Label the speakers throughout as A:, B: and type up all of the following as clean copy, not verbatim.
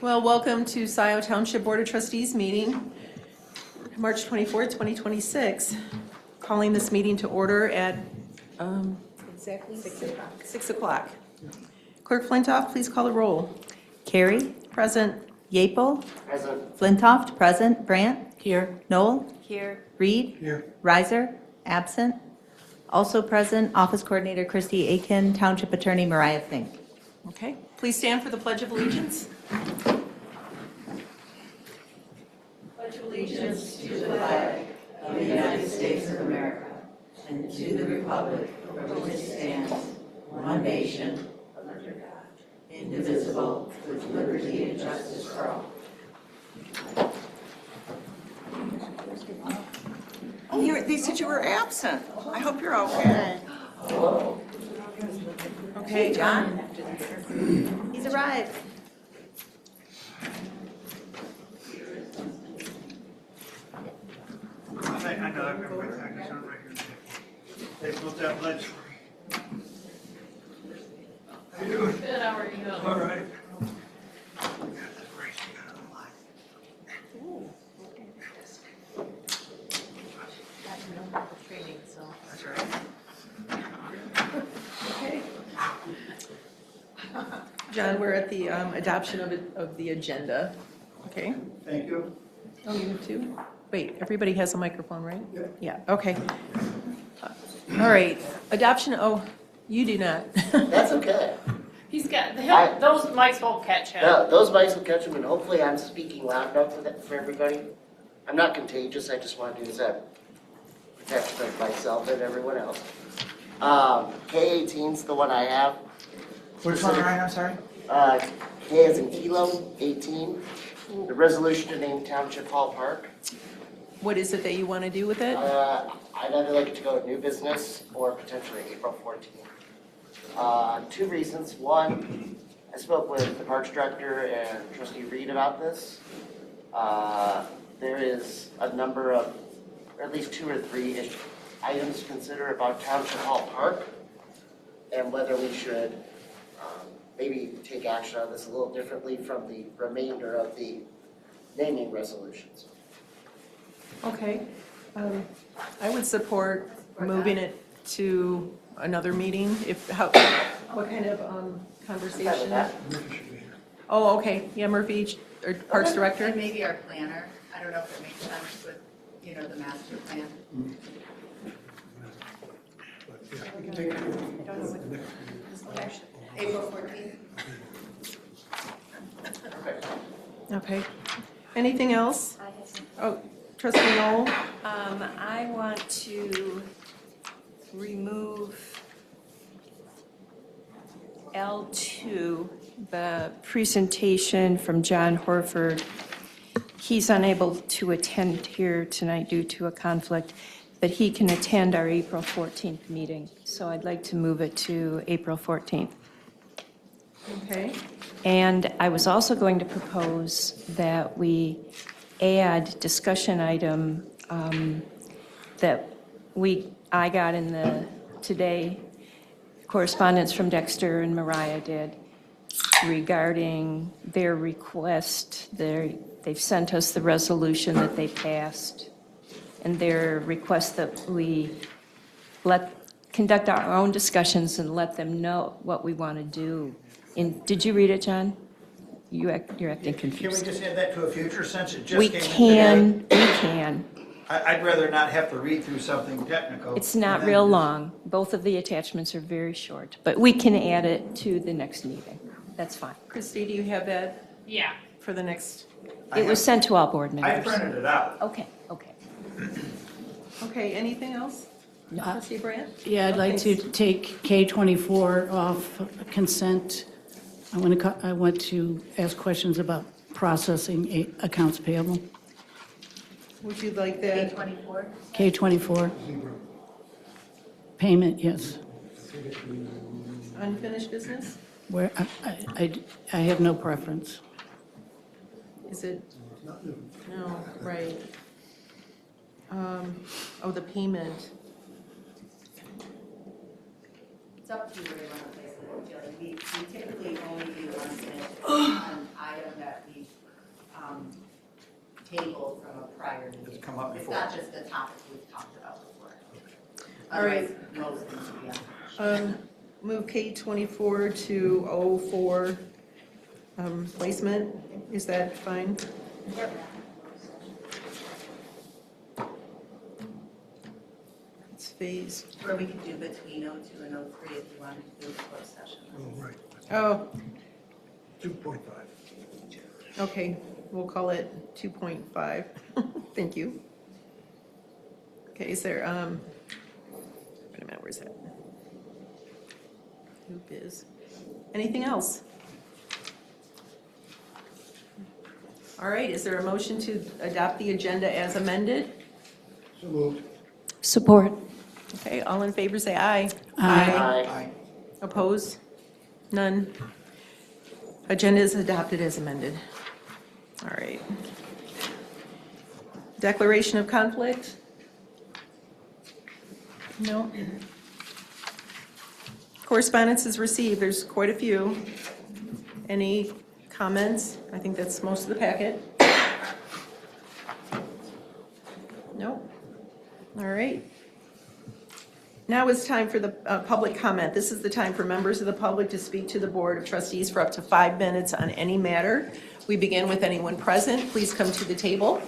A: Well, welcome to Scio Township Board of Trustees meeting, March 24th, 2026. Calling this meeting to order at exactly 6 o'clock. Clerk Flintoff, please call the roll.
B: Carey,
A: Present.
B: Yapel,
C: Present.
B: Flintoff, present. Brandt,
A: Here.
B: Knoll,
A: Here.
B: Reed,
C: Here.
B: Riser, absent. Also present, Office Coordinator Christy Aiken, Township Attorney Mariah Fink.
A: Okay, please stand for the Pledge of Allegiance. Pledge of allegiance to the flag
B: of the United States of America and to the republic for which it stands, one nation, under God, indivisible, with liberty and justice for all.
D: Oh, they said you were absent. I hope you're okay.
A: Okay, John.
B: He's arrived.
C: I know everybody's acting on right here. They built that ledge for me. How you doing?
E: Good, how are you?
C: All right.
E: Training, so.
C: That's right.
A: Okay. John, we're at the adoption of the agenda. Okay.
C: Thank you.
A: Oh, you have two? Wait, everybody has a microphone, right? Yeah, okay. All right, adoption, oh, you do not.
F: That's okay.
E: He's got, those mics won't catch him.
F: No, those mics will catch them, and hopefully I'm speaking loud enough for everybody. I'm not contagious, I just want to do that protection of myself and everyone else. K18's the one I have.
C: Which one, Ryan, I'm sorry?
F: K as in Kilo, 18. The resolution to name Township Hall Park.
A: What is it that you want to do with it?
F: I'd either like it to go to new business or potentially April 14th. Two reasons. One, I spoke with the Parks Director and Trustee Reed about this. There is a number of, or at least 2 or 3 items to consider about Township Hall Park and whether we should maybe take action on this a little differently from the remainder of the naming resolutions.
A: Okay. I would support moving it to another meeting if, what kind of conversation? Oh, okay, yeah, Murphy, or Parks Director?
G: And maybe our planner. I don't know if it makes sense with, the master plan. April 14th.
A: Okay. Anything else? Oh, Trustee Knoll?
H: I want to remove L2, the presentation from John Horford. He's unable to attend here tonight due to a conflict, but he can attend our April 14th meeting. So I'd like to move it to April 14th.
A: Okay.
H: And I was also going to propose that we add discussion item that I got in the today correspondence from Dexter and Mariah did regarding their request. They've sent us the resolution that they passed and their request that we conduct our own discussions and let them know what we want to do. Did you read it, John? You're acting confused.
C: Can we just add that to a future since it just
H: We
C: came in today?
H: can.
C: I'd rather not have to read through something technical.
H: It's not
C: and then
H: real
C: just-
H: long. Both of the attachments are very short, but we can add it to the next meeting. That's fine.
A: Christie, do you have that
E: Yeah.
A: for the next?
H: It was sent to all board
C: I
H: members.
C: printed it out.
H: Okay.
A: Okay, anything else? Trustee Brandt?
I: Yeah, I'd like to take K24 off consent. I want to ask questions about processing accounts payable.
A: Would you like that?
I: K24. Payment, yes.
A: Unfinished business?
I: Where, I have no preference.
A: Is it? No, right. Oh, the payment.
G: It's up to you where you want to place it. We typically only do one thing, an item that we
C: It's come up
G: It's
C: before.
G: not just the topic we've talked about before.
A: All right.
G: Otherwise, most things would be on.
A: Move K24 to 04, placement, is that fine? It's phased.
G: Or we could do between 02 and 03 if you wanted to do a closed session.
C: Oh, right.
A: Oh,
C: 2.5.
A: okay, we'll call it 2.5. Thank you. Okay, is there, wait a minute, where's that? New biz. Anything else? All right, is there a motion to adopt the agenda as amended?
C: So moved.
H: Support.
A: Okay, all in favor, say aye.
F: Aye.
A: Opposed? None. Agenda is adopted as amended. All right. Declaration of conflict? No. Correspondence is received, there's quite a few. Any comments? I think that's most of the packet. No. All right. Now it's time for the public comment. This is the time for members of the public to speak to the Board of Trustees for up to 5 minutes on any matter. We begin with anyone present. Please come to the table.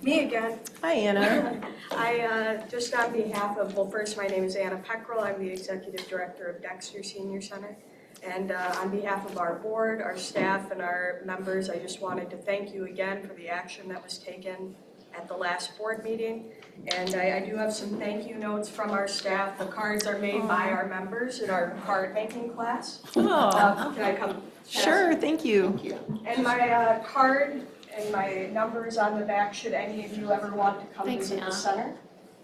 J: Me again.
A: Hi, Anna.
J: I, just on behalf of, well, first, my name is Anna Peckrell. I'm the Executive Director of Dexter Senior Center. And on behalf of our board, our staff, and our members, I just wanted to thank you again for the action that was taken at the last board meeting. And I do have some thank you notes from our staff. The cards are made by our members in our card making class.
A: Oh,
J: Can I come?
A: sure, thank you.
J: And my card and my numbers on the back, should any of you ever want to come
E: Thanks,
J: visit the
E: Anna.
J: center.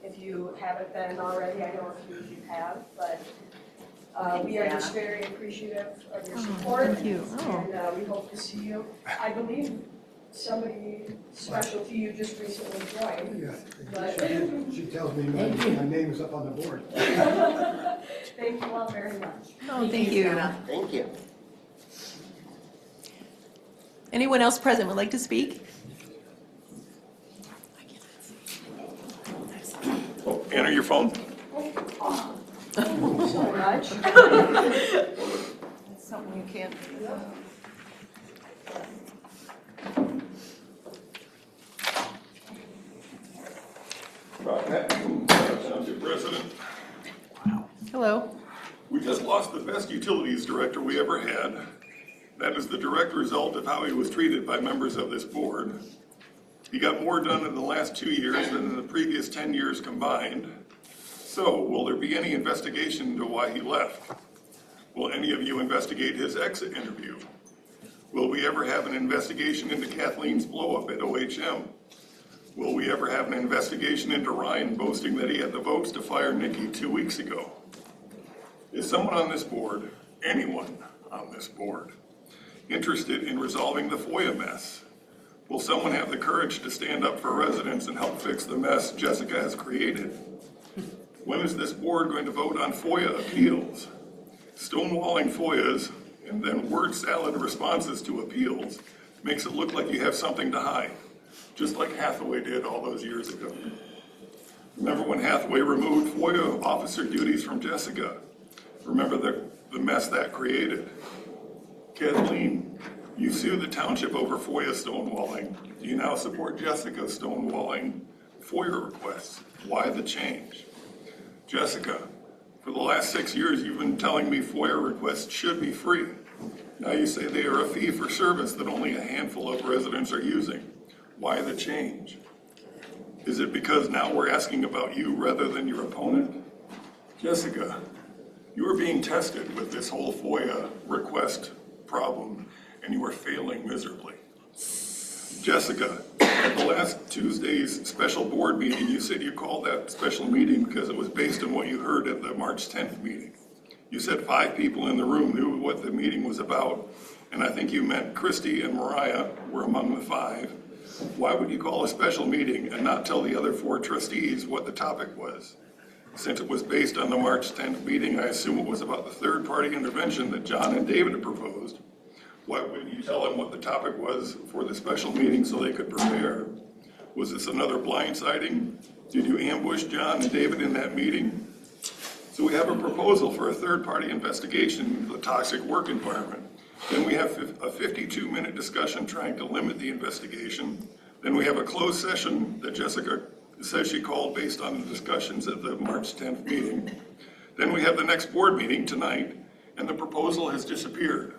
J: If you haven't been already, I know a few of you have, but we are just very appreciative of your support.
A: Thank you. Oh.
J: And we hope to see you. I believe somebody special to you just recently joined.
C: Yeah.
J: But
C: She tells me my name is up on the board.
J: thank you all very much.
A: Oh, thank you.
F: Thank you.
A: Anyone else present would like to speak?
K: Anna, your phone?
J: So much.
D: It's something you can't do.
K: Mr. President,
A: Hello.
K: we just lost the best utilities director we ever had. That is the direct result of how he was treated by members of this board. He got more done in the last 2 years than in the previous 10 years combined. So, will there be any investigation into why he left? Will any of you investigate his exit interview? Will we ever have an investigation into Kathleen's blow-up at OHM? Will we ever have an investigation into Ryan boasting that he had the votes to fire Nikki 2 weeks ago? Is someone on this board, anyone on this board, interested in resolving the FOIA mess? Will someone have the courage to stand up for residents and help fix the mess Jessica has created? When is this board going to vote on FOIA appeals? Stonewalling FOIAs and then word salad responses to appeals makes it look like you have something to hide, just like Hathaway did all those years ago. Remember when Hathaway removed FOIA officer duties from Jessica? Remember the mess that created? Kathleen, you sued the township over FOIA stonewalling. Do you now support Jessica stonewalling FOIA requests? Why the change? Jessica, for the last 6 years you've been telling me FOIA requests should be free. Now you say they are a fee for service that only a handful of residents are using. Why the change? Is it because now we're asking about you rather than your opponent? Jessica, you are being tested with this whole FOIA request problem, and you are failing miserably. Jessica, at the last Tuesday's special board meeting, you said you called that special meeting because it was based on what you heard at the March 10th meeting. You said 5 people in the room knew what the meeting was about, and I think you meant Christy and Mariah were among the 5. Why would you call a special meeting and not tell the other 4 trustees what the topic was? Since it was based on the March 10th meeting, I assume it was about the third-party intervention that John and David had proposed. Why wouldn't you tell them what the topic was for the special meeting so they could prepare? Was this another blindsiding? Did you ambush John and David in that meeting? So we have a proposal for a third-party investigation into the toxic work environment. Then we have a 52-minute discussion trying to limit the investigation. Then we have a closed session that Jessica says she called based on the discussions at the March 10th meeting. Then we have the next board meeting tonight, and the proposal has disappeared.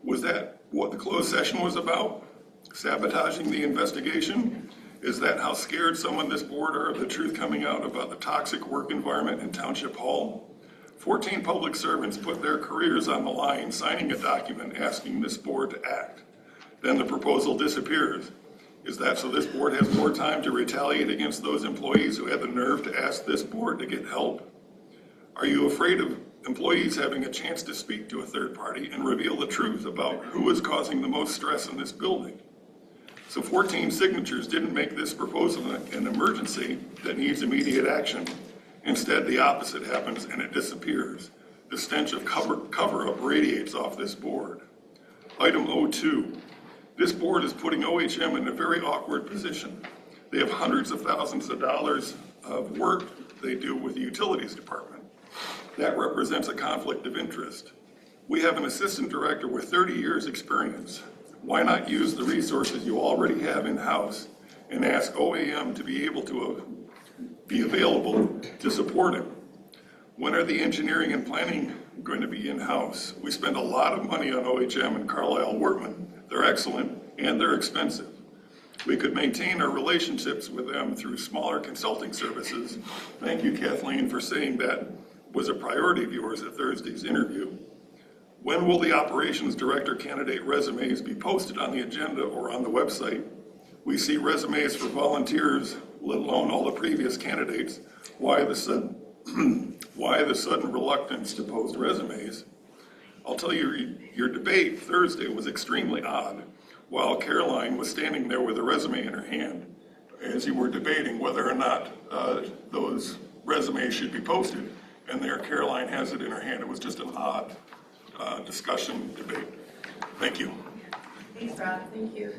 K: Was that what the closed session was about? Sabotaging the investigation? Is that how scared some on this board are of the truth coming out about the toxic work environment in Township Hall? 14 public servants put their careers on the line signing a document asking this board to act. Then the proposal disappears. Is that so this board has more time to retaliate against those employees who had the nerve to ask this board to get help? Are you afraid of employees having a chance to speak to a third party and reveal the truth about who is causing the most stress in this building? So 14 signatures didn't make this proposal an emergency that needs immediate action. Instead, the opposite happens and it disappears. The stench of cover-up radiates off this board. Item 02. This board is putting OHM in a very awkward position. They have hundreds of thousands of dollars of work they do with the utilities department. That represents a conflict of interest. We have an assistant director with 30 years experience. Why not use the resources you already have in-house and ask OAM to be able to be available to support him? When are the engineering and planning going to be in-house? We spend a lot of money on OHM and Carlisle Workman. They're excellent and they're expensive. We could maintain our relationships with them through smaller consulting services. Thank you, Kathleen, for saying that was a priority of yours at Thursday's interview. When will the operations director candidate resumes be posted on the agenda or on the website? We see resumes for volunteers, let alone all the previous candidates. Why the sudden reluctance to post resumes? I'll tell you, your debate Thursday was extremely odd. While Caroline was standing there with a resume in her hand, as you were debating whether or not those resumes should be posted, and there Caroline has it in her hand. It was just an odd discussion, debate. Thank you.
G: Thanks, Rob. Thank you.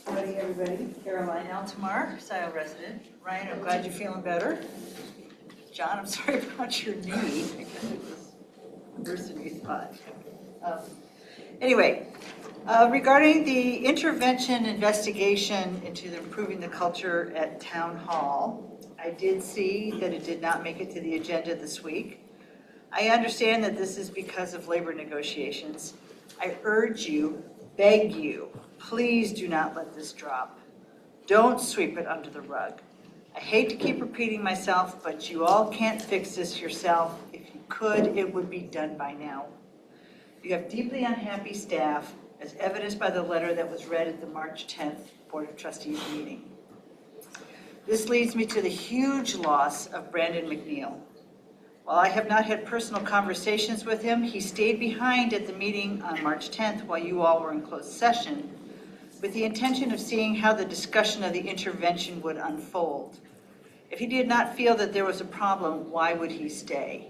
B: Howdy, everybody. Caroline Altamar, Scio resident. Ryan, I'm glad you're feeling better. John, I'm sorry about your knee. I guess it was a bursary spot. Anyway, regarding the intervention investigation into improving the culture at Town Hall, I did see that it did not make it to the agenda this week. I understand that this is because of labor negotiations. I urge you, beg you, please do not let this drop. Don't sweep it under the rug. I hate to keep repeating myself, but you all can't fix this yourself. If you could, it would be done by now. You have deeply unhappy staff, as evidenced by the letter that was read at the March 10th Board of Trustees meeting. This leads me to the huge loss of Brandon McNeil. While I have not had personal conversations with him, he stayed behind at the meeting on March 10th while you all were in closed session, with the intention of seeing how the discussion of the intervention would unfold. If he did not feel that there was a problem, why would he stay?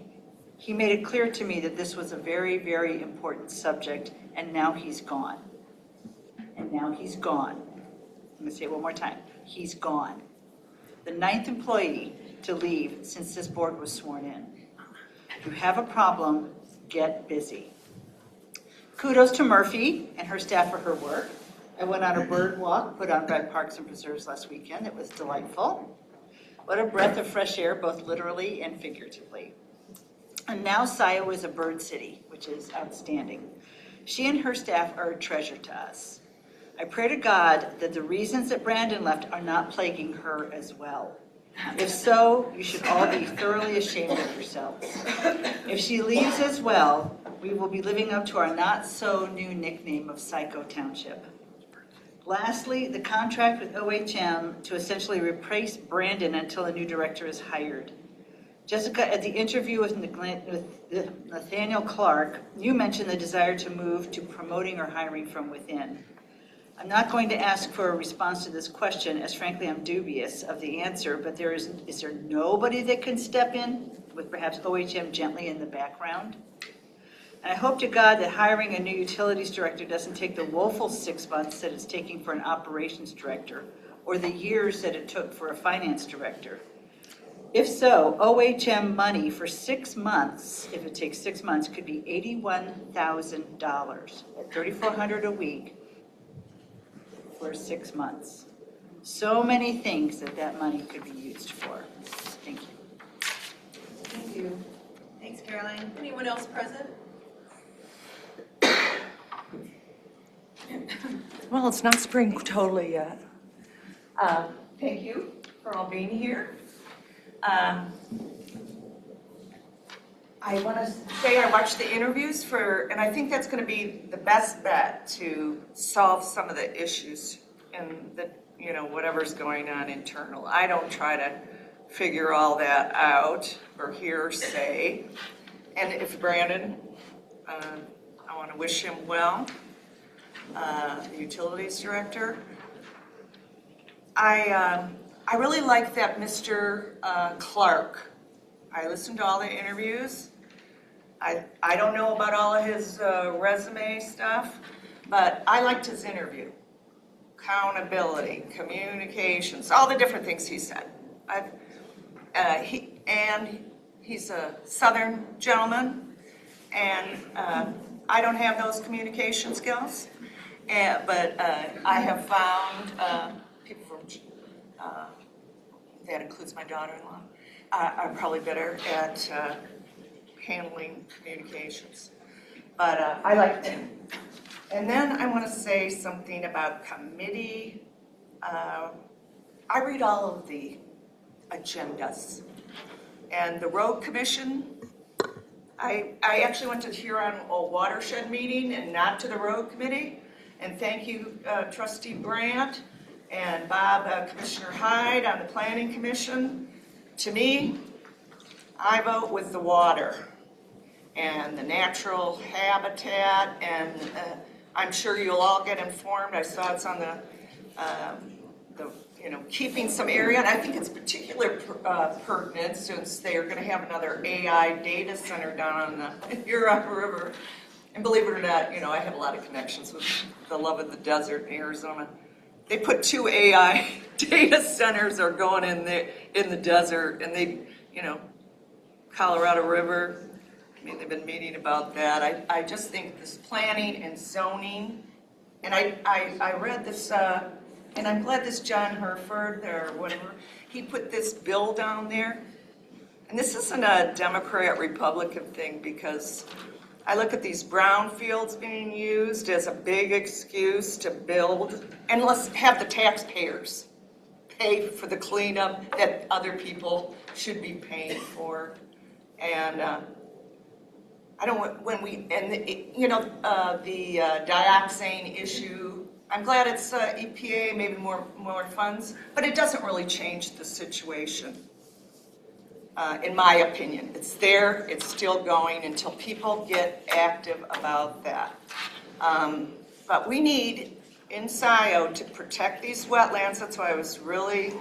B: He made it clear to me that this was a very, very important subject, and now he's gone. And now he's gone. I'm gonna say it one more time. He's gone. The 9th employee to leave since this board was sworn in. If you have a problem, get busy. Kudos to Murphy and her staff for her work. I went on a bird walk put on by Parks and Preserves last weekend. It was delightful. What a breath of fresh air, both literally and figuratively. And now Scio is a bird city, which is outstanding. She and her staff are a treasure to us. I pray to God that the reasons that Brandon left are not plaguing her as well. If so, you should all be thoroughly ashamed of yourselves. If she leaves as well, we will be living up to our not-so-new nickname of Psycho Township. Lastly, the contract with OHM to essentially replace Brandon until a new director is hired. Jessica, at the interview with Nathaniel Clark, you mentioned the desire to move to promoting or hiring from within. I'm not going to ask for a response to this question, as frankly I'm dubious of the answer, but is there nobody that can step in with perhaps OHM gently in the background? And I hope to God that hiring a new utilities director doesn't take the woeful 6 months that it's taking for an operations director, or the years that it took for a finance director. If so, OHM money for 6 months, if it takes 6 months, could be $81,000 at $3,400 a week for 6 months. So many things that money could be used for. Thank you.
D: Thank you. Thanks, Caroline.
J: Anyone else present?
D: Well, it's not spring totally yet. Thank you for all being here. I want to say I watched the interviews and I think that's going to be the best bet to solve some of the issues and whatever's going on internal. I don't try to figure all that out or hearsay. And if Brandon, I want to wish him well, the utilities director. I really like that Mr. Clark. I listened to all the interviews. I don't know about all of his resume stuff, but I liked his interview. Accountability, communications, all the different things he said. He's a Southern gentleman, and I don't have those communication skills, but I have found people from, that includes my daughter-in-law, are probably better at handling communications. But I liked him. And then I want to say something about committee. I read all of the agendas. And the road commission, I actually went to the Huron watershed meeting and not to the road committee. And thank you, Trustee Brandt and Bob, Commissioner Hyde on the Planning Commission. To me, I vote with the water and the natural habitat, and I'm sure you'll all get informed. I saw it's on the keeping some area, and I think it's particularly pertinent since they are going to have another AI data center down on the Huron River. And believe it or not, I have a lot of connections with the love of the desert in Arizona. They put 2 AI data centers are going in the desert, and they, Colorado River. I mean, they've been meeting about that. I just think this planning and zoning, and I read this, and I'm glad this John Herford or whatever, he put this bill down there. And this isn't a Democrat-Republican thing, because I look at these brownfields being used as a big excuse to build, and let's have the taxpayers pay for the cleanup that other people should be paying for. And I don't want, the dioxane issue, I'm glad it's EPA, maybe more funds, but it doesn't really change the situation. In my opinion, it's there, it's still going until people get active about that. But we need in Scio to protect these wetlands. That's why I was really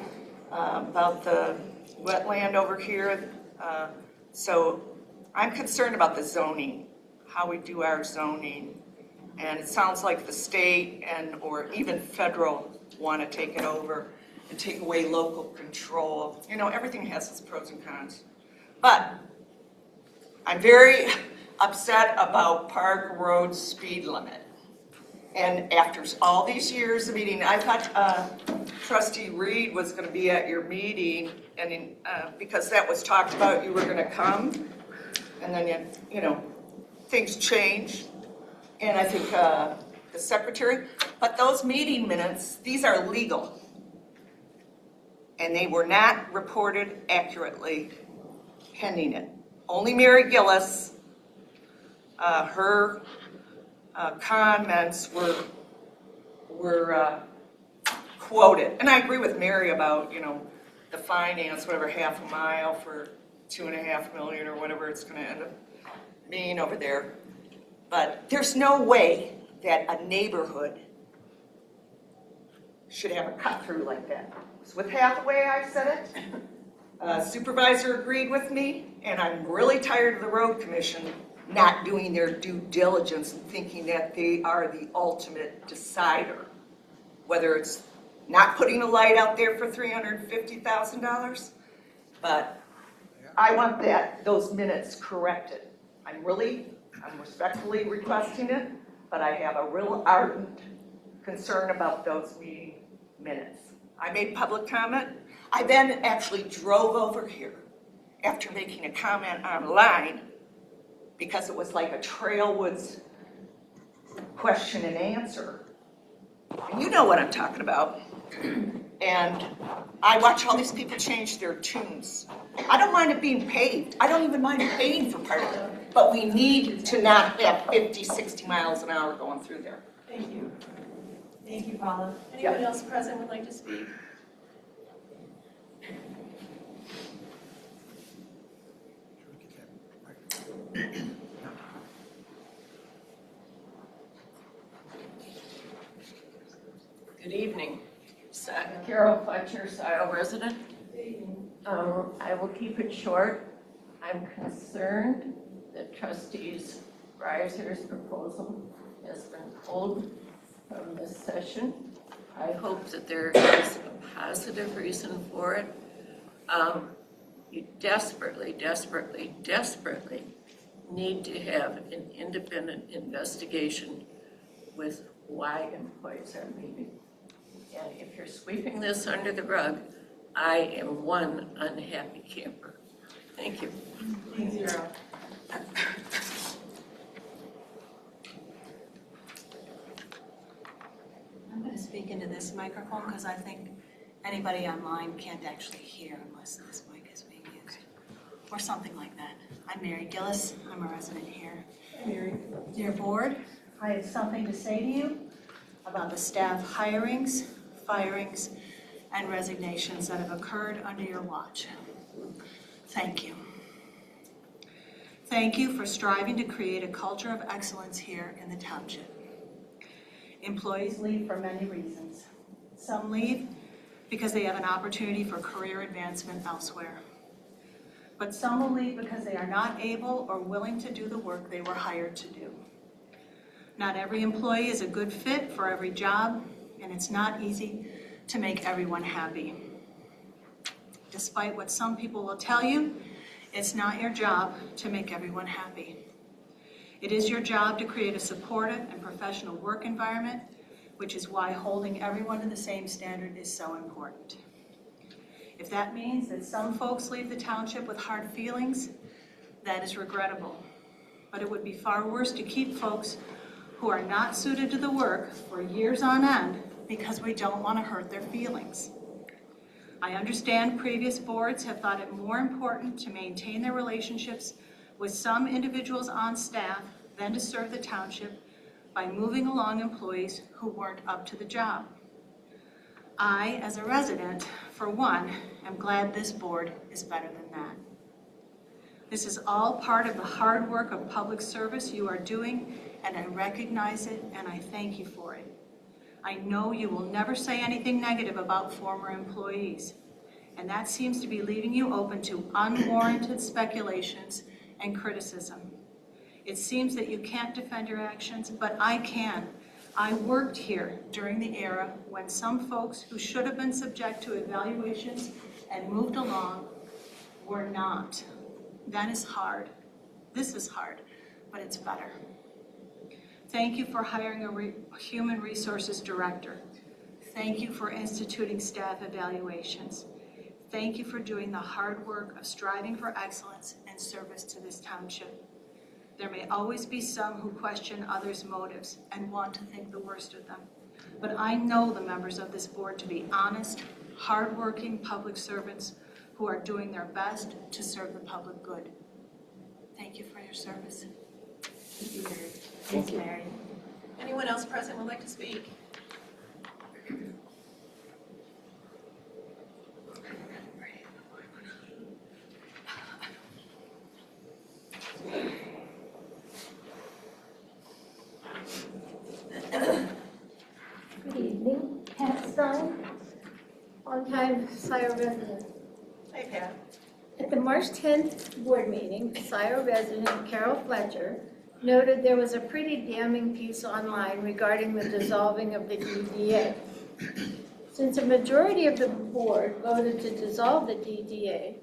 D: about the wetland over here. So I'm concerned about the zoning, how we do our zoning. And it sounds like the state or even federal want to take it over and take away local control. Everything has its pros and cons. But I'm very upset about Park Road speed limit. And after all these years of meeting, I thought Trustee Reed was going to be at your meeting, and because that was talked about, you were going to come. And then, things change. And I think the secretary, but those meeting minutes, these are legal. And they were not reported accurately pending it. Only Mary Gillis, her comments were quoted. And I agree with Mary about, the finance, whatever, half a mile for $2.5 million or whatever it's going to end up being over there. But there's no way that a neighborhood should have a cut through like that. It's with Hathaway I said it. Supervisor agreed with me, and I'm really tired of the road commission not doing their due diligence and thinking that they are the ultimate decider. Whether it's not putting a light out there for $350,000, but I want those minutes corrected. I'm respectfully requesting it, but I have a real ardent concern about those meeting minutes. I made public comment. I then actually drove over here after making a comment online because it was like a Trailwoods question and answer. And you know what I'm talking about. And I watch all these people change their tunes. I don't mind it being paved. I don't even mind paying for part of it. But we need to not have 50, 60 miles an hour going through there.
A: Thank you. Thank you, Paula.
D: Yeah.
A: Anyone else present would like to speak?
L: Good evening. Carol Fletcher, Scio resident. I will keep it short. I'm concerned that Trustees Reiser's proposal has been pulled from this session. I hope that there is a positive reason for it. You desperately, desperately, desperately need to have an independent investigation with why employees are leaving. And if you're sweeping this under the rug, I am one unhappy camper. Thank you.
A: 3-0.
M: I'm going to speak into this microphone because I think anybody online can't actually hear unless this mic is being used, or something like that. I'm Mary Gillis. I'm a resident here.
A: Mary.
M: Dear Board, I have something to say to you about the staff hirings, firings, and resignations that have occurred under your watch. Thank you. Thank you for striving to create a culture of excellence here in the township. Employees leave for many reasons. Some leave because they have an opportunity for career advancement elsewhere. But some will leave because they are not able or willing to do the work they were hired to do. Not every employee is a good fit for every job, and it's not easy to make everyone happy. Despite what some people will tell you, it's not your job to make everyone happy. It is your job to create a supportive and professional work environment, which is why holding everyone to the same standard is so important. If that means that some folks leave the township with hard feelings, that is regrettable. But it would be far worse to keep folks who are not suited to the work for years on end because we don't want to hurt their feelings. I understand previous boards have thought it more important to maintain their relationships with some individuals on staff than to serve the township by moving along employees who weren't up to the job. I, as a resident, for one, am glad this board is better than that. This is all part of the hard work of public service you are doing, and I recognize it and I thank you for it. I know you will never say anything negative about former employees, and that seems to be leaving you open to unwarranted speculations and criticism. It seems that you can't defend your actions, but I can. I worked here during the era when some folks who should have been subject to evaluations and moved along were not. That is hard. This is hard, but it's better. Thank you for hiring a human resources director. Thank you for instituting staff evaluations. Thank you for doing the hard work of striving for excellence and service to this township. There may always be some who question others' motives and want to think the worst of them. But I know the members of this board to be honest, hardworking public servants who are doing their best to serve the public good. Thank you for your service.
A: Thank you, Mary.
M: Thanks, Mary.
A: Anyone else present would like to speak?
N: Good evening, Pat Stein, longtime Scio resident.
D: Hi, Pat.
N: At the March 10th board meeting, Scio resident Carol Fletcher noted there was a pretty damning piece online regarding the dissolving of the DDA. Since a majority of the board voted to dissolve the DDA,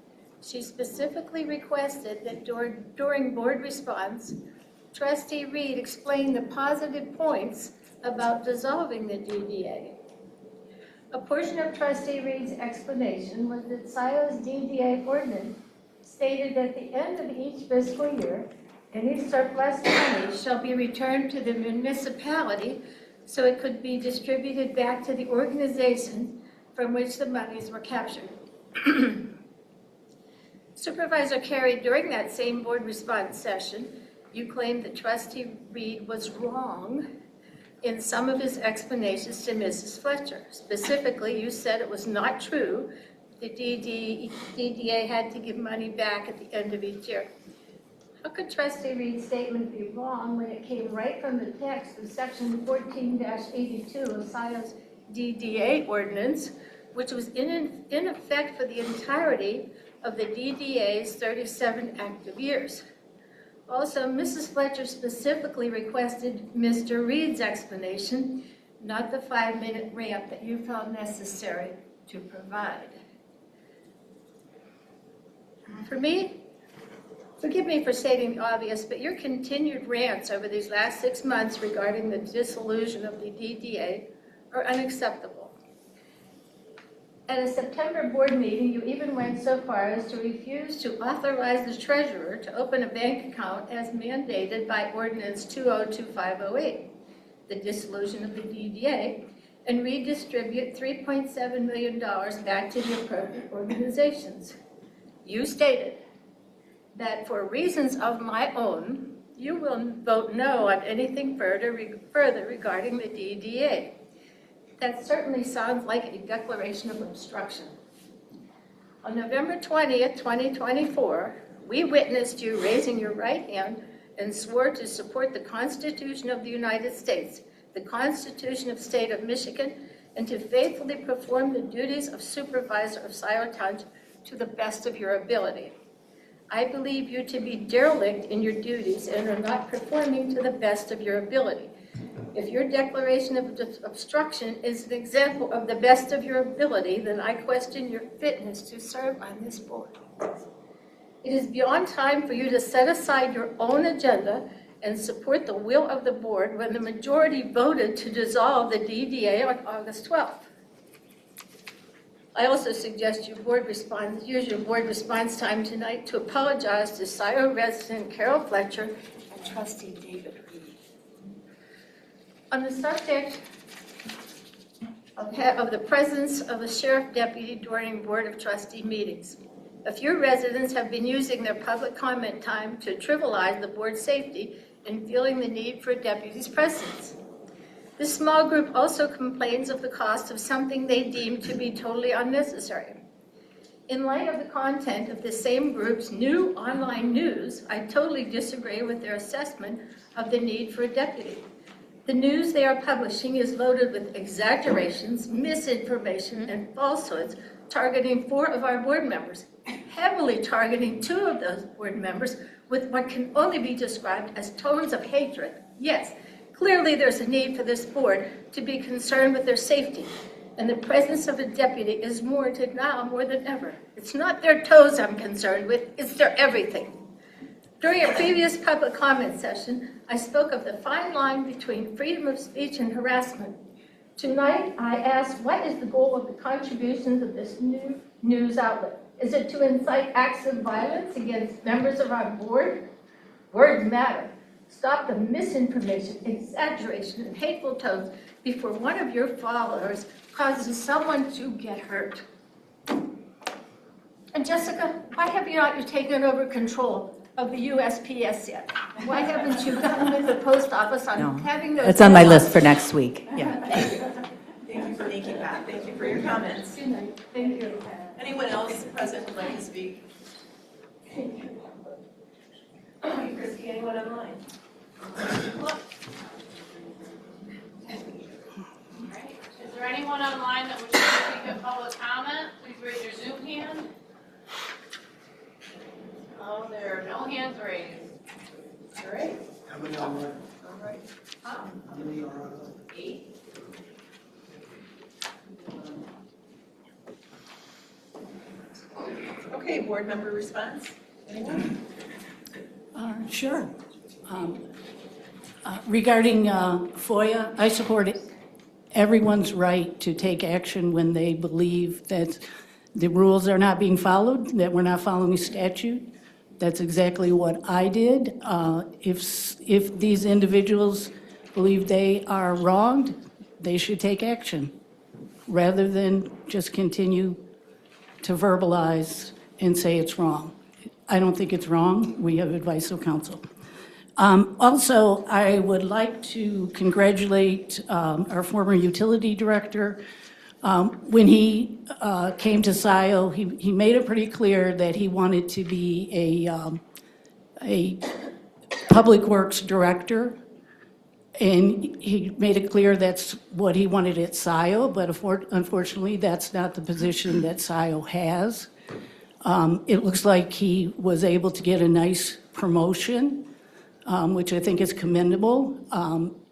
N: she specifically requested that during board response, Trustee Reed explain the positive points about dissolving the DDA. A portion of Trustee Reed's explanation was that Scio's DDA ordinance stated at the end of each fiscal year, any surplus money shall be returned to the municipality so it could be distributed back to the organization from which the monies were captured. Supervisor Carey, during that same board response session, you claimed that Trustee Reed was wrong in some of his explanations to Mrs. Fletcher. Specifically, you said it was not true the DDA had to give money back at the end of each year. How could Trustee Reed's statement be wrong when it came right from the text of Section 14-82 of Scio's DDA ordinance, which was in effect for the entirety of the DDA's 37 active years? Also, Mrs. Fletcher specifically requested Mr. Reed's explanation, not the 5-minute rant that you felt necessary to provide. For me, forgive me for stating the obvious, but your continued rants over these last 6 months regarding the dissolution of the DDA are unacceptable. At a September board meeting, you even went so far as to refuse to authorize the treasurer to open a bank account as mandated by Ordinance 202508, the dissolution of the DDA, and redistribute $3.7 million back to the appropriate organizations. You stated that for reasons of my own, you will vote no on anything further regarding the DDA. That certainly sounds like a declaration of obstruction. On November 20th, 2024, we witnessed you raising your right hand and swore to support the Constitution of the United States, the Constitution of the State of Michigan, and to faithfully perform the duties of supervisor of Scio Township to the best of your ability. I believe you to be derelict in your duties and are not performing to the best of your ability. If your declaration of obstruction is an example of the best of your ability, then I question your fitness to serve on this board. It is beyond time for you to set aside your own agenda and support the will of the board when the majority voted to dissolve the DDA on August 12th. I also suggest you use your board response time tonight to apologize to Scio resident Carol Fletcher and Trustee David Reed. On the subject of the presence of a sheriff deputy during Board of Trustee meetings, a few residents have been using their public comment time to trivialize the board's safety and feeling the need for a deputy's presence. This small group also complains of the cost of something they deem to be totally unnecessary. In light of the content of the same group's new online news, I totally disagree with their assessment of the need for a deputy. The news they are publishing is loaded with exaggerations, misinformation, and falsehoods targeting 4 of our board members, heavily targeting 2 of those board members with what can only be described as tones of hatred. Yes, clearly there's a need for this board to be concerned with their safety, and the presence of a deputy is warranted now more than ever. It's not their toes I'm concerned with, it's their everything. During a previous public comment session, I spoke of the fine line between freedom of speech and harassment. Tonight, I ask, what is the goal of the contributions of this new news outlet? Is it to incite acts of violence against members of our board? Words matter. Stop the misinformation, exaggeration, and hateful tones before one of your followers causes someone to get hurt. And Jessica, why have you not taken over control of the USPS yet? Why haven't you gotten with the post office on having those?
B: It's on my list for next week, yeah.
D: Thank you, Pat. Thank you for your comments.
N: Thank you.
D: Anyone else present would like to speak?
L: Christie, anyone online?
E: Is there anyone online that wishes to speak in public comment?
A: Okay, board member response? Anyone?
I: Sure. Regarding FOIA, I support everyone's right to take action when they believe that the rules are not being followed, that we're not following statute. That's exactly what I did. If these individuals believe they are wronged, they should take action rather than just continue to verbalize and say it's wrong. I don't think it's wrong. We have advice of counsel. Also, I would like to congratulate our former utility director. When he came to Scio, he made it pretty clear that he wanted to be a public works director. And he made it clear that's what he wanted at Scio, but unfortunately, that's not the position that Scio has. It looks like he was able to get a nice promotion, which I think is commendable.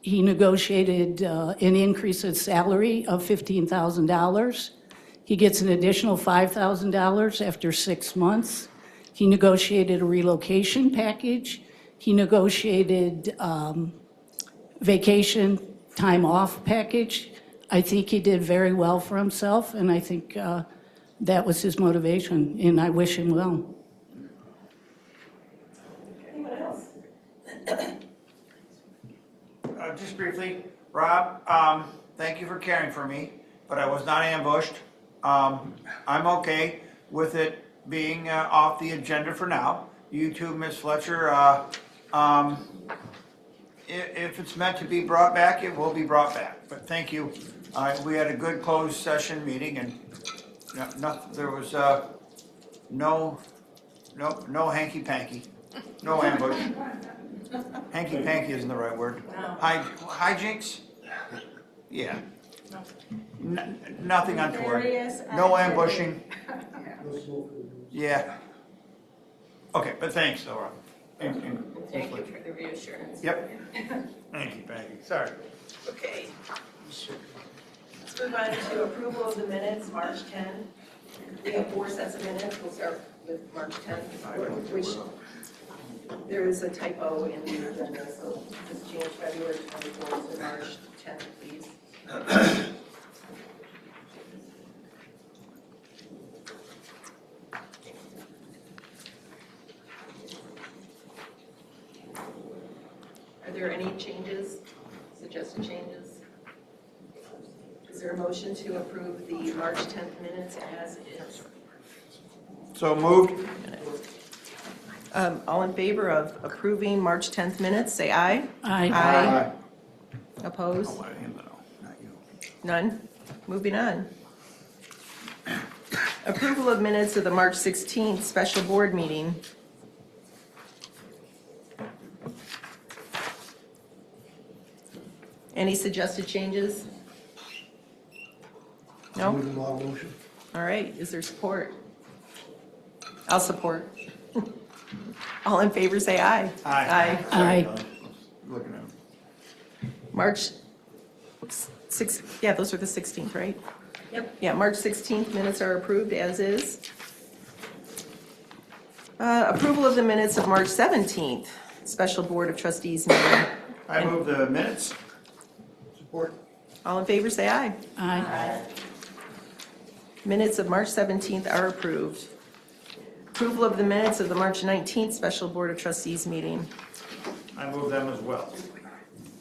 I: He negotiated an increase in salary of $15,000. He gets an additional $5,000 after 6 months. He negotiated a relocation package. He negotiated vacation time off package. I think he did very well for himself, and I think that was his motivation, and I wish him well.
A: Anyone else?
C: Just briefly, Rob, thank you for caring for me, but I was not ambushed. I'm okay with it being off the agenda for now. You too, Ms. Fletcher. If it's meant to be brought back, it will be brought back. But thank you. We had a good closed session meeting, and there was no hanky-panky, no ambush. Hanky-panky isn't the right word. Hijinks? Yeah. Nothing untoward. No ambushing. Yeah. Okay, but thanks, Laura.
A: Thank you for the reassurance.
C: Yep. Hanky-panky, sorry.
A: Okay. Let's move on to approval of the minutes, March 10. We have 4 sets of minutes. We'll start with March 10th, which there is a typo in the agenda, so just change February 24th to March 10th, please. Are there any changes, suggested changes? Is there a motion to approve the March 10th minutes as is?
C: So moved.
A: All in favor of approving March 10th minutes, say aye.
I: Aye.
A: Aye. Opposed?
C: I'll let him know, not you.
A: None? Moving on. Approval of minutes of the March 16th special board meeting. Any suggested changes? No? All right, is there support? I'll support. All in favor, say aye.
C: Aye.
I: Aye.
C: Looking at him.
A: March 6th, yeah, those are the 16th, right? Yep. Yeah, March 16th minutes are approved as is. Approval of the minutes of March 17th, special board of trustees meeting.
C: I move the minutes. Support.
A: All in favor, say aye.
I: Aye.
A: Minutes of March 17th are approved. Approval of the minutes of the March 19th special board of trustees meeting.
C: I move them as well.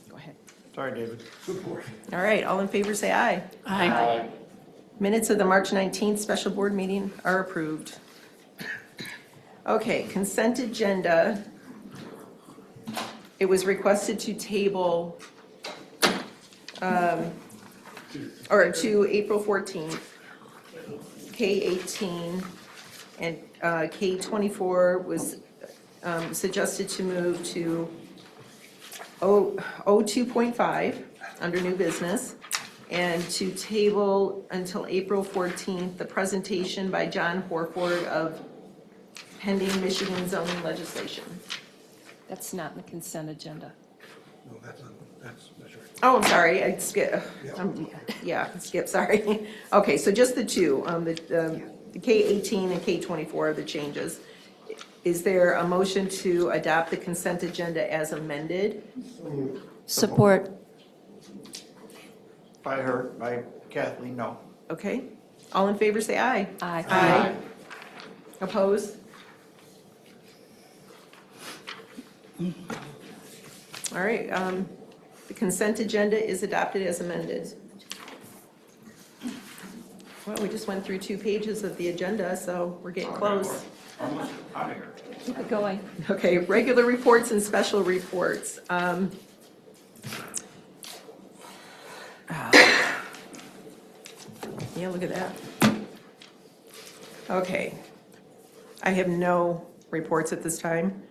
A: Go ahead.
C: Sorry, David. Support.
A: All right, all in favor, say aye.
I: Aye.
A: Minutes of the March 19th special board meeting are approved. Okay, consent agenda. It was requested to table, or to April 14th, K18, and K24 was suggested to move to 02.5 under new business, and to table until April 14th, the presentation by John Horford of pending Michigan zoning legislation.
H: That's not in the consent agenda.
C: No, that's right.
A: Oh, I'm sorry, I skipped, yeah, skip, sorry. Okay, so just the two, the K-18 and K-24 are the changes. Is there a motion to adopt the consent agenda as amended?
H: Support.
C: By her, by Kathleen, no.
A: Okay. All in favor, say aye.
H: Aye.
A: Aye. Opposed? All right, the consent agenda is adopted as amended. Well, we just went through 2 pages of the agenda, so we're getting close.
C: Almost out of here.
H: Keep it going.
A: Okay, regular reports and special reports. Yeah, look at that. Okay. I have no reports at this time.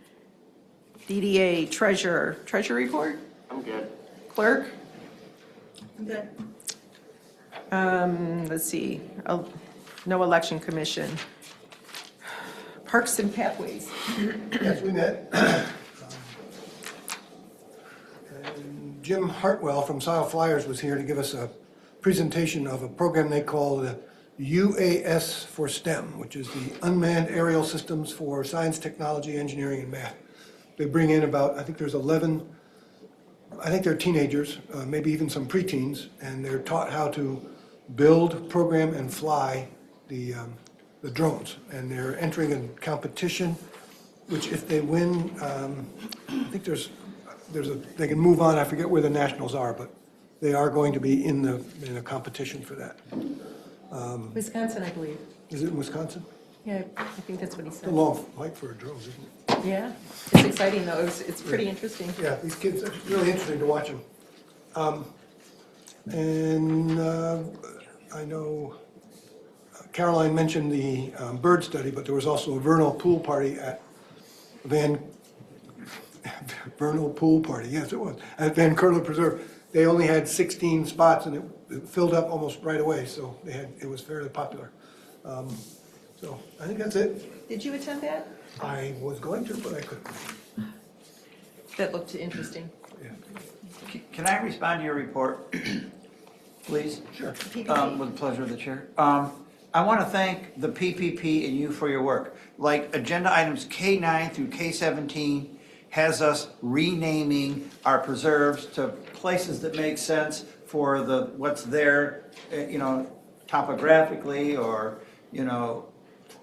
A: DDA, treasurer report?
F: I'm good.
A: Clerk?
D: I'm good.
A: Let's see, no election commission. Parks and Pathways.
O: Yes, we met. And Jim Hartwell from Scio Flyers was here to give us a presentation of a program they call the UAS for STEM, which is the Unmanned Aerial Systems for Science, Technology, Engineering, and Math. They bring in about, I think there's 11, I think they're teenagers, maybe even some preteens, and they're taught how to build, program, and fly the drones. And they're entering a competition, which if they win, I think they can move on. I forget where the nationals are, but they are going to be in a competition for that.
A: Wisconsin, I believe.
O: Is it in Wisconsin?
A: Yeah, I think that's what he
O: It's a
A: said.
O: long flight for a drone, isn't it?
A: Yeah, it's exciting though, it's pretty interesting.
O: Yeah, these kids, it's really interesting to watch them. I know Caroline mentioned the bird study, but there was also a vernal pool party at vernal pool party, yes it was, at Van Curler Preserve. They only had 16 spots and it filled up almost right away, so it was fairly popular. So I think that's it.
A: Did you attend that?
O: I was going to, but I couldn't.
A: That looked interesting.
O: Yeah.
C: Can I respond to your report, please?
O: Sure.
C: With the pleasure of the chair. I want to thank the PPP and you for your work. Like agenda items K9 through K17 has us renaming our preserves to places that make sense for what's there, topographically or,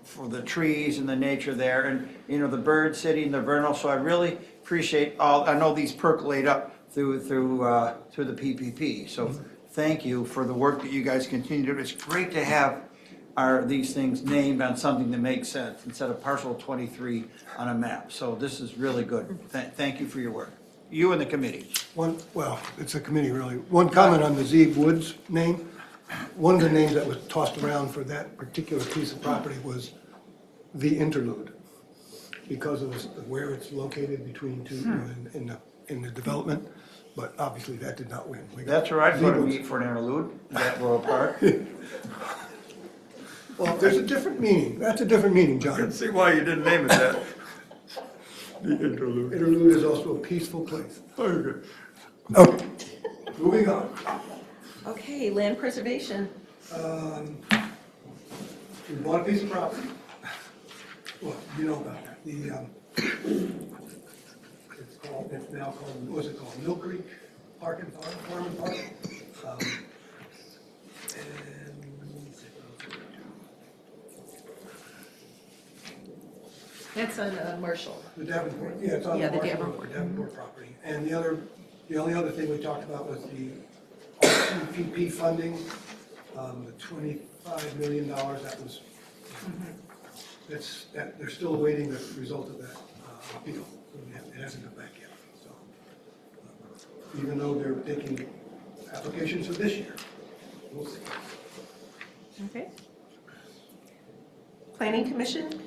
C: for the trees and the nature there, and the bird city and the vernal. So I really appreciate I know these percolate up through the PPP. So thank you for the work that you guys continue to do. It's great to have these things named on something that makes sense instead of parcel 23 on a map. So this is really good. Thank you for your work. You and the committee.
O: It's a committee really. One comment on the Zeeb Woods name. One of the names that was tossed around for that particular piece of property was the Interlude, because of where it's located between two in the development. But obviously that did not win.
C: That's where I'd go to meet for an interlude, that Royal Park.
O: Well, there's a different meaning. That's a different meaning, John.
C: I can see why you didn't name it that. The interlude.
O: Interlude is also a peaceful place.
C: Okay.
O: Okay, moving on.
A: Okay, land preservation.
O: We bought a piece of property. Well, you know about that. It's now called, what's it called? Mill Creek Park and Farm and Park.
A: That's on Marshall.
O: The Davenport, yeah, it's on the
A: Yeah, the
O: Marshall Davenport property. And the only other thing we talked about was the RCPP funding, the $25 million, that was, they're still awaiting the result of that appeal. So it hasn't come back yet. So even though they're taking applications for this year, we'll see.
A: Okay. Planning Commission?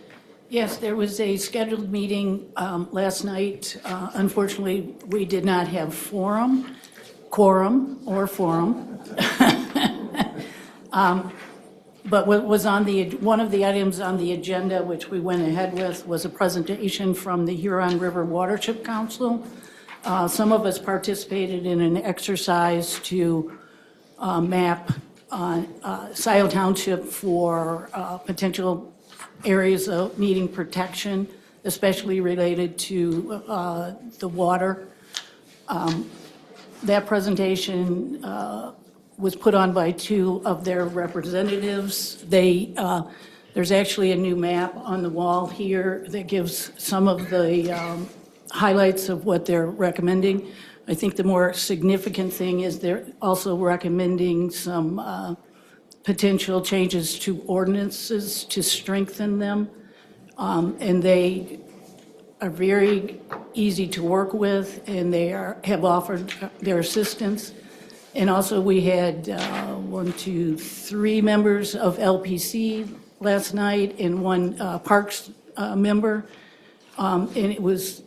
I: Yes, there was a scheduled meeting last night. Unfortunately, we did not have quorum. But what was on one of the items on the agenda, which we went ahead with, was a presentation from the Huron River Watershed Council. Some of us participated in an exercise to map Scio Township for potential areas of needing protection, especially related to the water. That presentation was put on by two of their representatives. There's actually a new map on the wall here that gives some of the highlights of what they're recommending. I think the more significant thing is they're also recommending some potential changes to ordinances to strengthen them. And they are very easy to work with, and they have offered their assistance. And also, we had 3 members of LPC last night and 1 Parks member. And it was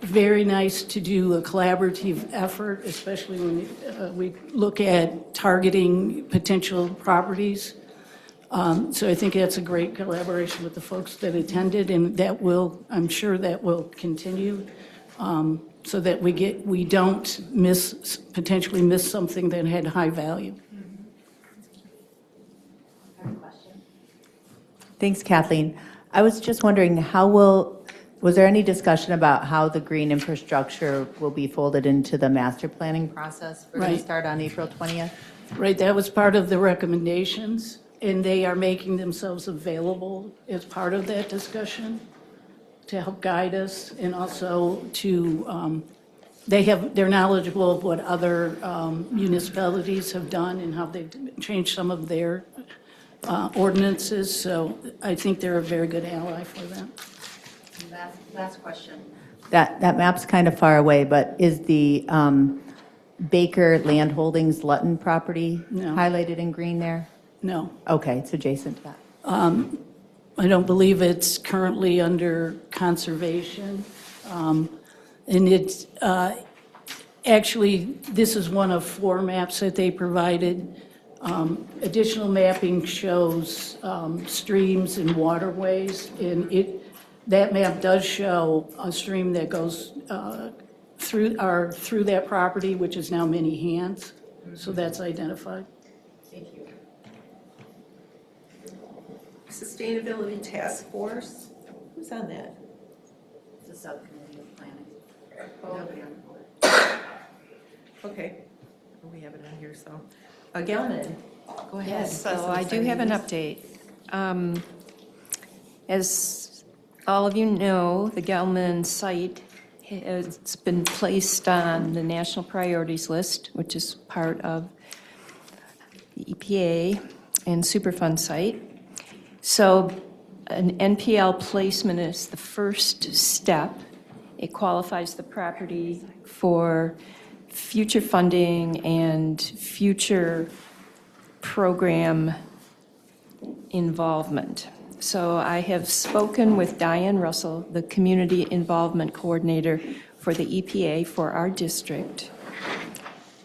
I: very nice to do a collaborative effort, especially when we look at targeting potential properties. So I think that's a great collaboration with the folks that attended, and I'm sure that will continue, so that we don't potentially miss something that had high value.
G: Thanks, Kathleen. I was just wondering, was there any discussion about how the green infrastructure will be folded into the master planning process? We're going to start on April 20th.
I: Right, that was part of the recommendations, and they are making themselves available as part of that discussion to help guide us, and also to, they're knowledgeable of what other municipalities have done and how they've changed some of their ordinances, so I think they're a very good ally for them.
G: Last question. That map's kind of far away, but is the Baker Land Holdings Lutton property highlighted in green there?
I: No.
G: Okay, it's adjacent to that.
I: I don't believe it's currently under conservation. And it's, actually, this is one of 4 maps that they provided. Additional mapping shows streams and waterways, and that map does show a stream that goes through that property, which is now Many Hands. So that's identified.
G: Thank you.
A: Sustainability Task Force, who's on that?
G: It's a subcommittee of planning.
A: Oh.
G: Nobody on the board.
A: Okay, we have it on here, so. Gelman, go ahead.
H: Yes, so I do have an update. As all of you know, the Gelman site has been placed on the National Priorities List, which is part of the EPA and Superfund site. So an NPL placement is the first step. It qualifies the property for future funding and future program involvement. So I have spoken with Diane Russell, the Community Involvement Coordinator for the EPA for our district.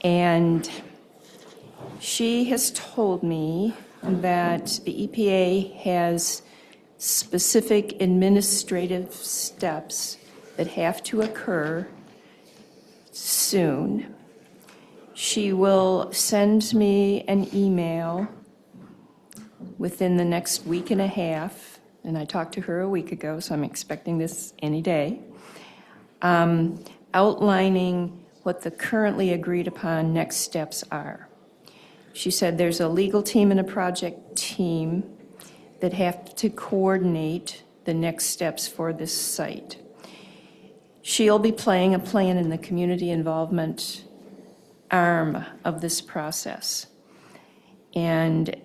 H: And she has told me that the EPA has specific administrative steps that have to occur soon. She will send me an email within the next week and a half, and I talked to her a week ago, so I'm expecting this any day, outlining what the currently agreed upon next steps are. She said there's a legal team and a project team that have to coordinate the next steps for this site. She'll be playing a plan in the community involvement arm of this process. And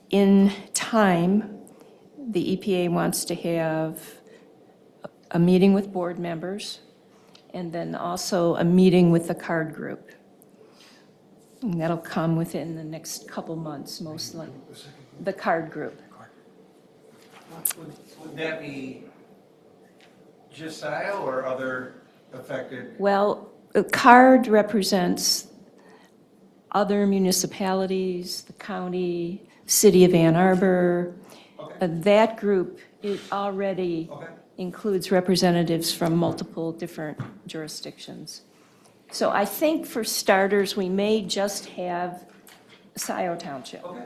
H: in time, the EPA wants to have a meeting with board members and then also a meeting with the CARD group. And that'll come within the next couple months, most likely. The CARD group.
C: Would that be just Scio or other affected?
H: Well, CARD represents other municipalities, the county, city of Ann Arbor.
C: Okay.
H: That group, it already
C: Okay.
H: includes representatives from multiple different jurisdictions. So I think for starters, we may just have Scio Township.
C: Okay.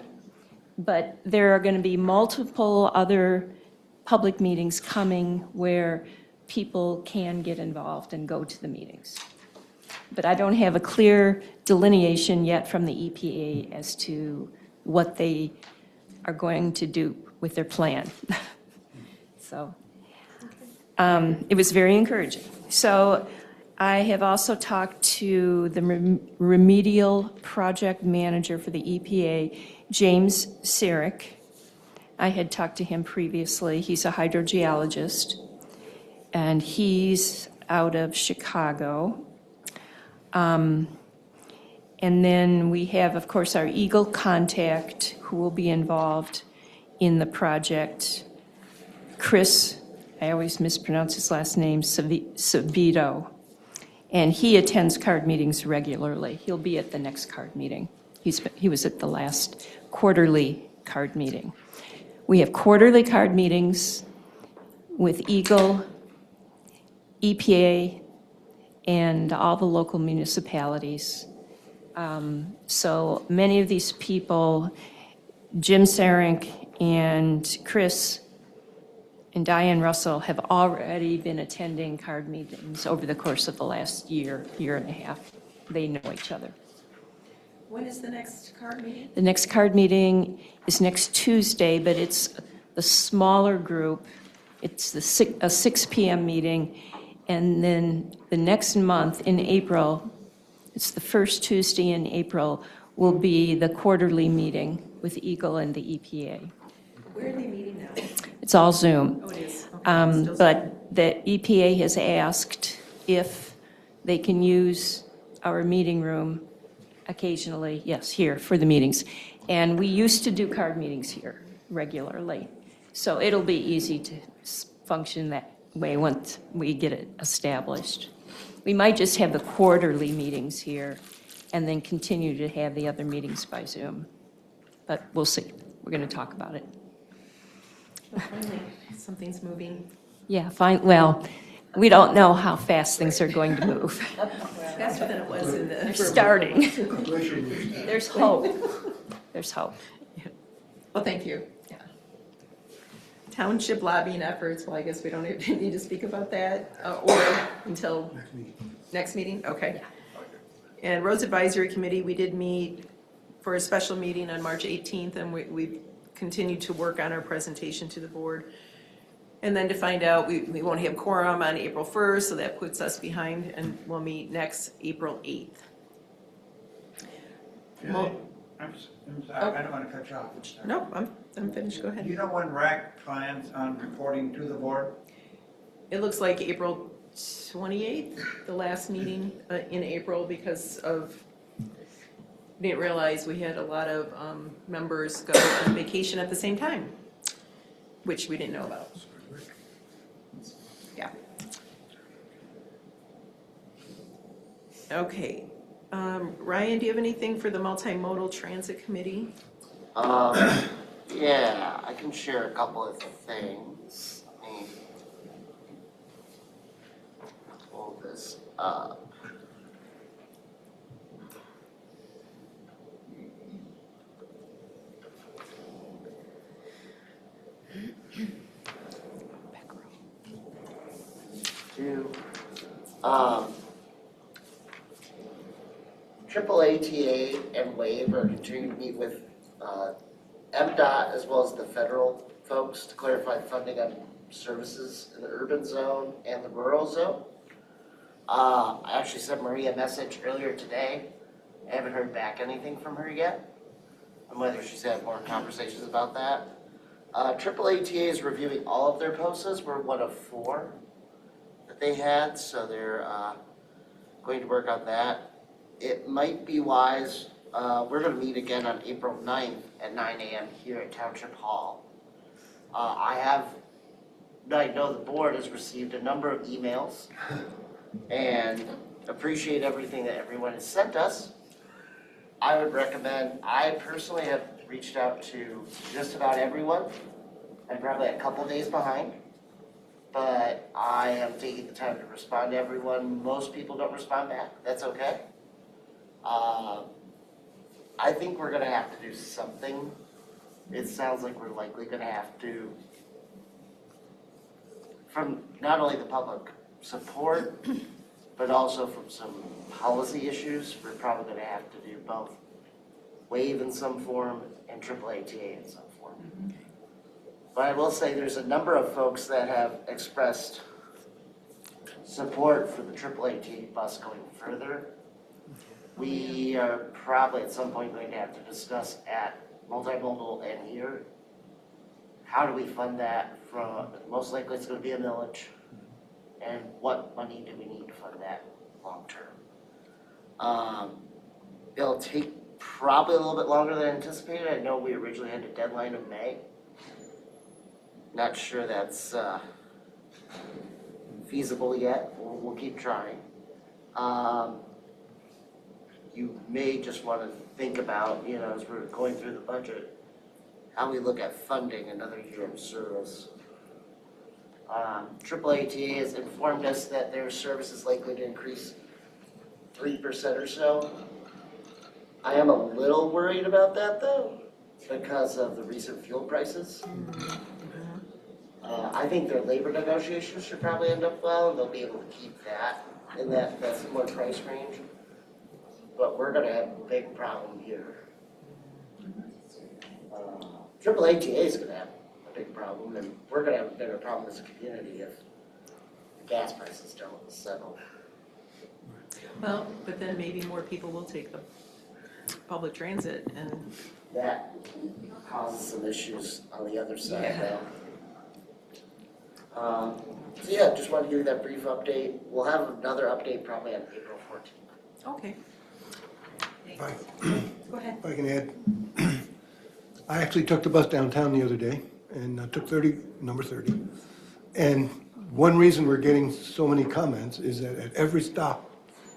H: But there are going to be multiple other public meetings coming where people can get involved and go to the meetings. But I don't have a clear delineation yet from the EPA as to what they are going to do with their plan. So it was very encouraging. So I have also talked to the remedial project manager for the EPA, James Sarek. I had talked to him previously. He's a hydrogeologist, and he's out of Chicago. And then we have, of course, our Eagle contact who will be involved in the project. Chris, I always mispronounce his last name, Savito. And he attends CARD meetings regularly. He'll be at the next CARD meeting. He was at the last quarterly CARD meeting. We have quarterly CARD meetings with Eagle, EPA, and all the local municipalities. So many of these people, Jim Sarek and Chris and Diane Russell, have already been attending CARD meetings over the course of the last year and a half. They know each other.
A: When is the next CARD meeting?
H: The next CARD meeting is next Tuesday, but it's the smaller group. It's a 6 p.m. meeting. And then the next month in April, it's the first Tuesday in April, will be the quarterly meeting with Eagle and the EPA.
A: Where are they meeting now?
H: It's all Zoom.
A: Oh, it is. Okay, still
H: But the EPA has asked if they can use our meeting room occasionally, yes, here for the meetings. And we used to do CARD meetings here regularly. So it'll be easy to function that way once we get it established. We might just have the quarterly meetings here and then continue to have the other meetings by Zoom. But we'll see. We're going to talk about it.
A: Well, finally, something's moving.
H: Yeah, fine. Well, we don't know how fast things are going to move.
A: Faster than it was in the.
H: They're starting. There's hope. There's hope.
A: Well, thank you. Yeah. Township lobbying efforts, well, I guess we don't even need to speak about that, or until next meeting? Okay. And Roads Advisory Committee, we did meet for a special meeting on March 18th, and we continued to work on our presentation to the board. And then to find out, we won't have quorum on April 1st, so that puts us behind, and we'll meet next April 8th.
C: I'm sorry, I don't want to cut you off.
A: No, I'm finished, go ahead.
C: Do you know when RAC plans on reporting to the board?
A: It looks like April 28th, the last meeting in April, because of, didn't realize we had a lot of members go on vacation at the same time, which we didn't know about. Yeah. Okay. Ryan, do you have anything for the Multimodal Transit Committee?
F: Yeah, I can share a couple of things. Let me pull this up. AAA, TA, and WAVE are continuing to meet with MDOT as well as the federal folks to clarify funding on services in the urban zone and the rural zone. I actually sent Maria a message earlier today. I haven't heard back anything from her yet on whether she's had more conversations about that. AAA TA is reviewing all of their POSAs. We're one of 4 that they had, so they're going to work on that. It might be wise, we're going to meet again on April 9th at 9 a.m. here at Township Hall. I know the board has received a number of emails and appreciate everything that everyone has sent us. I would recommend, I personally have reached out to just about everyone. I'm probably a couple days behind, but I am taking the time to respond to everyone. Most people don't respond back. That's okay. I think we're gonna have to do something. It sounds like we're likely gonna have to, from not only the public support, but also from some policy issues, we're probably gonna have to do both WAVE in some form and AAATA in some form. But I will say there's a number of folks that have expressed support for the AAATA bus going further. We are probably at some point going to have to discuss at multimodal and here, how do we fund that from, most likely it's going to be a millage, and what money do we need to fund that long term? It'll take probably a little bit longer than anticipated. I know we originally had a deadline of May. Not sure that's feasible yet. We'll keep trying. You may just want to think about, you know, as we're going through the budget, how we look at funding another year of service. AAATA has informed us that their service is likely to increase 3% or so. I am a little worried about that though, because of the recent fuel prices. I think their labor negotiations should probably end up well, and they'll be able to keep that in that similar price range. But we're gonna have a big problem here. AAATA is gonna have a big problem, and we're gonna have a bigger problem as a community if the gas prices don't settle.
A: Well, but then maybe more people will take the public transit and.
F: That causes some issues on the other side though. So yeah, just wanted to give you that brief update. We'll have another update probably on April 14th.
A: Okay.
O: Go ahead. If I can add, I actually took the bus downtown the other day and took number 30. And one reason we're getting so many comments is that at every stop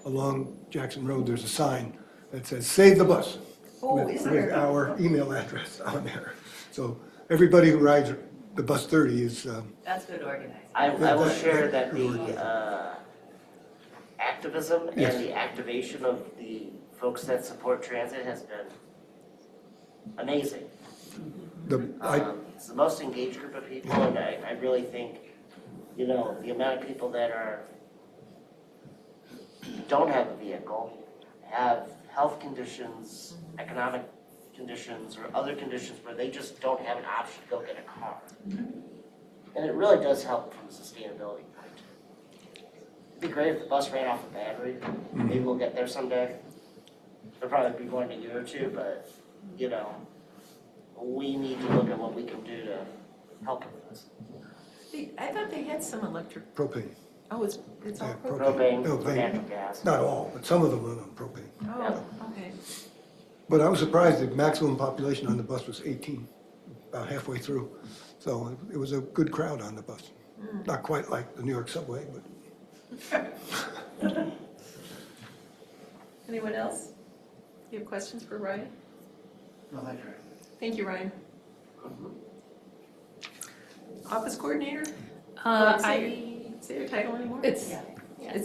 O: along Jackson Road, there's a sign that says, "Save the bus," with our email address on there. So everybody who rides the bus 30 is.
B: That's good organizing.
F: I will share that the activism
O: Yes.
F: and the activation of the folks that support transit has been amazing. It's the most engaged group of people, and I really think, you know, the amount of people that don't have a vehicle, have health conditions, economic conditions, or other conditions where they just don't have an option to go get a car. And it really does help from a sustainability point. It'd be great if the bus ran off a battery. Maybe we'll get there someday. It'll probably be going a year or two, but, you know, we need to look at what we can do to help with this.
A: I thought they had some electric.
O: Propane.
A: Oh, it's all
O: Yeah,
A: propane.
F: Propane, natural gas.
O: Not all, but some of them run on propane.
A: Oh, okay.
O: But I was surprised the maximum population on the bus was 18, about halfway through. So it was a good crowd on the bus. Not quite like the New York subway, but.
A: Anyone else? You have questions for Ryan?
C: No, thank you.
A: Thank you, Ryan. Office coordinator? Say your title anymore?
E: It's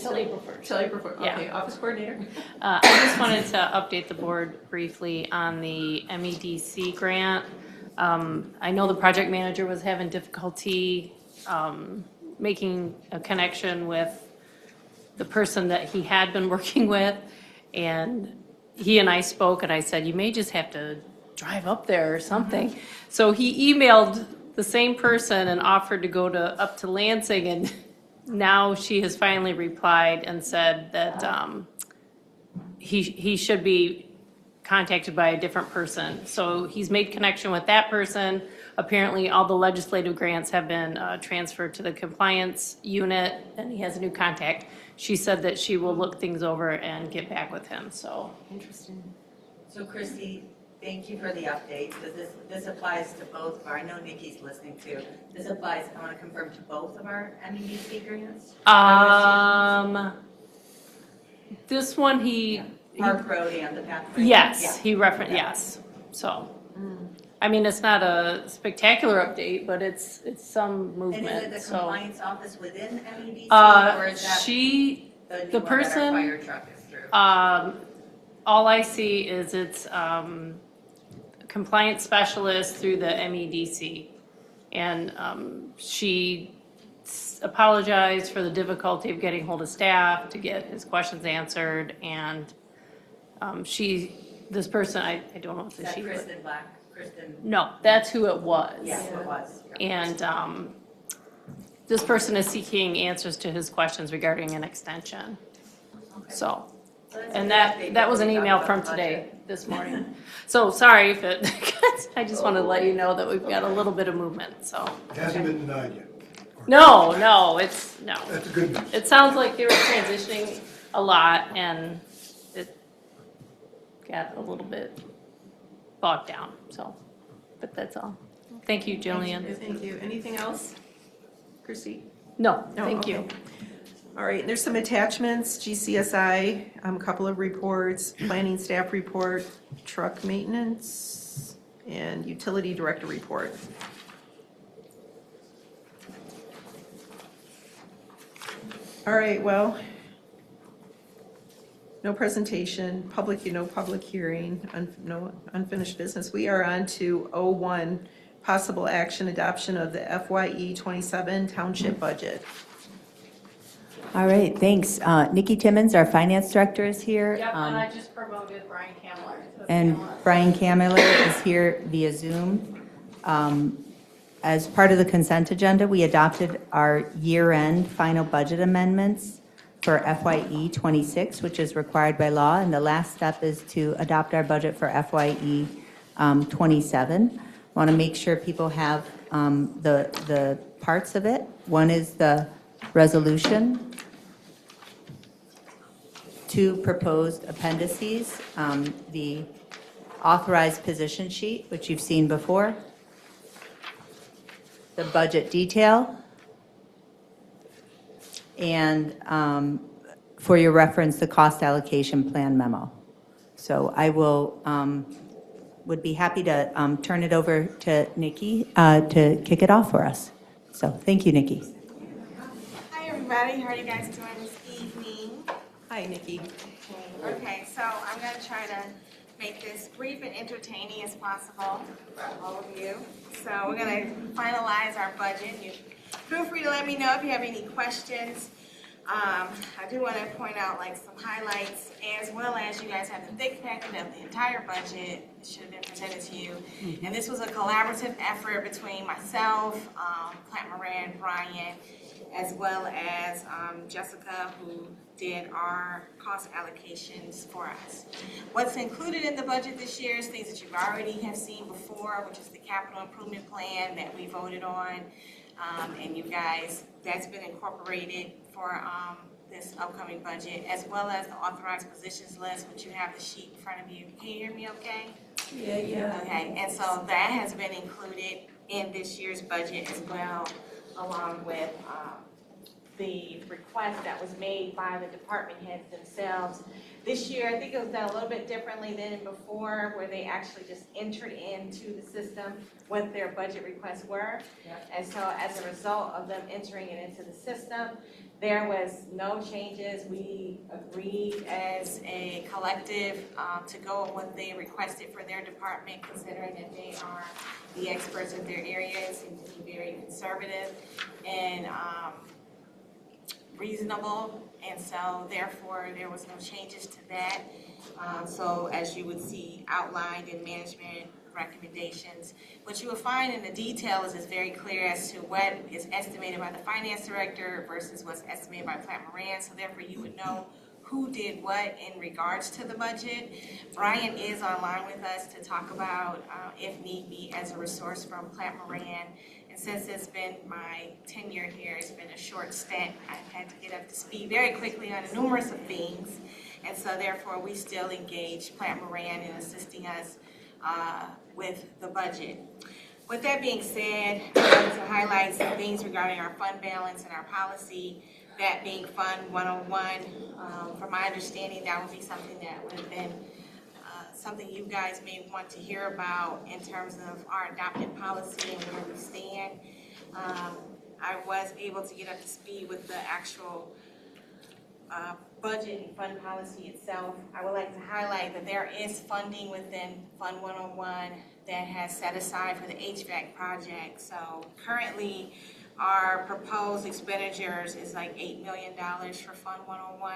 E: till April 1st.
A: Till April 1st,
E: Yeah.
A: okay, office coordinator?
E: I just wanted to update the board briefly on the MEDC grant. I know the project manager was having difficulty making a connection with the person that he had been working with, and he and I spoke, and I said, you may just have to drive up there or something. So he emailed the same person and offered to go up to Lansing, and now she has finally replied and said that he should be contacted by a different person. So he's made connection with that person. Apparently, all the legislative grants have been transferred to the compliance unit, and he has a new contact. She said that she will look things over and get back with him, so.
A: Interesting.
B: So Christy, thank you for the update. Does this applies to both of our, I know Nikki's listening too. This applies, I want to confirm, to both of our MEDC grants?
E: This one,
B: Park Road and the pathway?
E: yes,
B: Yeah.
E: he referenced, yes, so. I mean, it's not a spectacular update, but it's some
B: And
E: movement,
B: is it the
E: so.
B: compliance office within MEDC, or is that
E: She,
B: the new
E: the
B: one that our
E: person,
B: fire truck is through?
E: all I see is it's compliance specialist through the MEDC. And she apologized for the difficulty of getting hold of staff to get his questions answered. And this person, I don't know if
B: Is
E: it's
B: that
E: she.
B: Kristen Black? Kristen?
E: No, that's who it was.
B: Yeah, it was.
E: And this person is seeking answers to his questions regarding an extension. So, and that was an email from today, this morning. So sorry if it, I just wanted to let you know that we've got a little bit of movement, so.
O: It hasn't been denied yet.
E: No,
O: That's the good news.
E: It sounds like they were transitioning a lot and it got a little bit bogged down, so, but that's all. Thank you, Jillian.
A: Thank you. Anything else, Christie?
E: No,
A: No,
E: thank you.
A: okay. All right, there's some attachments, GCSI, a couple of reports, planning staff report, truck maintenance, and utility director report. All right, well, no presentation, no public hearing, no unfinished business. We are on to 01, possible action adoption of the FYE 27 township budget.
G: All right, thanks. Nikki Timmons, our finance director, is here.
E: Yep, and I just promoted Brian Kamler.
G: And Brian Kamler is here via Zoom. As part of the consent agenda, we adopted our year-end final budget amendments for FYE 26, which is required by law. And the last step is to adopt our budget for FYE 27. I want to make sure people have the parts of it. One is the resolution, 2 proposed appendices, the authorized position sheet, which you've seen before, the budget detail, and for your reference, the cost allocation plan memo. So I would be happy to turn it over to Nikki to kick it off for us. So thank you, Nikki.
P: Hi, everybody. How are you guys doing this evening?
A: Hi, Nikki.
P: Okay, so I'm going to try to make this brief and entertaining as possible for all of you. So we're going to finalize our budget. You feel free to let me know if you have any questions. I do want to point out like some highlights, as well as you guys have the thick packet of the entire budget. It should have been presented to you. And this was a collaborative effort between myself, Clint Moran, Brian, as well as Jessica, who did our cost allocations for us. What's included in the budget this year is things that you've already have seen before, which is the capital improvement plan that we voted on. And you guys, that's been incorporated for this upcoming budget, as well as the authorized positions list, which you have the sheet in front of you. Can you hear me okay?
A: Yeah.
P: Okay, and so that has been included in this year's budget as well, along with the request that was made by the department heads themselves. This year, I think it was done a little bit differently than before, where they actually just entered into the system what their budget requests were. Yeah. And so as a result of them entering it into the system, there was no changes. We agreed as a collective to go with what they requested for their department, considering that they are the experts in their areas and to be very conservative and reasonable, and so therefore there was no changes to that. So as you would see outlined in management recommendations, what you will find in the detail is it's very clear as to what is estimated by the finance director versus what's estimated by Plant Moran, so therefore you would know who did what in regards to the budget. Brian is online with us to talk about, if need be, as a resource from Plant Moran. And since it's been my tenure here, it's been a short stint, I've had to get up to speed very quickly on numerous of things. And so therefore, we still engage Plant Moran in assisting us with the budget. With that being said, I want to highlight some things regarding our fund balance and our policy. That being Fund 101, from my understanding, that would be something that would have been something you guys may want to hear about in terms of our adopted policy and where we stand. I was able to get up to speed with the actual budget and fund policy itself, I would like to highlight that there is funding within Fund 101 that has set aside for the HVAC project. So currently, our proposed expenditures is like $8 million for Fund 101.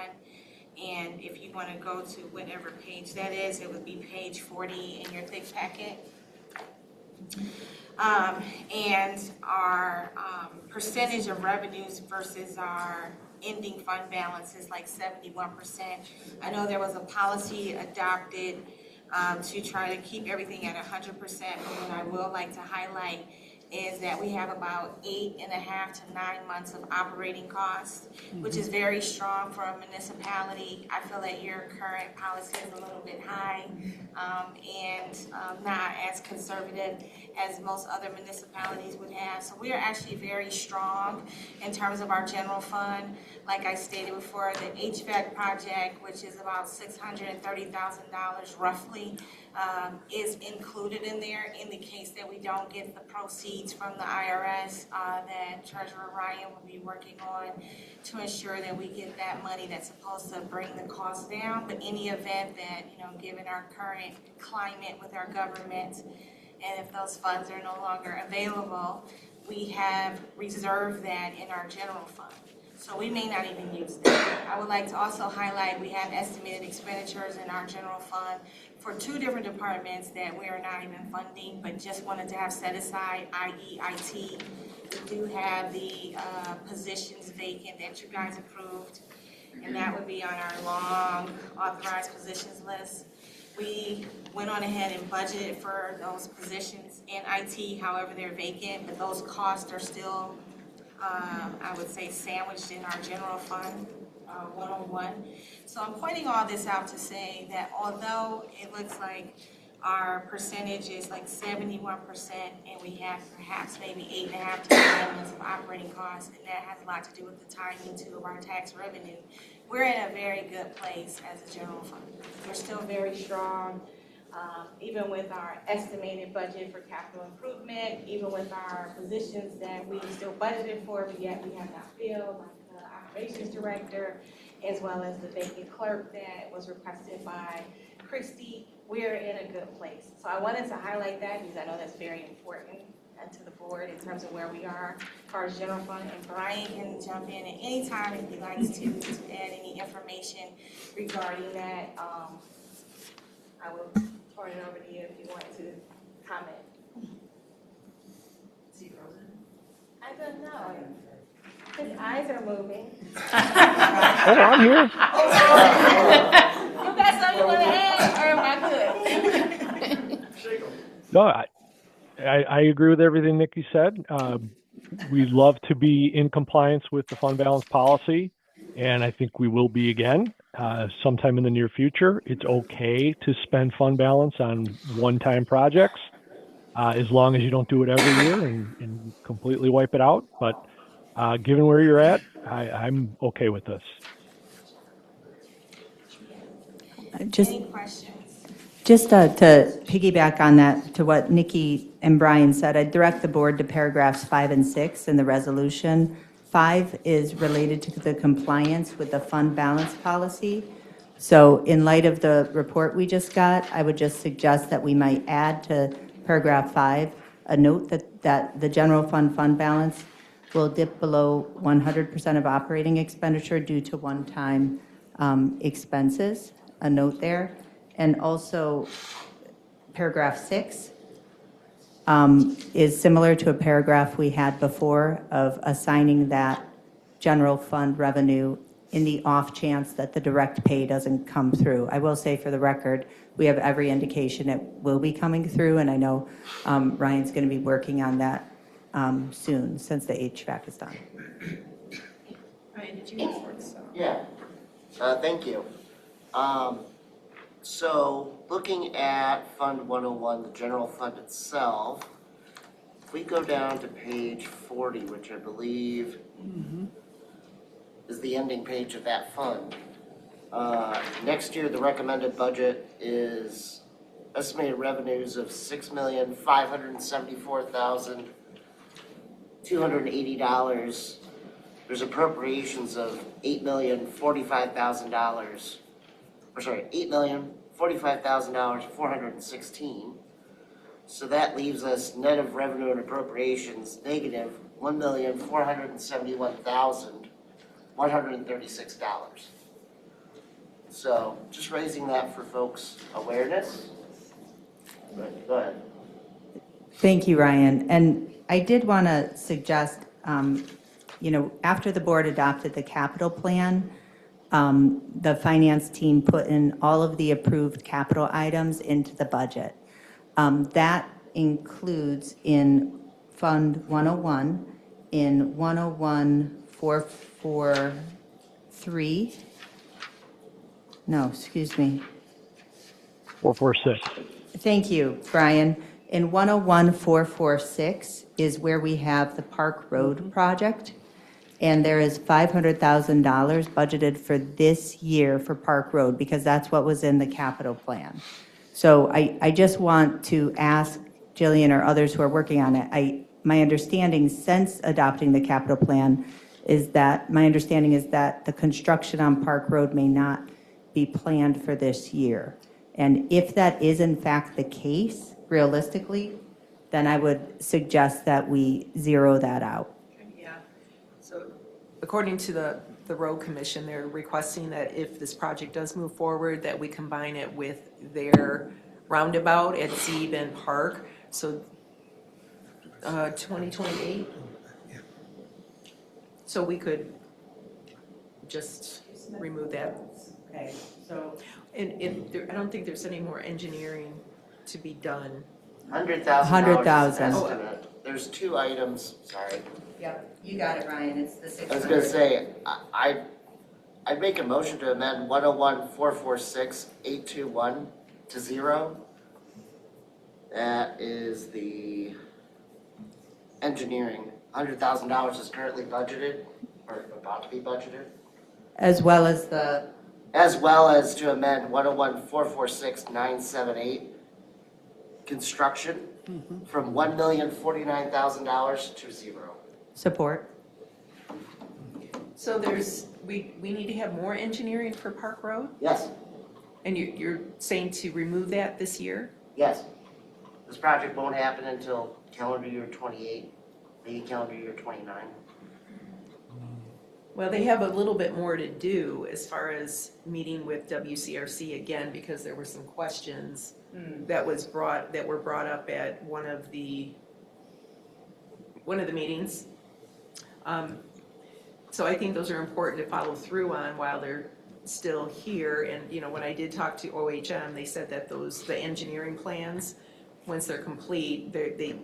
P: And if you want to go to whatever page that is, it would be page 40 in your thick packet. And our percentage of revenues versus our ending fund balance is like 71%. I know there was a policy adopted to try to keep everything at 100%, but what I will like to highlight is that we have about 8.5 to 9 months of operating costs, which is very strong for a municipality. I feel that your current policy is a little bit high and not as conservative as most other municipalities would have. So we are actually very strong in terms of our general fund. Like I stated before, the HVAC project, which is about $630,000 roughly, is included in there in the case that we don't get the proceeds from the IRS that Treasurer Ryan will be working on to ensure that we get that money that's supposed to bring the cost down. But any event that, given our current climate with our government, and if those funds are no longer available, we have reserved that in our general fund. So we may not even use that. I would like to also highlight we have estimated expenditures in our general fund for 2 different departments that we are not even funding, but just wanted to have set aside, i.e. IT. We do have the positions vacant that you guys approved, and that would be on our long authorized positions list. We went on ahead and budgeted for those positions in IT, however they're vacant, but those costs are still, I would say, sandwiched in our general fund, 101. So I'm pointing all this out to say that although it looks like our percentage is like 71%, and we have perhaps maybe 8.5 to 9 months of operating costs, and that has a lot to do with the timing too of our tax revenue, we're in a very good place as a general fund. We're still very strong, even with our estimated budget for capital improvement, even with our positions that we still budgeted for, but yet we have not filled, like the operations director, as well as the vacant clerk that was requested by Christy. We're in a good place. So I wanted to highlight that because I know that's very important to the board in terms of where we are as far as general fund. And Brian can jump in at any time if he likes to add any information regarding that. I will turn it over to you if you want to comment.
B: Is he frozen?
P: I don't know. His eyes are moving.
Q: Oh, I'm here.
P: You got something you want to add, or am I good?
Q: No, I agree with everything Nikki said. We'd love to be in compliance with the fund balance policy, and I think we will be again sometime in the near future. It's okay to spend fund balance on one-time projects as long as you don't do it every year and completely wipe it out. But given where you're at, I'm okay with this.
P: Any questions?
G: Just to piggyback on that, to what Nikki and Brian said, I direct the board to paragraphs 5 and 6 in the resolution. 5 is related to the compliance with the fund balance policy. So in light of the report we just got, I would just suggest that we might add to paragraph 5 a note that the general fund balance will dip below 100% of operating expenditure due to one-time expenses, a note there. And also, paragraph 6 is similar to a paragraph we had before of assigning that general fund revenue in the off chance that the direct pay doesn't come through. I will say for the record, we have every indication it will be coming through, and I know Ryan's going to be working on that soon since the HVAC is done.
D: Ryan, did you report so?
F: Yeah, thank you. So looking at Fund 101, the general fund itself, if we go down to page 40, which I believe is the ending page of that fund, next year the recommended budget is estimated revenues of $6,574,280 there's appropriations of $8,045,000, or sorry, $8,045,000, 416. So that leaves us net of revenue and appropriations negative $1,471,136. So just raising that for folks' awareness. Go ahead.
G: Thank you, Ryan. And I did want to suggest, after the board adopted the capital plan, the finance team put in all of the approved capital items into the budget. That includes in Fund 101, in 101,443, no, excuse me.
Q: 446.
G: Thank you, Brian. In 101,446 is where we have the Park Road project, and there is $500,000 budgeted for this year for Park Road, because that's what was in the capital plan. So I just want to ask Jillian or others who are working on it, my understanding since adopting the capital plan is that, the construction on Park Road may not be planned for this year. And if that is in fact the case, realistically, then I would suggest that we zero that out.
A: Yeah, so according to the road commission, they're requesting that if this project does move forward, that we combine it with their roundabout at Zeeb Park, so 2028. So we could just remove that.
G: Okay, so.
A: And I don't think there's any more engineering to be done.
F: $100,000 estimate. There's two items, sorry.
G: Yep, you got it, Ryan, it's the 600.
F: I was gonna say, I'd make a motion to amend 101,446,821 to 0. That is the engineering. $100,000 is currently budgeted, or about to be budgeted.
G: As well as
F: to amend 101,446,978, construction, from $1,049,000 to 0.
G: Support.
A: So we need to have more engineering for Park Road?
F: Yes,
A: And you're saying to remove that this year?
F: yes. This project won't happen until calendar year 28, maybe calendar year 29.
A: Well, they have a little bit more to do as far as meeting with WCRC again, because there were some questions that were brought up at one of the meetings. So I think those are important to follow through on while they're still here. And when I did talk to OHM, they said that the engineering plans, once they're complete, they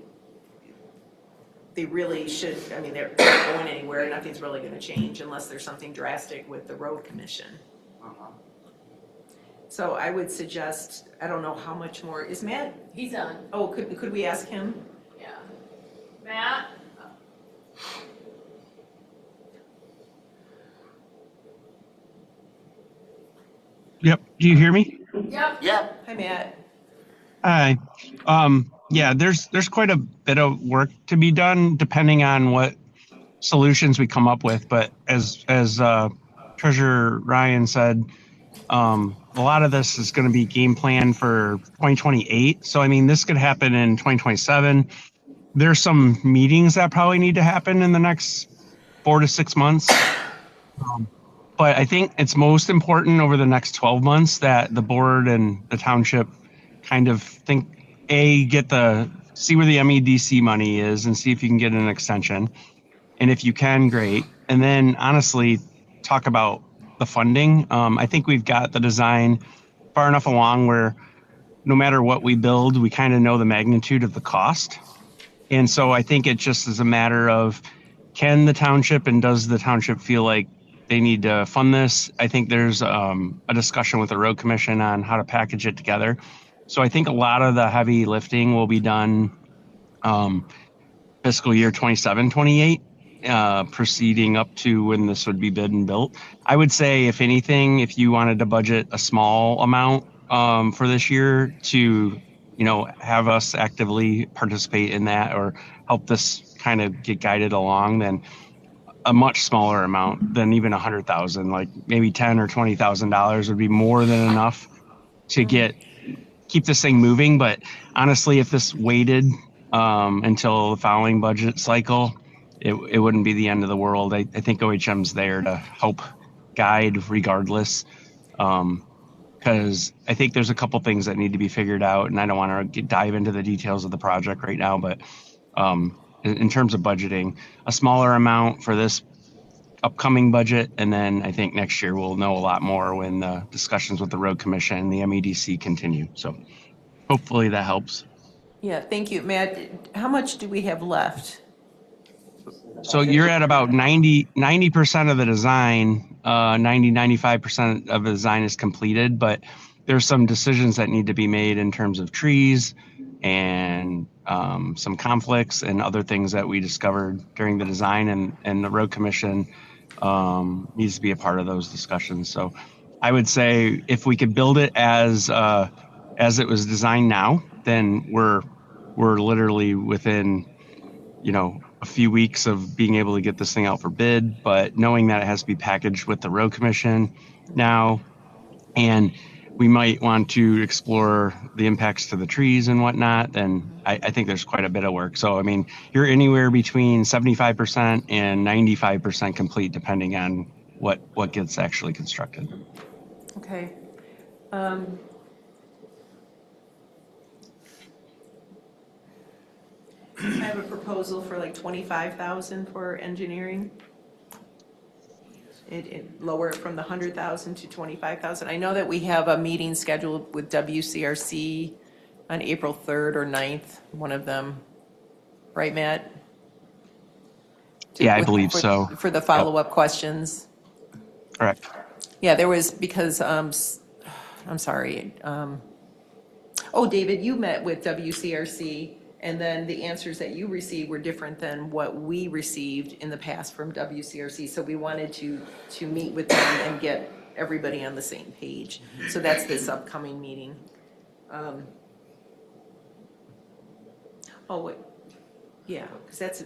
A: really should, they're not going anywhere. Nothing's really going to change unless there's something drastic with the road commission. So I would suggest, I don't know how much more, is Matt?
E: He's on.
A: Oh, could we ask him?
E: Yeah. Matt?
R: Yep. Do you hear me?
E: Yep.
F: Yep.
A: Hi, Matt.
R: Hi. Yeah, there's quite a bit of work to be done depending on what solutions we come up with. But as Treasurer Ryan said, a lot of this is going to be game plan for 2028. So, this could happen in 2027. There's some meetings that probably need to happen in the next 4 to 6 months. But I think it's most important over the next 12 months that the board and the township kind of see where the MEDC money is and see if you can get an extension. And if you can, great. And then honestly, talk about the funding. I think we've got the design far enough along where no matter what we build, we kind of know the magnitude of the cost. And so I think it just is a matter of, can the township and does the township feel like they need to fund this? I think there's a discussion with the road commission on how to package it together. So I think a lot of the heavy lifting will be done fiscal year 27, 28, proceeding up to when this would be bid and built. I would say, if anything, if you wanted to budget a small amount for this year to, have us actively participate in that or help this kind of get guided along, then a much smaller amount than even 100,000, like maybe $10,000 or $20,000 would be more than enough to keep this thing moving. But honestly, if this waited until the following budget cycle, it wouldn't be the end of the world. I think OHM's there to help guide regardless. Because I think there's a couple things that need to be figured out, and I don't want to dive into the details of the project right now, but in terms of budgeting, a smaller amount for this upcoming budget, and then I think next year we'll know a lot more when the discussions with the road commission and the MEDC continue. So hopefully that helps.
A: Yeah, thank you. Matt, how much do we have left?
R: So you're at about 90% of the design, 95% of the design is completed, but there's some decisions that need to be made in terms of trees and some conflicts and other things that we discovered during the design, and the road commission needs to be a part of those discussions. So I would say if we could build it as it was designed now, then we're literally within, a few weeks of being able to get this thing out for bid. But knowing that it has to be packaged with the road commission now, and we might want to explore the impacts to the trees and whatnot, then I think there's quite a bit of work. So, I mean, you're anywhere between 75% and 95% complete, depending on what gets actually constructed.
A: Okay. I have a proposal for like 25,000 for engineering. It lower it from the 100,000 to 25,000. I know that we have a meeting scheduled with WCRC on April 3rd or 9th, one of them. Right, Matt?
R: Yeah, I believe so.
A: For the follow-up questions.
R: Correct.
A: Yeah, there was, because, I'm sorry. David, you met with WCRC, and then the answers that you received were different than what we received in the past from WCRC. So we wanted to meet with them and get everybody on the same page. So that's this upcoming meeting. Wait. Yeah, because that's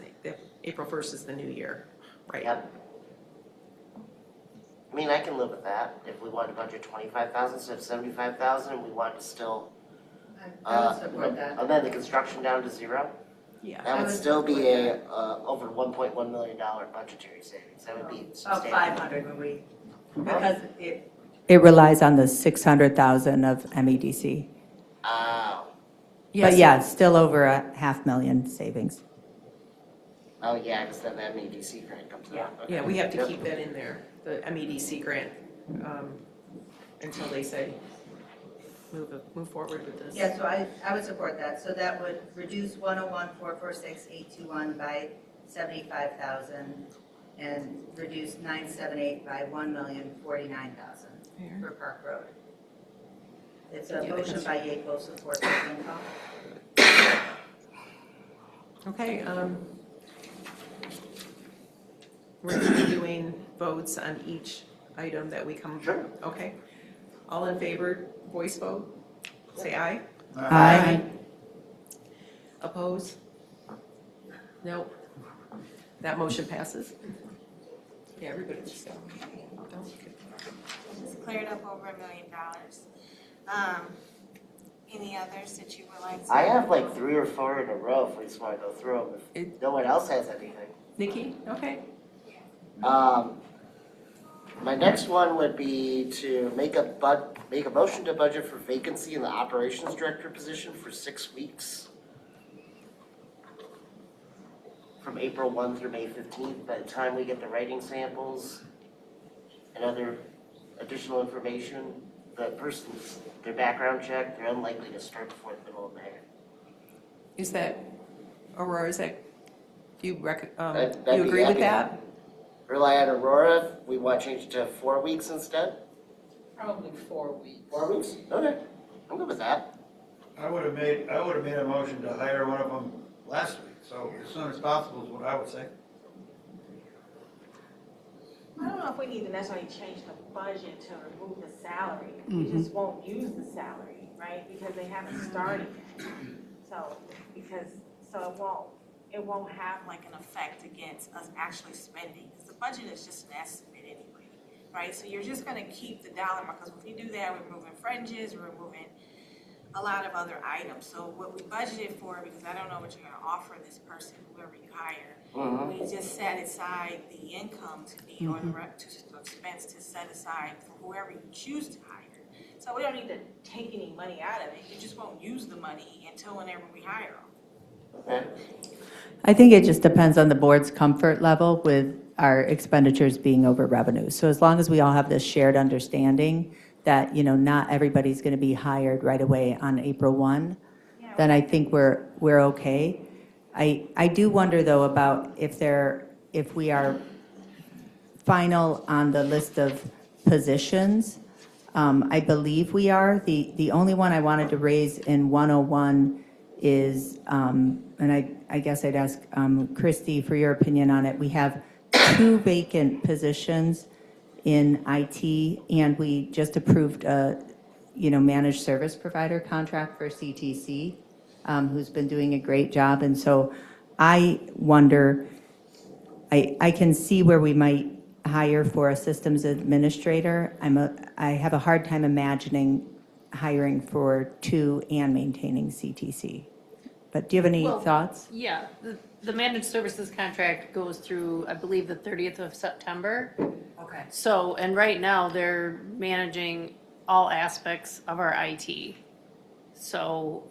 A: April 1st is the new year, right?
F: Yep. I mean, I can live with that if we wanted to budget 25,000 instead of 75,000, and we wanted to still amend the construction down to zero.
A: Yeah.
F: That would still be a over $1.1 million budgetary savings. That would be substantial.
B: About 500 when we, because
G: It relies on the 600,000 of MEDC.
F: Oh.
G: But yeah, still over a $500,000 savings.
F: Oh, yeah, because then the MEDC grant comes out. Okay.
A: Yeah, we have to keep that in there, the MEDC grant, until they say move forward with this.
B: yeah, so I would support that. So that would reduce 101,446,821 by 75,000 and reduce 978 by 1,049,000 for Park Road. It's a motion by Yeaple, support by Pinkall.
A: Okay, we're going to be doing votes on each item that we come.
F: Sure.
A: Okay. All in favor, voice vote? Say aye.
G: Aye.
A: Oppose? Nope. That motion passes. Yeah, everybody just go.
P: It's cleared up over $1 million. Any others that you would like to?
F: I have like 3 or 4 in a row if we just want to go through them. If no one else has anything.
A: Nikki? Okay.
F: My next one would be to make a motion to budget for vacancy in the operations director position for 6 weeks. From April 1 through May 15th, by the time we get the writing samples and other additional information, the person's, their background check, they're unlikely to start before the middle of May.
A: Is that, Aurora, do you
F: I'd
A: you
F: be
A: agree with
F: happy
A: that?
F: Rely on Aurora, we want to change it to 4 weeks instead?
L: Probably 4 weeks.
F: 4 weeks? Okay, I'm good with that.
C: I would have made a motion to hire one of them last week, so as soon as possible is what I would say.
S: I don't know if we need to necessarily change the budget to remove the salary. We just won't use the salary, right? Because they haven't started yet.
P: So it won't have like an effect against us actually spending. Because the budget is just an estimate anyway, right? So you're just gonna keep the dollar amount, because if we do that, we're removing fringes, we're removing a lot of other items. So what we budgeted for, because I don't know what you're gonna offer this person, whoever you hire, we just set aside the income to be, or the expense to set aside for whoever you choose to hire. So we don't need to take any money out of it. You just won't use the money until whenever we hire them.
F: Okay.
G: I think it just depends on the board's comfort level with our expenditures being over revenues. So as long as we all have this shared understanding that, not everybody's going to be hired right away on April 1, then I think we're okay. I do wonder, though, about if we are final on the list of positions. I believe we are. The only one I wanted to raise in 101 is, and I guess I'd ask Christy for your opinion on it. We have 2 vacant positions in IT, and we just approved a, managed service provider contract for CTC, who's been doing a great job. And so I wonder, I can see where we might hire for a systems administrator. I have a hard time imagining hiring for 2 and maintaining CTC. But do you have any thoughts?
E: Yeah, the managed services contract goes through, I believe, the 30th of September.
G: Okay.
E: So, and right now, they're managing all aspects of our IT. So,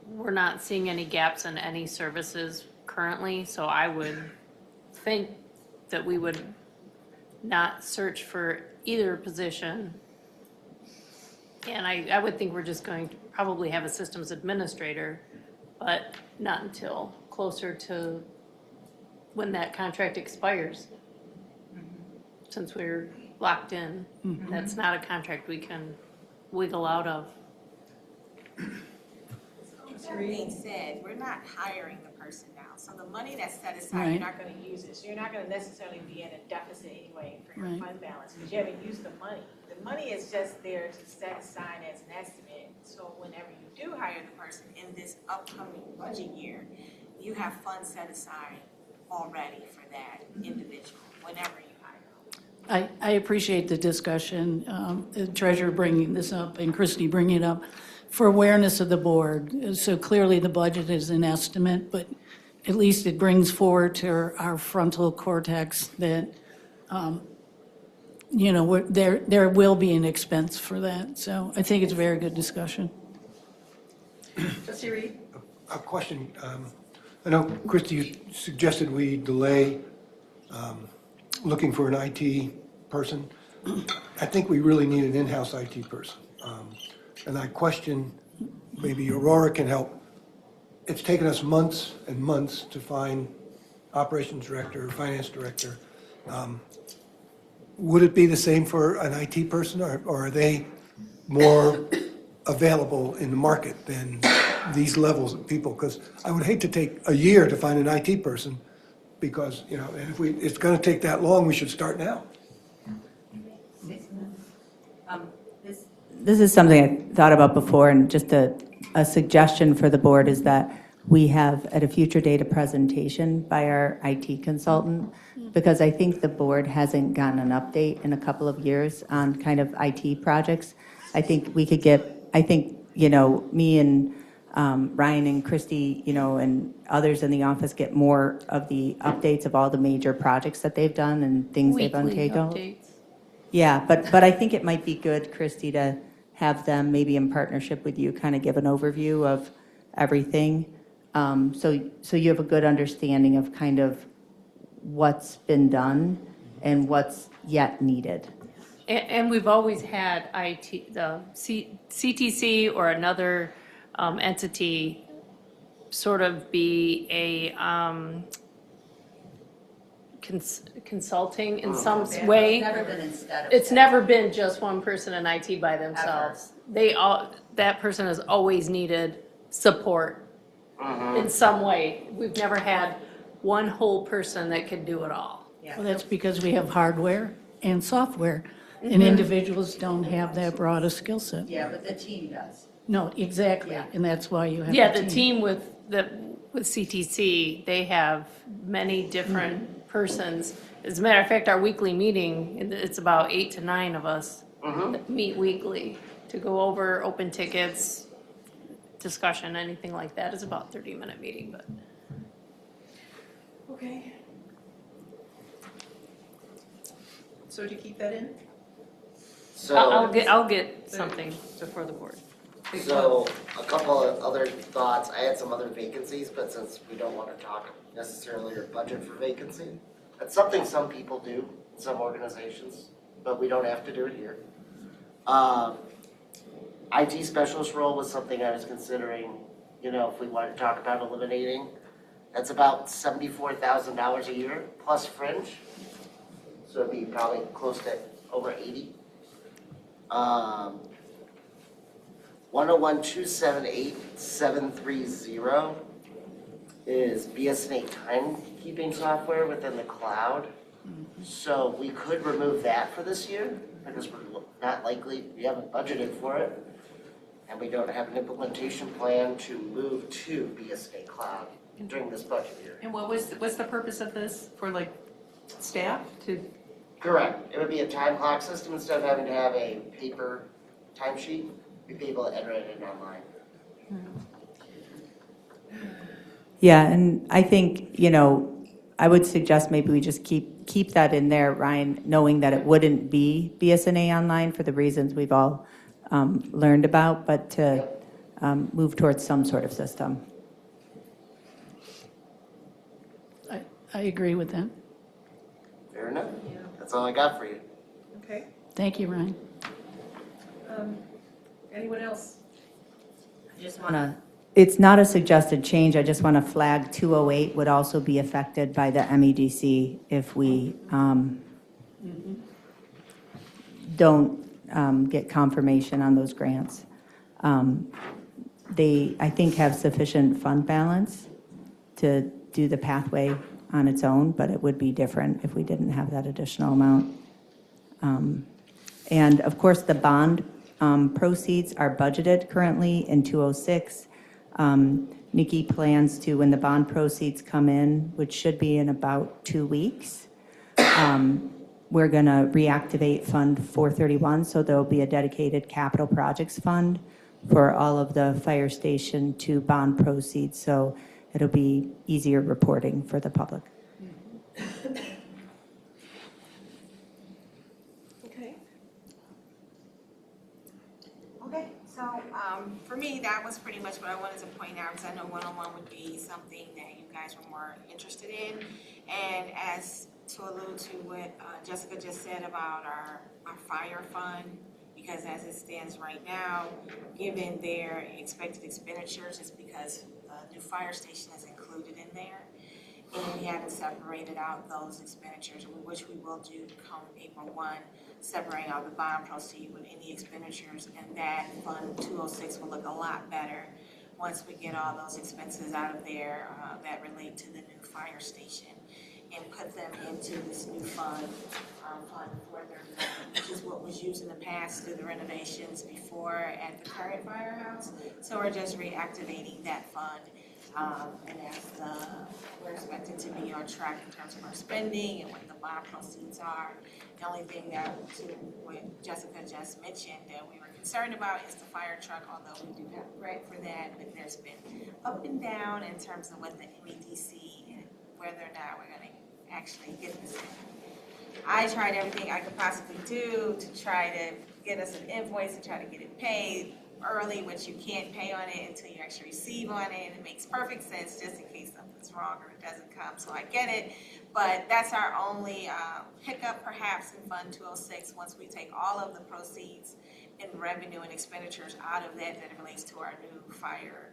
E: we're not seeing any gaps in any services currently, so I would think that we would not search for either position. And I would think we're just going to probably have a systems administrator, but not until closer to when that contract expires. Since we're locked in, that's not a contract we can wiggle out of.
P: That being said, we're not hiring the person now. So the money that's set aside,
I: Right.
P: you're not gonna use it. So you're not gonna necessarily be in a deficit anyway for your
I: Right.
P: fund balance, because you haven't used the money. The money is just there to set aside as an estimate. So whenever you do hire the person in this upcoming budget year, you have funds set aside already for that individual, whenever you hire them.
I: I appreciate the discussion, the treasurer bringing this up and Christy bringing it up for awareness of the board. So clearly the budget is an estimate, but at least it brings forward to our frontal cortex that, there will be an expense for that. So I think it's a very good discussion.
A: Trustee Reed?
O: A question. I know, Christy, you suggested we delay looking for an IT person. I think we really need an in-house IT person. And I question, maybe Aurora can help. It's taken us months and months to find operations director, finance director. Would it be the same for an IT person, or are they more available in the market than these levels of people? Because I would hate to take a year to find an IT person, because, and if it's going to take that long, we should start now.
G: This is something I thought about before, and just a suggestion for the board is that we have at a future date a presentation by our IT consultant, because I think the board hasn't gotten an update in a couple of years on kind of IT projects. I think we could get, me and Ryan and Christy, and others in the office get more of the updates of all the major projects that they've done and things they've undertaken.
E: Updates.
G: Yeah, but I think it might be good, Christy, to have them maybe in partnership with you kind of give an overview of everything. So you have a good understanding of kind of what's been done and what's yet needed.
E: And we've always had IT, the CTC or another entity sort of be a consulting in some way.
G: It's never been instead of.
E: It's never been just one person in IT by themselves. That person has always needed support in some way. We've never had one whole person that could do it all.
I: Well, that's because we have hardware and software, and individuals don't have that broad a skill set.
G: Yeah, but the team does.
I: No, exactly, and that's why you have
E: Yeah,
I: a
E: the team with CTC, they have many different persons, As a matter of fact, our weekly meeting, it's about 8 to 9 of us that meet weekly to go over open tickets, discussion, anything like that. It's about a 30-minute meeting, but.
A: Okay. So to keep that in?
F: So.
E: I'll get something before the board.
F: So, a couple of other thoughts. I had some other vacancies, but since we don't want to talk necessarily or budget for vacancy, that's something some people do in some organizations, but we don't have to do it here. IT specialist role was something I was considering, if we wanted to talk about eliminating. That's about $74,000 a year plus fringe. So it'd be probably close to over 80. 101-278-730 is BSNA timekeeping software within the cloud. So we could remove that for this year because we're not likely, we haven't budgeted for it. And we don't have an implementation plan to move to BSNA cloud during this budget year.
A: And what's the purpose of this for like staff to?
F: Correct. It would be a time clock system instead of having to have a paper timesheet. We'd be able to enter it in online.
G: Yeah, and I think, I would suggest maybe we just keep that in there, Ryan, knowing that it wouldn't be BSNA online for the reasons we've all learned about, but to move towards some sort of system.
I: I agree with that.
F: Fair enough. That's all I got for you.
A: Okay.
I: Thank you, Ryan.
A: Anyone else?
G: I just want to, it's not a suggested change, I just want to flag 208 would also be affected by the MEDC if we don't get confirmation on those grants. They, I think, have sufficient fund balance to do the pathway on its own, but it would be different if we didn't have that additional amount. And of course, the bond proceeds are budgeted currently in 206. Nikki plans to, when the bond proceeds come in, which should be in about 2 weeks, we're going to reactivate Fund 431, so there'll be a dedicated capital projects fund for all of the fire station to bond proceeds, so it'll be easier reporting for the public.
A: Okay.
P: Okay, so for me, that was pretty much what I wanted to point out, because I know one-on-one would be something that you guys were more interested in. And as to allude to what Jessica just said about our fire fund, because as it stands right now, given their expected expenditures, it's because the new fire station is included in there. And we haven't separated out those expenditures, which we will do come April 1, separating out the bond proceed with any expenditures, and that Fund 206 will look a lot better once we get all those expenses out of there that relate to the new fire station and put them into this new fund, Fund 431, which is what was used in the past through the renovations before at the current firehouse. So we're just reactivating that fund. And as we're expected to be on track in terms of our spending and what the bond proceeds are. The only thing that, to what Jessica just mentioned, that we were concerned about is the fire truck, although we do have a grant for that, but there's been up and down in terms of what the MEDC and whether or not we're going to actually get this in. I tried everything I could possibly do to try to get us an invoice and try to get it paid early, which you can't pay on it until you actually receive on it, and it makes perfect sense just in case something's wrong or it doesn't come, so I get it. But that's our only hiccup perhaps in Fund 206 once we take all of the proceeds and revenue and expenditures out of that relates to our new fire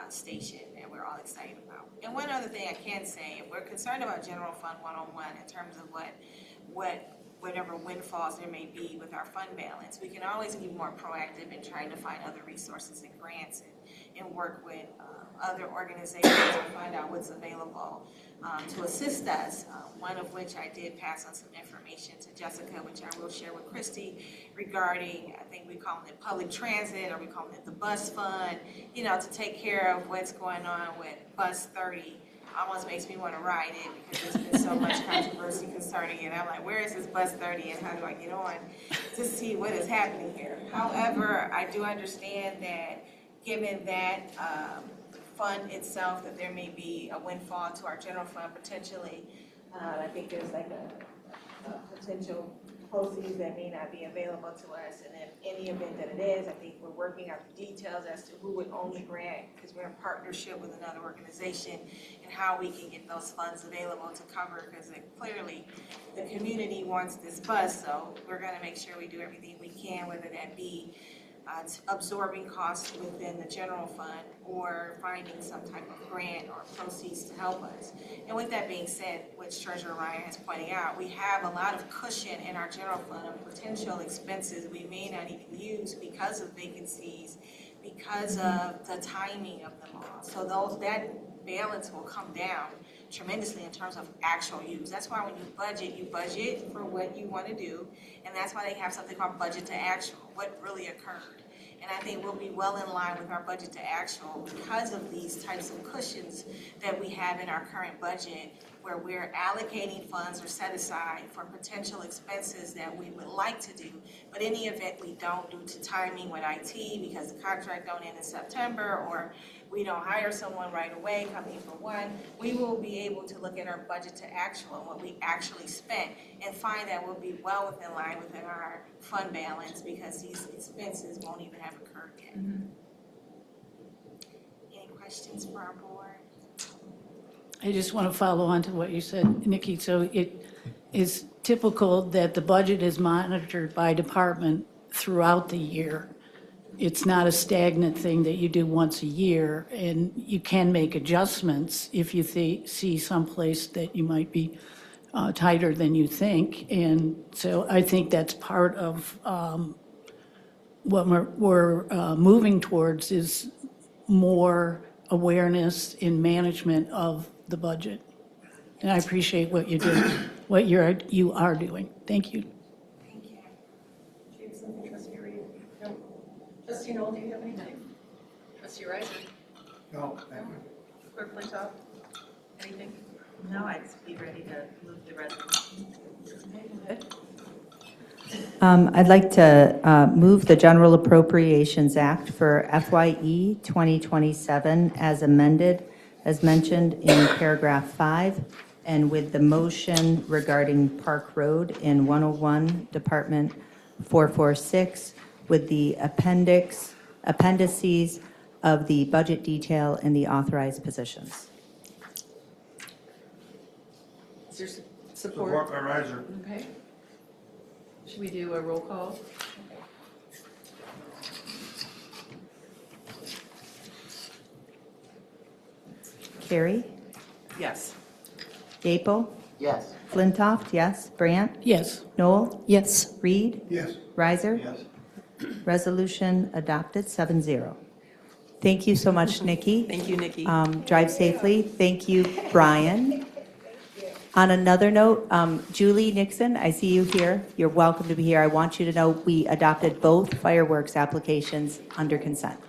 P: station that we're all excited about. And one other thing I can say, if we're concerned about General Fund 101 in terms of whatever windfalls there may be with our fund balance, we can always be more proactive in trying to find other resources and grants and work with other organizations to find out what's available to assist us, one of which I did pass on some information to Jessica, which I will share with Christy, regarding, I think we call it public transit, or we call it the bus fund, to take care of what's going on with Bus 30 almost makes me want to ride it because there's been so much controversy concerning it. I'm like, where is this bus 30 and how do I get on to see what is happening here? However, I do understand that given that fund itself, that there may be a windfall to our general fund potentially. I think there's like a potential proceeds that may not be available to us. And in any event that it is, I think we're working out the details as to who would own the grant, because we're in partnership with another organization, and how we can get those funds available to cover, because clearly the community wants this bus, so we're going to make sure we do everything we can, whether that be absorbing costs within the general fund or finding some type of grant or proceeds to help us. And with that being said, which Treasurer Ryan has pointed out, we have a lot of cushion in our general fund of potential expenses we may not even use because of vacancies, because of the timing of them all. So that balance will come down tremendously in terms of actual use. That's why when you budget for what you want to do, and that's why they have something called budget to actual, what really occurred. And I think we'll be well in line with our budget to actual because of these types of cushions that we have in our current budget, where we're allocating funds or set aside for potential expenses that we would like to do. But in the event we don't, due to timing with IT, because the contract don't end in September, or we don't hire someone right away, come April 1, we will be able to look at our budget to actual and what we actually spent and find that we'll be well within line within our fund balance, because these expenses won't even have occurred yet. Any questions for our board?
I: I just want to follow on to what you said, Nikki. So it is typical that the budget is monitored by department throughout the year. It's not a stagnant thing that you do once a year, and you can make adjustments if you see someplace that you might be tighter than you think. And so I think that's part of what we're moving towards, is more awareness in management of the budget. And I appreciate what you do, what you are doing. Thank you.
P: Thank you.
A: Do you have something, Trustee Reed? No. Trustee Noel, do you have anything? Trustee Riser?
C: No.
A: Clerk Flintoff? Anything?
B: No, I'd be ready to move the resolution.
G: I'd like to move the General Appropriations Act for FYE 2027 as amended, as mentioned in paragraph 5, and with the motion regarding Park Road in 101, Department 446, with the appendices of the budget detail and the authorized positions.
A: Is there support?
C: Support by Riser.
A: Okay. Should we do a roll call?
G: Carey?
A: Yes.
G: Gapel?
F: Yes.
G: Flintoff, yes. Brandt?
I: Yes.
G: Noel?
H: Yes.
G: Reed?
O: Yes.
G: Riser?
C: Yes.
G: Resolution adopted 7-0. Thank you so much, Nikki.
A: Thank you, Nikki.
G: Drive safely. Thank you, Brian. On another note, Julie Nixon, I see you here. You're welcome to be here. I want you to know we adopted both fireworks applications under consent.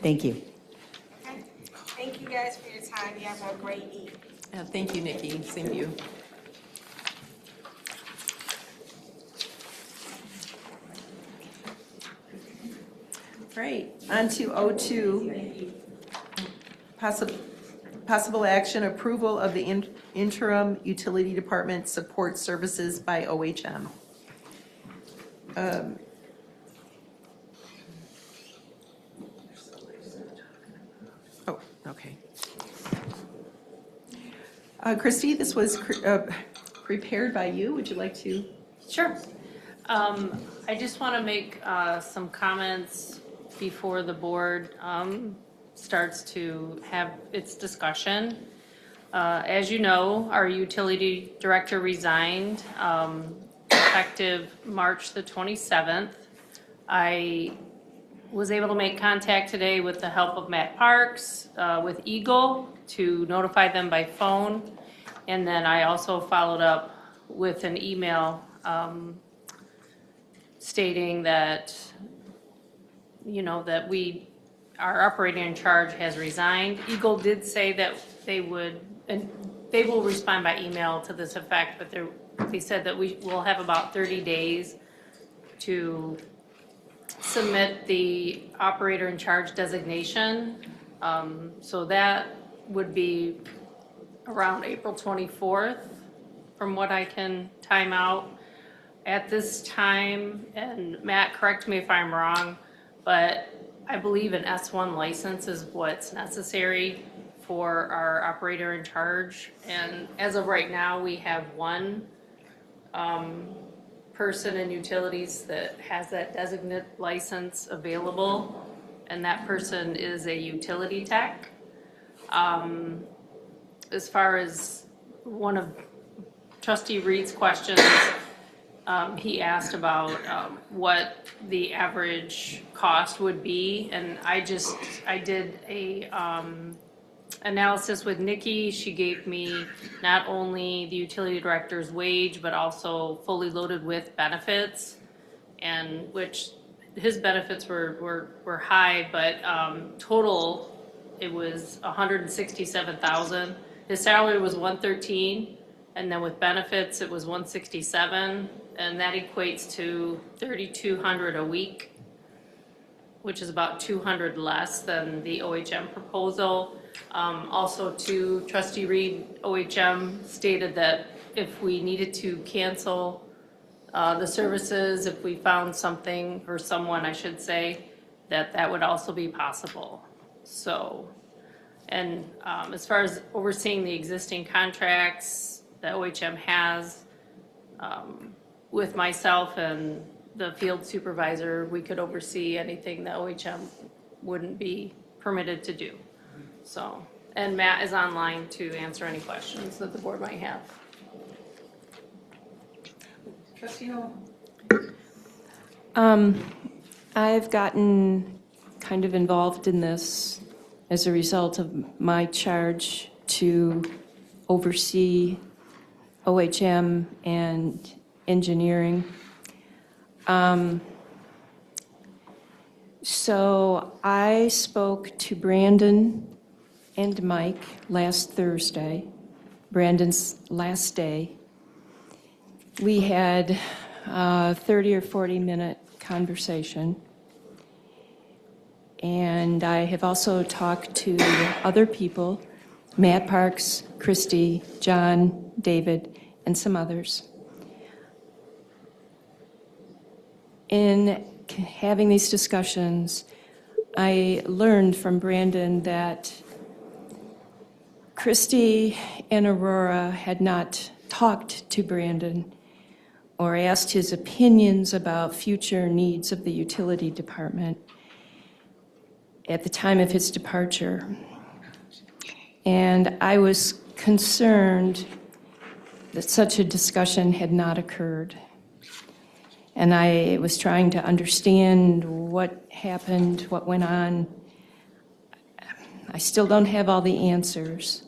G: Thank you.
P: Okay. Thank you guys for your time. You have a great evening.
A: Thank you, Nikki. Same to you. Right, on to O2. Possible action, approval of the interim utility department support services by OHM. Oh, okay. Christy, this was prepared by you. Would you like to?
E: Sure. I just want to make some comments before the board starts to have its discussion. As you know, our utility director resigned effective March the 27th. I was able to make contact today with the help of Matt Parks with Eagle to notify them by phone. And then I also followed up with an email stating that, that our operator in charge has resigned. Eagle did say that they would, and they will respond by email to this effect, but they said that we will have about 30 days to submit the operator in charge designation. So that would be around April 24th, from what I can time out. At this time, and Matt, correct me if I'm wrong, but I believe an S1 license is what's necessary for our operator in charge. And as of right now, we have one person in utilities that has that designate license available, and that person is a utility tech. As far as one of Trustee Reed's questions, he asked about what the average cost would be, and I did a analysis with Nikki. She gave me not only the utility director's wage, but also fully loaded with benefits, and which his benefits were high, but total it was $167,000. His salary was $113,000, and then with benefits it was $167,000, and that equates to $3,200 a week, which is about $200 less than the OHM proposal. Also, to Trustee Reed, OHM stated that if we needed to cancel the services, if we found something, or someone, I should say, that would also be possible. So, and as far as overseeing the existing contracts that OHM has, with myself and the field supervisor, we could oversee anything that OHM wouldn't be permitted to do. So, and Matt is online to answer any questions that the board might have.
A: Trustee Noel?
H: I've gotten kind of involved in this as a result of my charge to oversee OHM and engineering. So I spoke to Brandon and Mike last Thursday, Brandon's last day. We had a 30 or 40 minute conversation. And I have also talked to other people, Matt Parks, Christy, John, David, and some others. In having these discussions, I learned from Brandon that Christy and Aurora had not talked to Brandon or asked his opinions about future needs of the utility department at the time of his departure. And I was concerned that such a discussion had not occurred. And I was trying to understand what happened, what went on. I still don't have all the answers,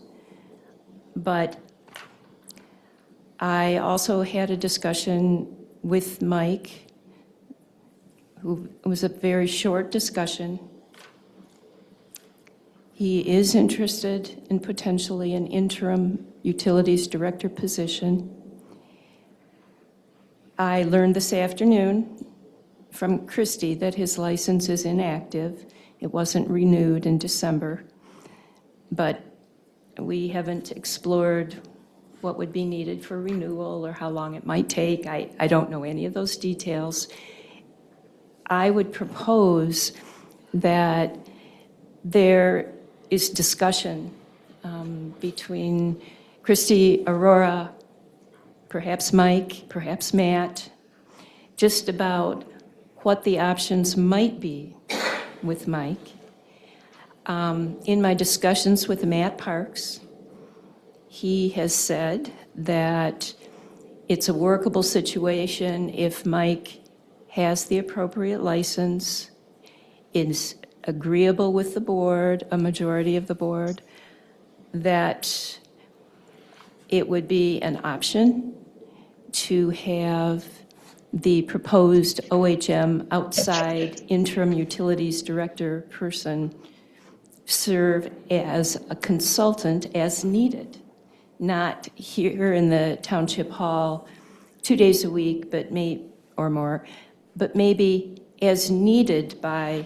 H: but I also had a discussion with Mike, who was a very short discussion. He is interested in potentially an interim utilities director position. I learned this afternoon from Christy that his license is inactive. It wasn't renewed in December, but we haven't explored what would be needed for renewal or how long it might take. I don't know any of those details. I would propose that there is discussion between Christy, Aurora, perhaps Mike, perhaps Matt, just about what the options might be with Mike. In my discussions with Matt Parks, he has said that it's a workable situation if Mike has the appropriate license, is agreeable with the board, a majority of the board, that it would be an option to have the proposed OHM outside interim utilities director person serve as a consultant as needed, not here in the township hall 2 days a week, or more, but maybe as needed by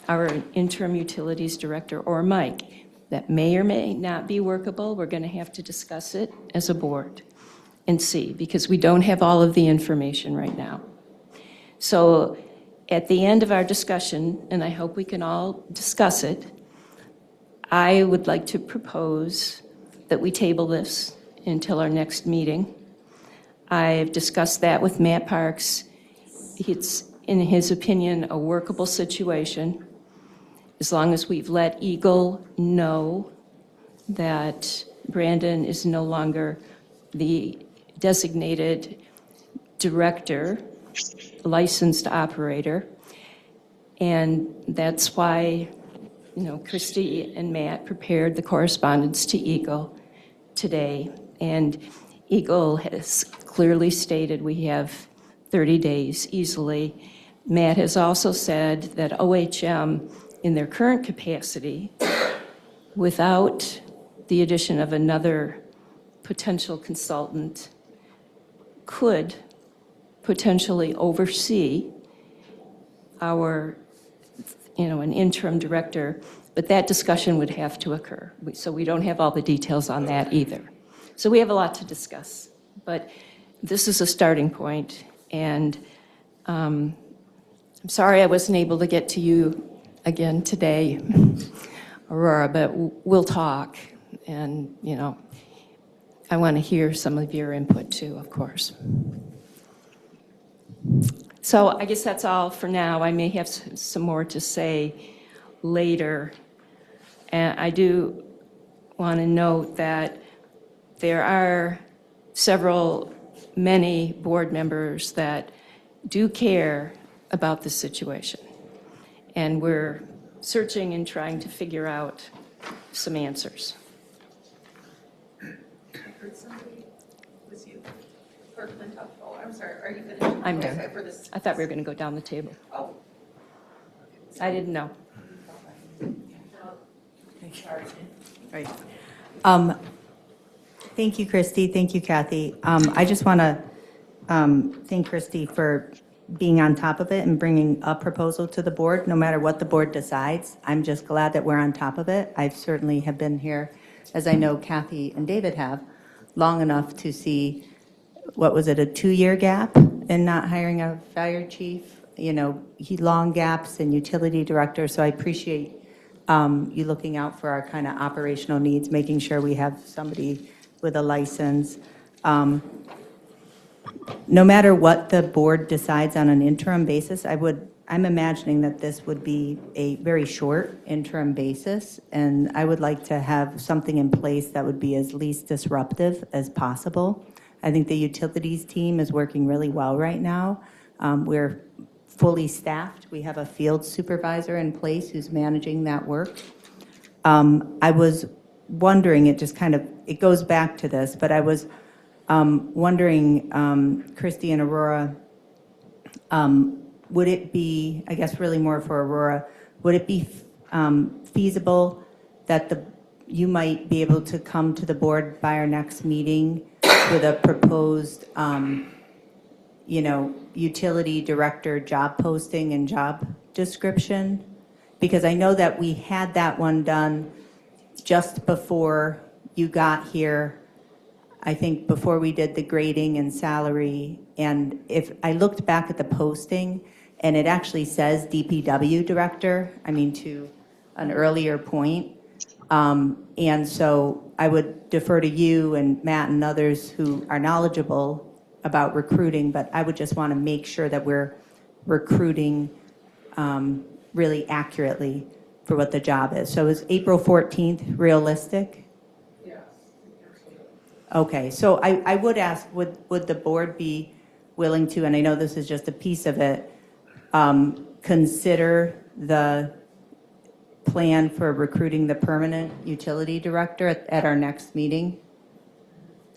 H: our interim utilities director or Mike. That may or may not be workable. We're going to have to discuss it as a board and see, because we don't have all of the information right now. So at the end of our discussion, and I hope we can all discuss it, I would like to propose that we table this until our next meeting. I've discussed that with Matt Parks. It's, in his opinion, a workable situation, as long as we've let Eagle know that Brandon is no longer the designated director, licensed operator. And that's why, Christy and Matt prepared the correspondence to Eagle today. And Eagle has clearly stated we have 30 days easily. Matt has also said that OHM, in their current capacity, without the addition of another potential consultant, could potentially oversee our, an interim director, but that discussion would have to occur. So we don't have all the details on that either. So we have a lot to discuss, but this is a starting point, and I'm sorry I wasn't able to get to you again today, Aurora, but we'll talk, and, I want to hear some of your input too, of course. So I guess that's all for now. I may have some more to say later. And I do want to note that there are many board members that do care about the situation. And we're searching and trying to figure out some answers.
A: I heard somebody, was you, Kirkland, oh, I'm sorry, are you finished?
H: I'm done.
A: Okay, for this-
H: I thought we were going to go down the table.
A: Oh.
H: I didn't know.
G: Right. Thank you, Christy. Thank you, Kathy. I just want to thank Christy for being on top of it and bringing a proposal to the board, no matter what the board decides. I'm just glad that we're on top of it. I certainly have been here, as I know Kathy and David have, long enough to see, what was it, a 2-year gap in not hiring a fire chief? Long gaps in utility director. So I appreciate you looking out for our kind of operational needs, making sure we have somebody with a license. No matter what the board decides on an interim basis, I'm imagining that this would be a very short interim basis, and I would like to have something in place that would be as least disruptive as possible. I think the utilities team is working really well right now. We're fully staffed. We have a field supervisor in place who's managing that work. I was wondering, it goes back to this, but I was wondering, Christy and Aurora, would it be, I guess really more for Aurora, would it be feasible that you might be able to come to the board by our next meeting with a proposed, utility director job posting and job description? Because I know that we had that one done just before you got here, I think before we did the grading and salary. And if I looked back at the posting, and it actually says DPW director, to an earlier point. And so I would defer to you and Matt and others who are knowledgeable about recruiting, but I would just want to make sure that we're recruiting really accurately for what the job is. So is April 14th realistic?
A: Yes.
G: Okay, so I would ask, would the board be willing to, and I know this is just a piece of it, consider the plan for recruiting the permanent utility director at our next meeting?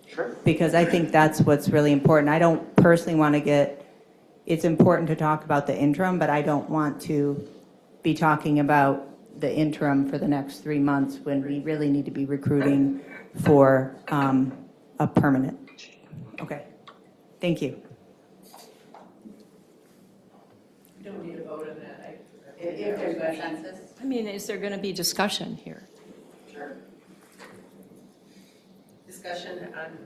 F: Sure.
G: Because I think that's what's really important. I don't personally want to it's important to talk about the interim, but I don't want to be talking about the interim for the next 3 months when we really need to be recruiting for a permanent. Okay, thank you.
A: We don't need a vote on that.
B: If there's consensus.
H: I mean, is there going to be discussion here?
A: Sure. Discussion on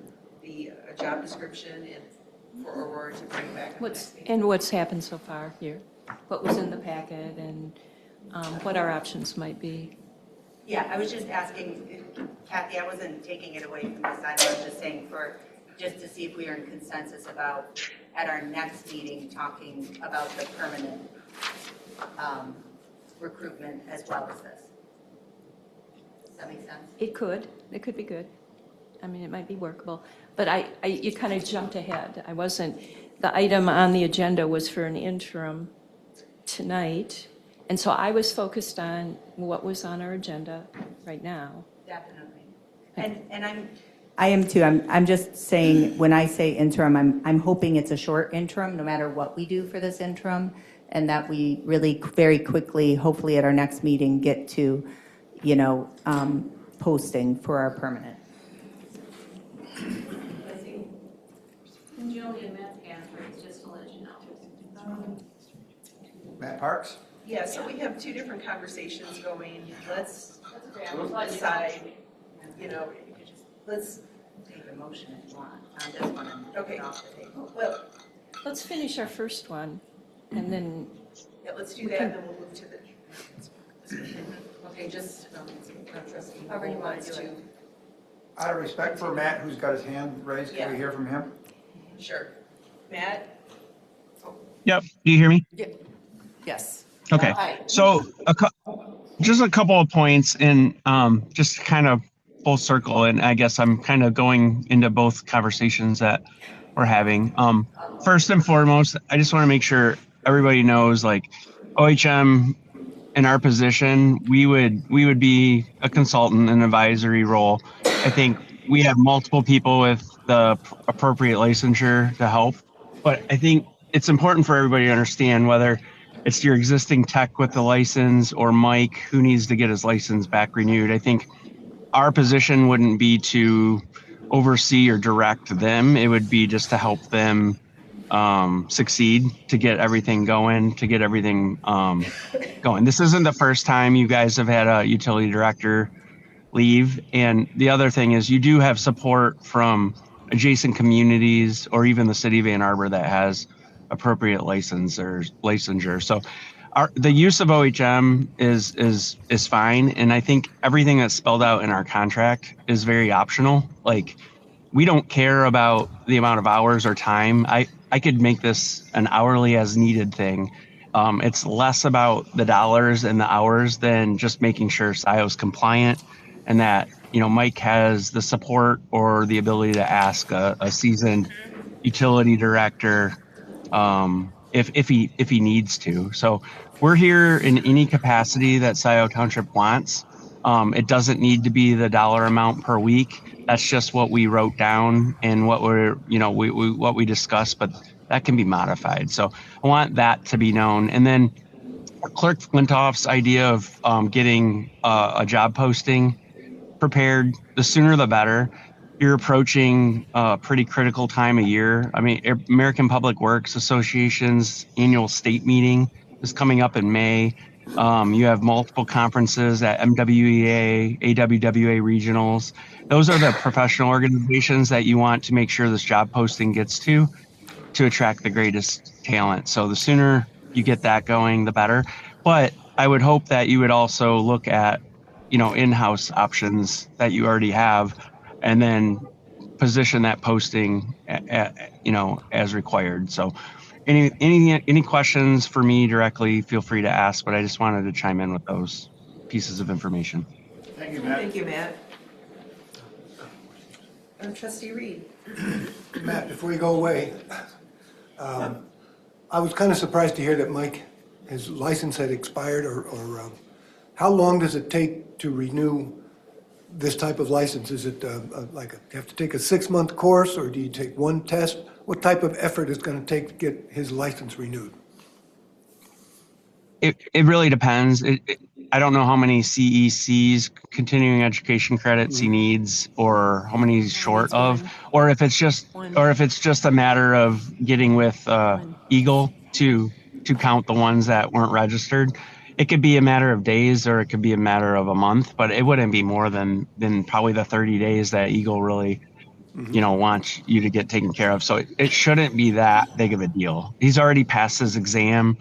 A: the job description and for Aurora to bring back.
H: What's happened so far here? What was in the packet and what our options might be?
B: Yeah, I was just asking, Kathy, I wasn't taking it away from this, I was just saying just to see if we are in consensus about, at our next meeting, talking about the permanent recruitment as well as this. Does that make sense?
H: It could be good. I mean, it might be workable, but you kind of jumped ahead. The item on the agenda was for an interim tonight, and so I was focused on what was on our agenda right now.
B: Definitely. And
G: I am too. I'm just saying, when I say interim, I'm hoping it's a short interim, no matter what we do for this interim, and that we really very quickly, hopefully at our next meeting, get to, posting for our permanent.
E: And Julie and Matt's hand raised, just to let you know.
C: Matt Parks?
A: Yeah, so we have two different conversations going. Let's decide, let's.
B: take a motion if you want on this one and take it off the table.
A: Well,
H: Let's finish our first one, and then
A: yeah, let's do that and then we'll move to the. Okay, just, trustee.
B: However you want to do it.
C: Out of respect for Matt, who's got his hand raised, can we hear from him?
A: Sure. Matt?
R: Yep. Do you hear me?
A: Yes.
R: Okay.
A: Hi.
R: So just a couple of points and just kind of full circle. And I guess I'm kind of going into both conversations that we're having. First and foremost, I just want to make sure everybody knows, like, OHM in our position, we would be a consultant, an advisory role. I think we have multiple people with the appropriate licensure to help, but I think it's important for everybody to understand whether it's your existing tech with the license or Mike who needs to get his license back renewed. I think our position wouldn't be to oversee or direct them. It would be just to help them succeed, to get everything going, to get everything going. This isn't the first time you guys have had a utility director leave. And the other thing is you do have support from adjacent communities or even the city of Ann Arbor that has appropriate licensure. So the use of OHM is fine. And I think everything that's spelled out in our contract is very optional. Like, we don't care about the amount of hours or time. I could make this an hourly as needed thing. It's less about the dollars and the hours than just making sure Scio's compliant and that, Mike has the support or the ability to ask a seasoned utility director if he needs to. So we're here in any capacity that Scio Township wants. It doesn't need to be the dollar amount per week. That's just what we wrote down and what what we discussed, but that can be modified. So I want that to be known. And then Clerk Flintoff's idea of getting a job posting prepared, the sooner the better. You're approaching a pretty critical time of year. I mean, American Public Works Association's annual state meeting is coming up in May. You have multiple conferences at MWEA, AWWA regionals. Those are the professional organizations that you want to make sure this job posting gets to attract the greatest talent. So the sooner you get that going, the better. But I would hope that you would also look at, in-house options that you already have, and then position that posting, as required. So any questions for me directly, feel free to ask, but I just wanted to chime in with those pieces of information.
C: Thank you, Matt.
A: Thank you, Matt. Trustee Reed.
O: Matt, before you go away, I was kind of surprised to hear that Mike, his license had expired, or how long does it take to renew this type of license? Is it you have to take a 6-month course, or do you take one test? What type of effort is going to take to get his license renewed?
R: It really depends. I don't know how many CECs, continuing education credits, he needs, or how many he's short of, or if it's just a matter of getting with Eagle to count the ones that weren't registered. It could be a matter of days, or it could be a matter of a month, but it wouldn't be more than probably the 30 days that Eagle really, wants you to get taken care of. So it shouldn't be that big of a deal. He's already passed his exam.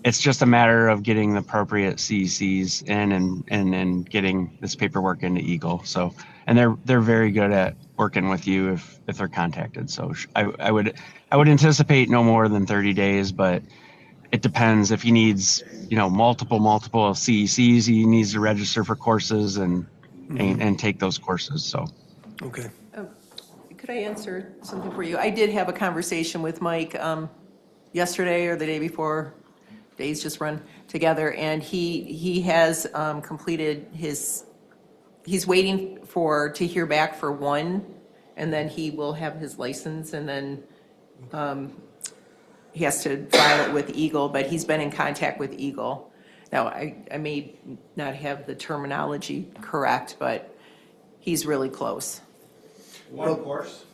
R: It's just a matter of getting the appropriate CCs in and getting this paperwork into Eagle. So, and they're very good at working with you if they're contacted. So I would anticipate no more than 30 days, but it depends if he needs, multiple CECs, he needs to register for courses and take those courses. So.
O: Okay.
A: Could I answer something for you? I did have a conversation with Mike yesterday or the day before. Days just run together, and he has completed his. He's waiting to hear back for one, and then he will have his license, and then he has to file it with Eagle. But he's been in contact with Eagle. Now I may not have the terminology correct, but he's really close.
C: One course?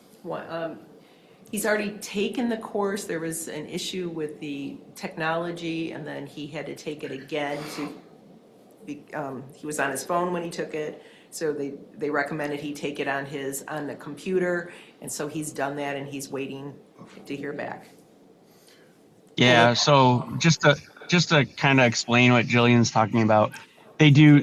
A: He's already taken the course. There was an issue with the technology, and then he had to take it again he was on his phone when he took it, so they recommended he take it on the computer, and so he's done that, and he's waiting to hear back.
R: Yeah, so just to kind of explain what Jillian's talking about, they do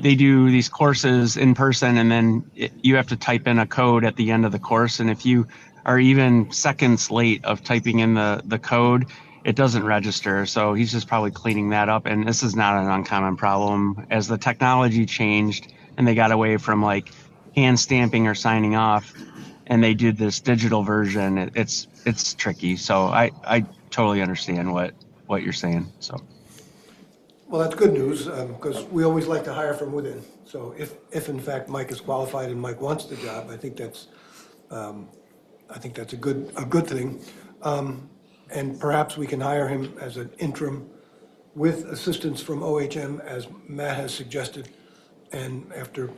R: these courses in person, and then you have to type in a code at the end of the course, and if you are even seconds late of typing in the code, it doesn't register. So he's just probably cleaning that up, and this is not an uncommon problem. As the technology changed and they got away from like hand stamping or signing off, and they did this digital version, it's tricky. So I totally understand what you're saying. So.
O: Well, that's good news, because we always like to hire from within. So if in fact Mike is qualified and Mike wants the job, I think that's a good thing. And perhaps we can hire him as an interim with assistance from OHM, as Matt has suggested. And after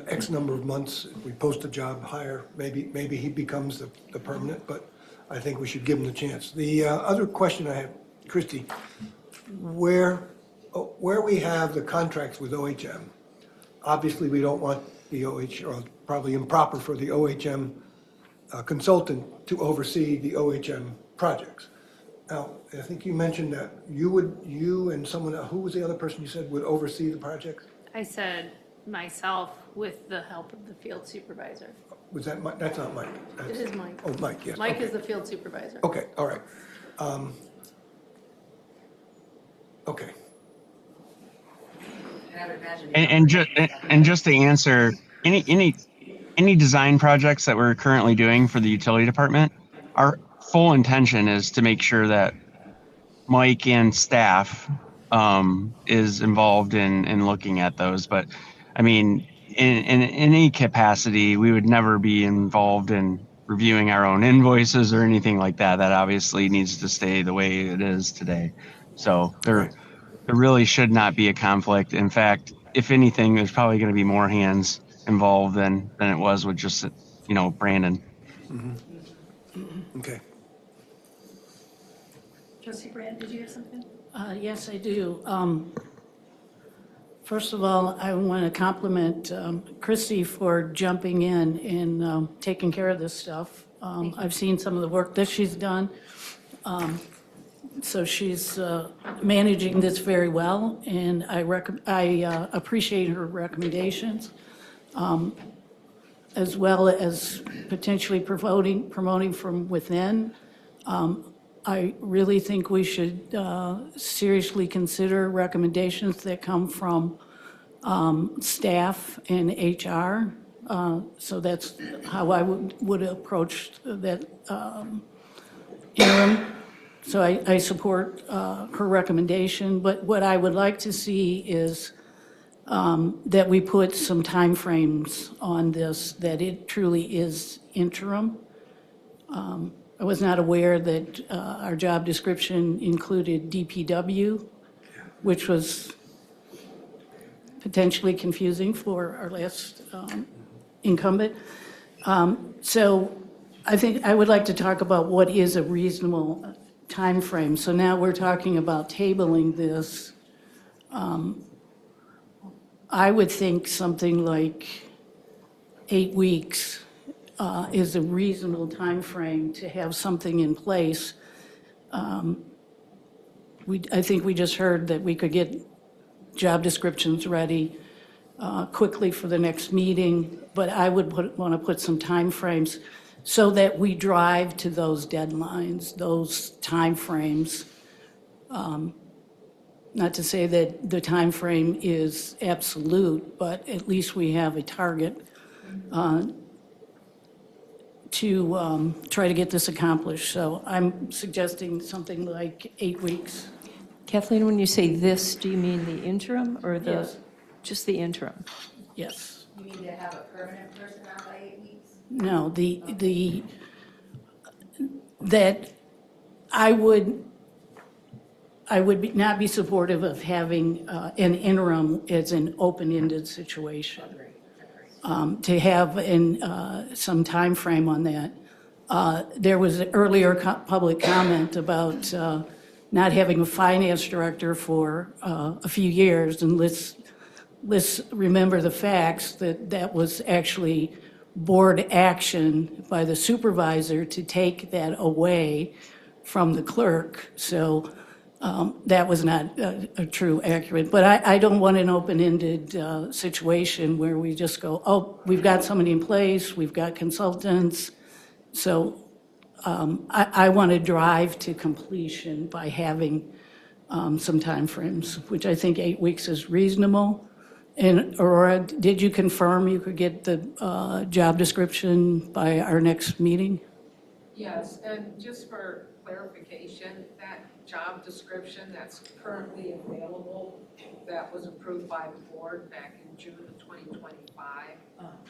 O: X number of months, if we post a job hire, maybe he becomes the permanent, but I think we should give him the chance. The other question I have, Christie, where we have the contracts with OHM, obviously we don't want the or probably improper for the OHM consultant to oversee the OHM projects. Now, I think you mentioned that you and someone, who was the other person you said would oversee the projects?
E: I said myself with the help of the field supervisor.
O: Was that Mike? That's not Mike.
E: It is Mike.
O: Oh, Mike, yes.
E: Mike
O: okay.
E: is the field supervisor.
O: Okay, all right. Okay.
R: And just to answer, any design projects that we're currently doing for the utility department, our full intention is to make sure that Mike and staff is involved in looking at those. But I mean, in any capacity, we would never be involved in reviewing our own invoices or anything like that. That obviously needs to stay the way it is today. So there really should not be a conflict. In fact, if anything, there's probably going to be more hands involved than it was with just, Brandon.
O: Mm-hmm. Okay.
E: Trustee Brand, did you have something?
I: Yes, I do. First of all, I want to compliment Christy for jumping in and taking care of this stuff. I've seen some of the work that she's done. So she's managing this very well, and I appreciate her recommendations, as well as potentially promoting from within. I really think we should seriously consider recommendations that come from staff and HR. So that's how I would approach that interim. So I support her recommendation, but what I would like to see is that we put some timeframes on this, that it truly is interim. I was not aware that our job description included DPW, which was potentially confusing for our last incumbent. So I think I would like to talk about what is a reasonable time frame. So now we're talking about tabling this. I would think something like 8 weeks is a reasonable time frame to have something in place. I think we just heard that we could get job descriptions ready quickly for the next meeting, but I would want to put some timeframes so that we drive to those deadlines, those timeframes. Not to say that the timeframe is absolute, but at least we have a target to try to get this accomplished. So I'm suggesting something like 8 weeks.
H: Kathleen, when you say this, do you mean the interim or the,
I: Yes.
H: just the interim?
I: Yes.
G: You mean to have a permanent person on by 8 weeks?
I: No, that I would not be supportive of having an interim as an open-ended situation. To have some time frame on that. There was an earlier public comment about not having a finance director for a few years, and let's remember the facts that was actually board action by the supervisor to take that away from the clerk. So that was not a true accurate. But I don't want an open-ended situation where we just go, oh, we've got somebody in place, we've got consultants. So I want to drive to completion by having some timeframes, which I think 8 weeks is reasonable. And Aurora, did you confirm you could get the job description by our next meeting?
T: Yes, and just for clarification, that job description that's currently available, that was approved by the board back in June of 2025,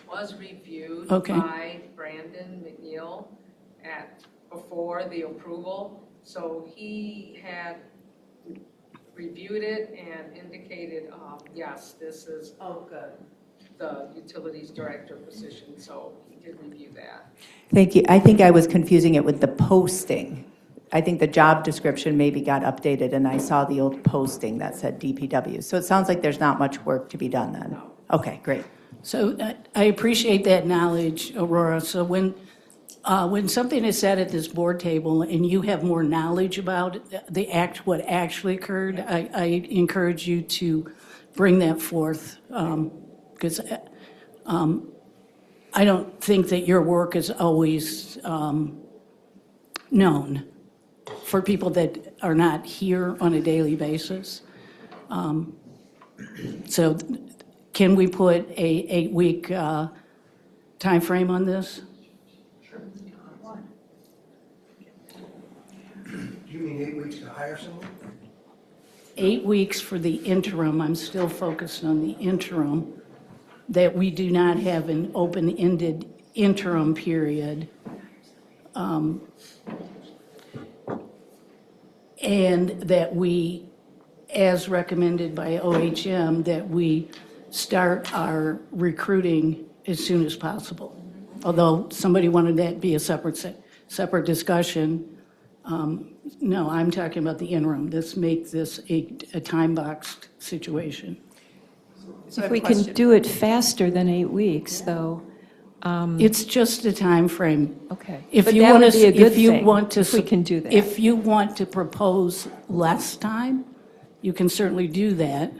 T: was reviewed by Brandon McNeil before the approval. So he had reviewed it and indicated, yes, this is the utilities director position, so he did review that.
G: Thank you. I think I was confusing it with the posting. I think the job description maybe got updated, and I saw the old posting that said DPW. So it sounds like there's not much work to be done then. No. Okay, great.
I: So I appreciate that knowledge, Aurora. So when something is said at this board table and you have more knowledge about what actually occurred, I encourage you to bring that forth, because I don't think that your work is always known for people that are not here on a daily basis. So can we put a 8-week time frame on this?
O: Do you mean 8 weeks to hire someone?
I: 8 weeks for the interim. I'm still focused on the interim, that we do not have an open-ended interim period. And that we, as recommended by OHM, that we start our recruiting as soon as possible. Although somebody wanted that to be a separate discussion. No, I'm talking about the interim. Let's make this a time-boxed situation.
A: So I
H: If
A: have
H: we
A: a
H: can
A: question.
H: do it faster than 8 weeks, though.
I: It's just a time frame.
H: Okay.
I: If
H: But
I: you
H: that
I: want
H: would
I: to,
H: be a good
I: if you
H: thing,
I: want to,
H: if we can do that.
I: If you want to propose less time, you can certainly do that.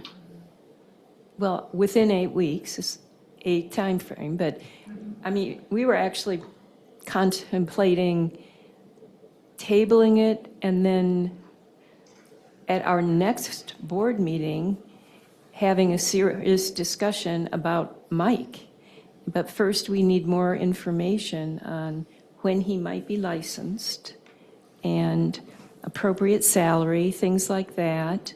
H: Well, within 8 weeks is a time frame, but, I mean, we were actually contemplating tabling it and then at our next board meeting, having a serious discussion about Mike. But first, we need more information on when he might be licensed and appropriate salary, things like that.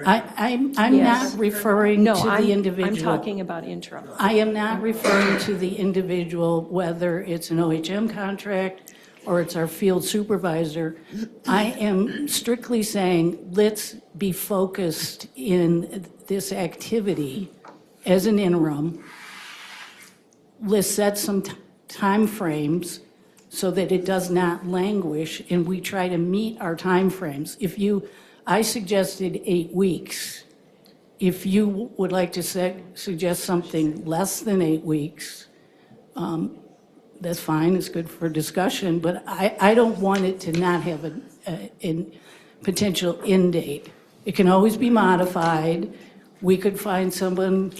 I: I'm
H: Yes.
I: not referring to
H: No,
I: the individual.
H: I'm talking about interim.
I: I am not referring to the individual, whether it's an OHM contract or it's our field supervisor. I am strictly saying, let's be focused in this activity as an interim, let's set some timeframes so that it does not languish and we try to meet our timeframes. I suggested 8 weeks. If you would like to suggest something less than 8 weeks, that's fine, it's good for discussion, but I don't want it to not have a potential end date. It can always be modified. We could find someone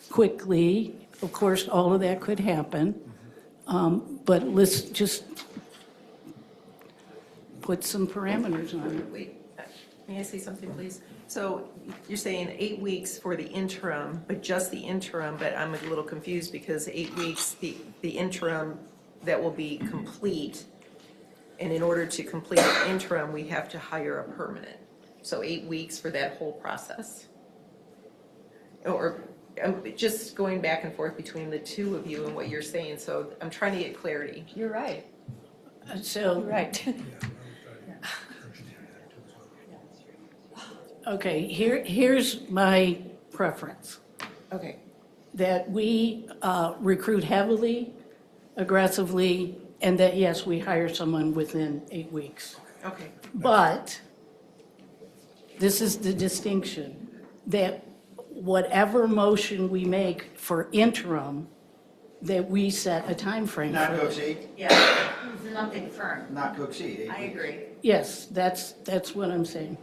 I: quickly. Of course, all of that could happen. But let's just put some parameters on it.
A: Wait, may I say something, please? So you're saying 8 weeks for the interim, but just the interim, but I'm a little confused because 8 weeks, the interim that will be complete, and in order to complete the interim, we have to hire a permanent. So 8 weeks for that whole process? Or just going back and forth between the two of you and what you're saying, so I'm trying to get clarity.
E: You're right.
I: So,
E: Right.
I: okay, here's my preference.
A: Okay.
I: That we recruit heavily, aggressively, and that, yes, we hire someone within 8 weeks.
A: Okay.
I: But this is the distinction, that whatever motion we make for interim, that we set a time frame
C: Not
I: for
C: to
I: it.
C: exceed?
B: Yeah, nothing firm.
C: Not to exceed.
B: I agree.
I: Yes, that's what I'm saying.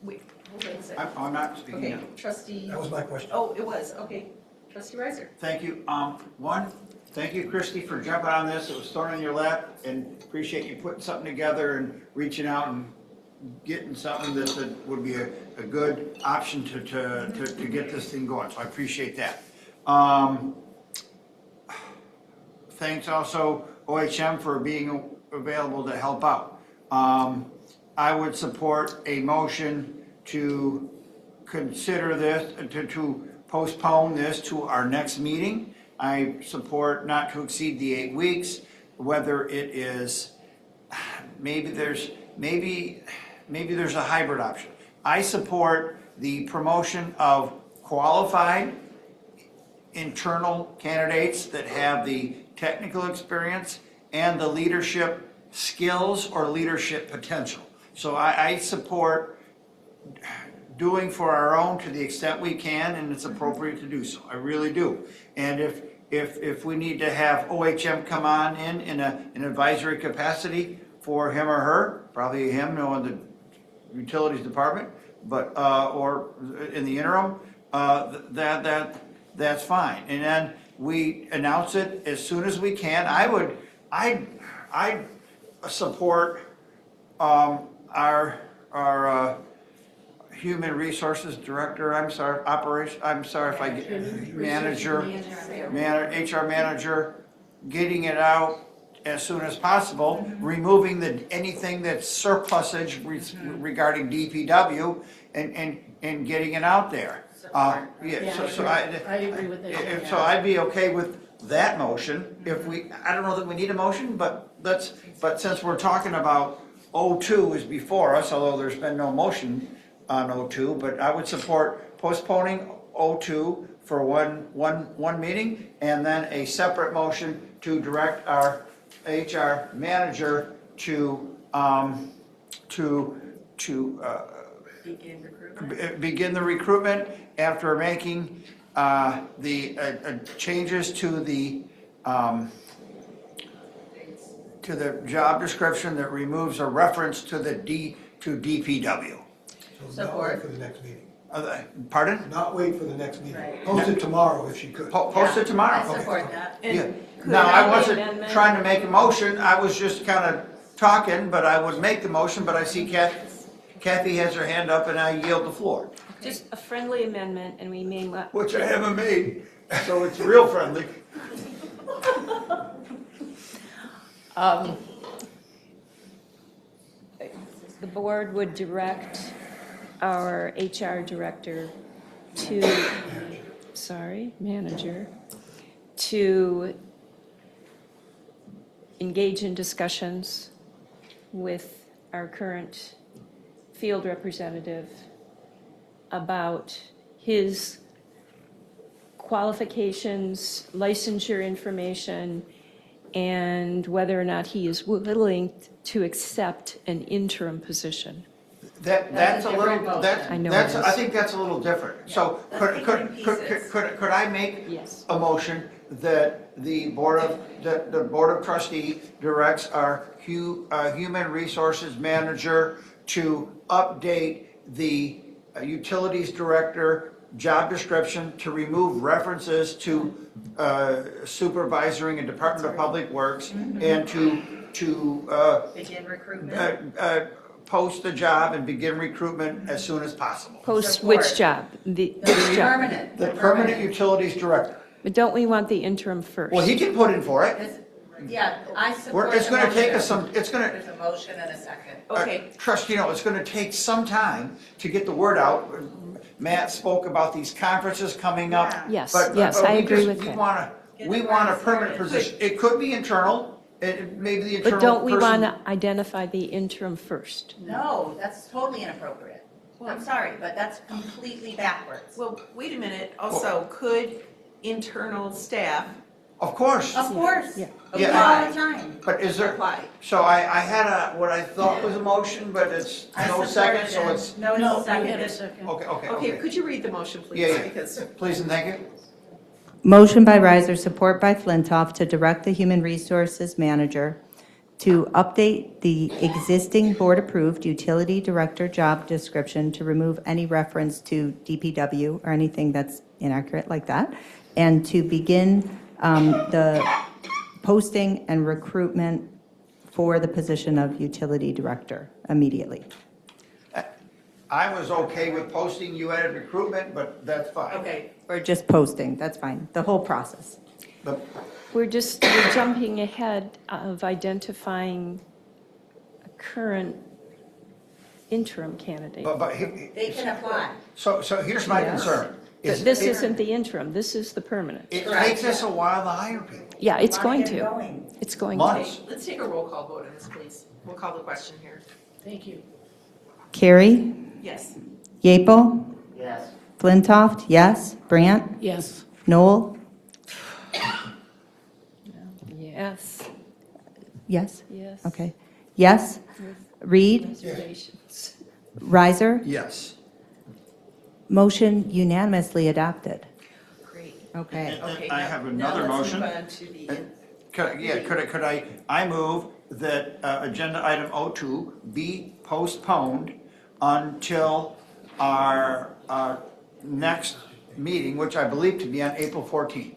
A: Wait, hold on a second.
C: I'm not speaking
A: Okay,
C: now.
A: trustee.
O: That was my question.
A: Oh, it was, okay. Trustee Reiser.
C: Thank you. Thank you, Christie, for jumping on this. It was thrown in your lap, and appreciate you putting something together and reaching out and getting something that would be a good option to get this thing going. So I appreciate that. Thanks also OHM for being available to help out. I would support a motion to consider this, to postpone this to our next meeting. I support not to exceed the 8 weeks, whether it is, maybe there's a hybrid option. I support the promotion of qualified internal candidates that have the technical experience and the leadership skills or leadership potential. So I support doing for our own to the extent we can, and it's appropriate to do so. I really do. And if we need to have OHM come on in an advisory capacity for him or her, probably him, knowing the utilities department, but or in the interim, that's fine. And then we announce it as soon as we can. I support our human resources director, HR manager, getting it out as soon as possible, removing anything that's surplusage regarding DPW and getting it out there.
I: I agree with that.
C: So I'd be okay with that motion I don't know that we need a motion, but since we're talking about O2 is before us, although there's been no motion on O2, but I would support postponing O2 for one meeting, and then a separate motion to direct our HR manager to begin the recruitment after making the changes to the job description that removes a reference to DPW.
O: So not wait for the next meeting.
C: Pardon?
O: Not wait for the next meeting.
B: Right.
O: Post it tomorrow if she could.
C: Post it tomorrow.
B: I support that.
C: Yeah. Now, I wasn't trying to make a motion, I was just kind of talking, but I would make the motion, but I see Kathy has her hand up and I yield the floor.
H: Just a friendly amendment, and we may
C: Which I haven't made, so it's real friendly.
H: The board would direct our HR director manager, to engage in discussions with our current field representative about his qualifications, licensure information, and whether or not he is willing to accept an interim position.
C: That's a little,
H: I know
C: that's,
H: it is.
C: I think that's a little different. So could I make
H: Yes.
C: a motion that the Board of Trustee directs our Human Resources Manager to update the Utilities Director job description to remove references to supervisory and Department of Public Works and to
B: Begin recruitment.
C: post the job and begin recruitment as soon as possible.
H: Post which job? Which job?
B: Permanent.
C: The permanent utilities director.
H: But don't we want the interim first?
C: Well, he can put in for it.
B: Yeah, I support.
C: It's gonna
B: the
C: take
B: motion.
C: us some, it's gonna,
B: There's a motion and a second.
C: trust, it's gonna take some time to get the word out. Matt spoke about these conferences coming up.
H: Yes,
C: but
H: yes, I agree with that.
C: We want a permanent position. It could be internal, maybe the internal
H: But don't we
C: person-
H: want to identify the interim first?
B: No, that's totally inappropriate. I'm sorry, but that's completely backwards.
A: Well, wait a minute, also, could internal staff
C: Of course.
B: Of course.
H: Yeah.
C: Yeah.
B: All the time.
C: But is there,
A: apply?
C: so I had what I thought was a motion, but it's
B: I
C: no
B: supported
C: second, so
B: it.
C: it's,
B: No, it's
I: We had a
B: seconded.
I: second.
C: okay.
A: Could you read the motion, please?
C: Yeah, yeah.
A: Because
C: Please and thank you.
G: Motion by Riser, support by Flintoff, to direct the Human Resources Manager to update the existing board-approved utility director job description to remove any reference to DPW or anything that's inaccurate like that, and to begin the posting and recruitment for the position of utility director immediately.
C: I was okay with posting, you added recruitment, but that's fine.
A: Okay,
G: Or just posting, that's fine, the whole process.
C: But
H: We're jumping ahead of identifying a current interim candidate.
C: but
B: They can apply.
C: so here's my concern.
H: But this isn't the interim, this is the permanent.
C: It takes us a while to hire people.
H: Yeah, it's
B: Wanna
H: going
B: get
H: to.
B: going.
H: It's going to.
C: Months.
A: let's take a roll call vote on this, please. We'll call the question here.
I: Thank you.
G: Carrie?
A: Yes.
G: Yeaple?
F: Yes.
G: Flintoff, yes. Brant?
I: Yes.
G: Noel?
H: Yes,
G: Yes?
H: yes.
G: Okay. Yes? Reed?
H: Reservations.
G: Riser?
C: Yes.
G: Motion unanimously adopted.
A: Great.
G: Okay.
A: Okay.
C: I
A: now-
C: have another
A: now let's
C: motion.
A: move on to the-
C: Could I move that agenda item O2 be postponed until our next meeting, which I believe to be on April 14th.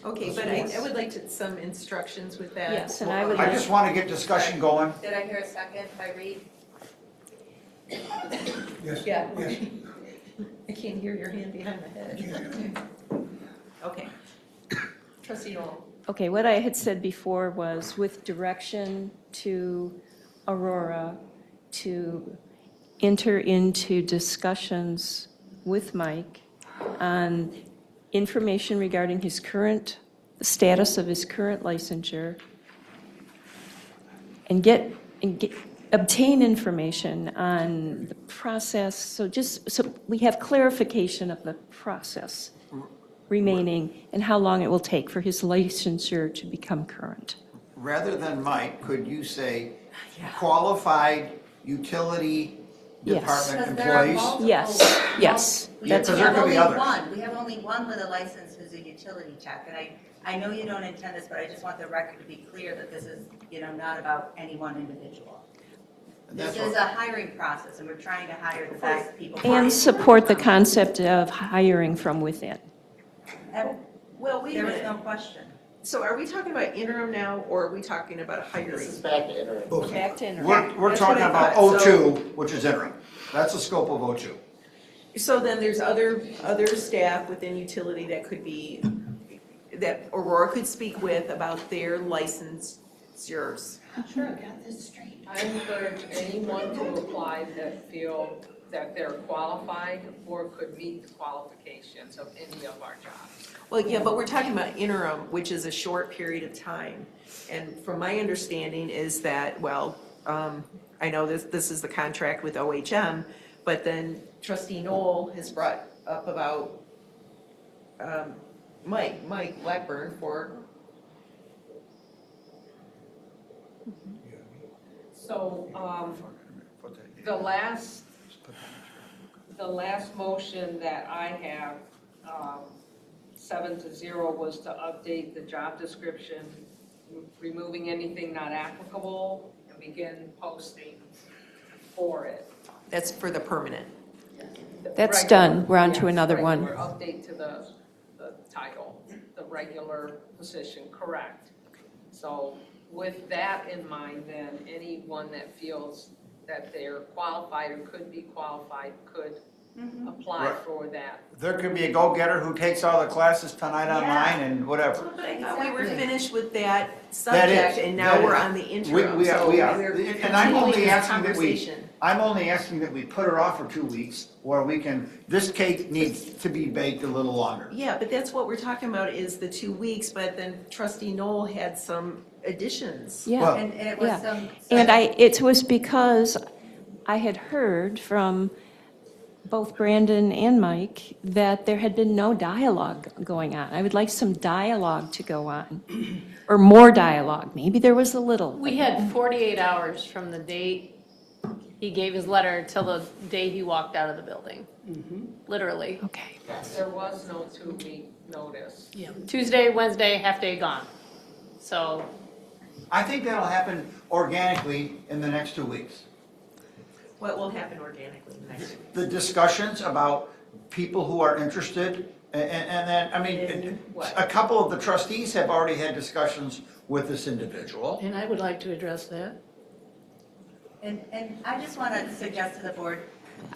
A: Okay, but I would like some instructions with that.
H: Yes, and I would
C: I
H: like,
C: just want to get discussion going.
B: Did I hear a second by Reed?
O: Yes.
A: Yeah.
O: Yes.
A: I can't hear your hand behind my head. Okay. Trustee Noel.
H: okay, what I had said before was with direction to Aurora to enter into discussions with Mike on information regarding his current, the status of his current licensure, and obtain information on the process, so we have clarification of the process remaining and how long it will take for his licensure to become current.
C: Rather than Mike, could you say qualified utility
H: Yes.
C: department
B: Because there are
C: employees?
B: multiple-
H: Yes,
B: We
H: that's
C: because there
B: have
C: could be
B: only
C: others.
B: one. We have only one with a license who's a utility tech. And I know you don't intend this, but I just want the record to be clear that this is, not about any one individual. This
C: That's
B: is
C: what-
B: a hiring process, and we're trying to hire the best people.
H: and support the concept of hiring from within.
A: Well, wait a
B: There is
A: minute.
B: no question.
A: So are we talking about interim now, or are we talking about
F: This
A: hiring?
F: is back to interim.
C: Both.
H: Back to interim.
C: We're
A: That's
C: talking
A: what I
C: about
A: thought. So-
C: O2, which is interim. That's the scope of O2.
A: So then there's other staff within utility that could be, that Aurora could speak with about their licensures.
T: I encourage anyone to apply that feel that they're qualified or could meet the qualifications of any of our jobs.
A: Well, yeah, but we're talking about interim, which is a short period of time. And from my understanding is that, I know this is the contract with OHM, but then trustee Knoll has brought up about Mike Blackburn for.
T: So, the last motion that I have, 7-0, was to update the job description, removing anything not applicable, and begin posting for it.
A: That's for the permanent.
H: That's
T: Regular,
H: done. We're on to
T: yes,
H: another one.
T: regular update to the title, the regular position, correct. So with that in mind, then anyone that feels that they're qualified or could be qualified could apply
C: Right.
T: for that.
C: There could be a go-getter who takes all the classes tonight online and whatever.
A: But I thought we were finished with that
C: That
A: subject,
C: is,
A: and now
C: that
A: we're
C: is.
A: on the interim.
C: We
A: So
C: are.
A: we're
C: And I'm only
A: continuing this
C: asking that we,
A: conversation.
C: I'm only asking that we put her off for 2 weeks, where we can, this cake needs to be baked a little longer.
A: Yeah, but that's what we're talking about is the 2 weeks, but then trustee Knoll had some additions.
H: Yeah.
C: Well-
G: And it was
H: Yeah.
G: some.
H: And it was because I had heard from both Brandon and Mike that there had been no dialogue going on. I would like some dialogue to go on, or more dialogue. Maybe there was a little.
E: We had 48 hours from the date he gave his letter till the day he walked out of the building. Literally.
H: Okay.
T: There was no 2-week notice.
E: Yeah. Tuesday, Wednesday, half day gone. So,
C: I think that'll happen organically in the next 2 weeks.
A: What will happen organically next week?
C: The discussions about people who are interested, and then, I mean,
A: What?
C: a couple of the trustees have already had discussions with this individual.
I: And I would like to address that.
G: And I just want to suggest to the board.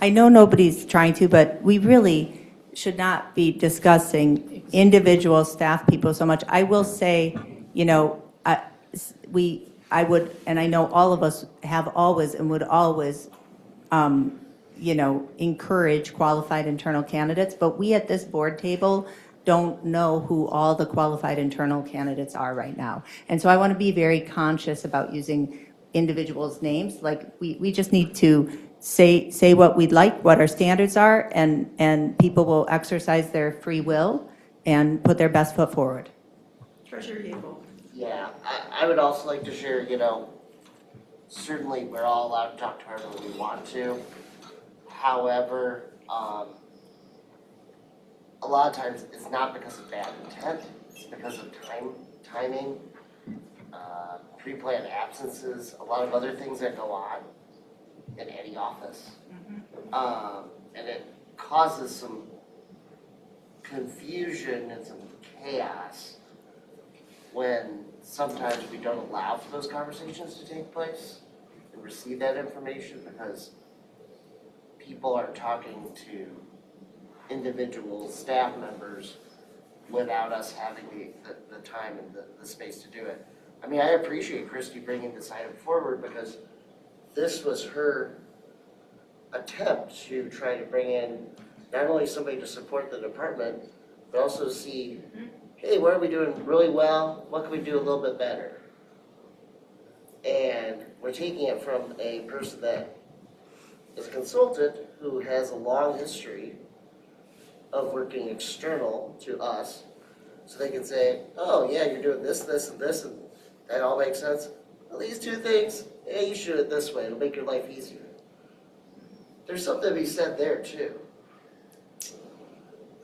G: I know nobody's trying to, but we really should not be discussing individual staff people so much. I will say, you know, I would, and I know all of us have always and would always, you know, encourage qualified internal candidates, but we at this board table don't know who all the qualified internal candidates are right now. And so I want to be very conscious about using individuals' names. Like, we just need to say what we'd like, what our standards are, and people will exercise their free will and put their best foot forward.
A: Treasurer Gable.
F: Yeah, I would also like to share, you know, certainly we're all allowed to talk to whoever we want to. However, a lot of times it's not because of bad intent, it's because of timing, pre-planned absences, a lot of other things that go on in any office. And it causes some confusion and some chaos when sometimes we don't allow for those conversations to take place and receive that information because people are talking to individual staff members without us having the time and the space to do it. I mean, I appreciate Christy bringing this item forward because this was her attempt to try to bring in not only somebody to support the department, but also see, hey, what are we doing really well? What can we do a little bit better? And we're taking it from a person that is a consultant who has a long history of working external to us, so they can say, oh yeah, you're doing this, this, and this, and that all makes sense. Well, these two things, yeah, you should do it this way. It'll make your life easier. There's something to be said there too.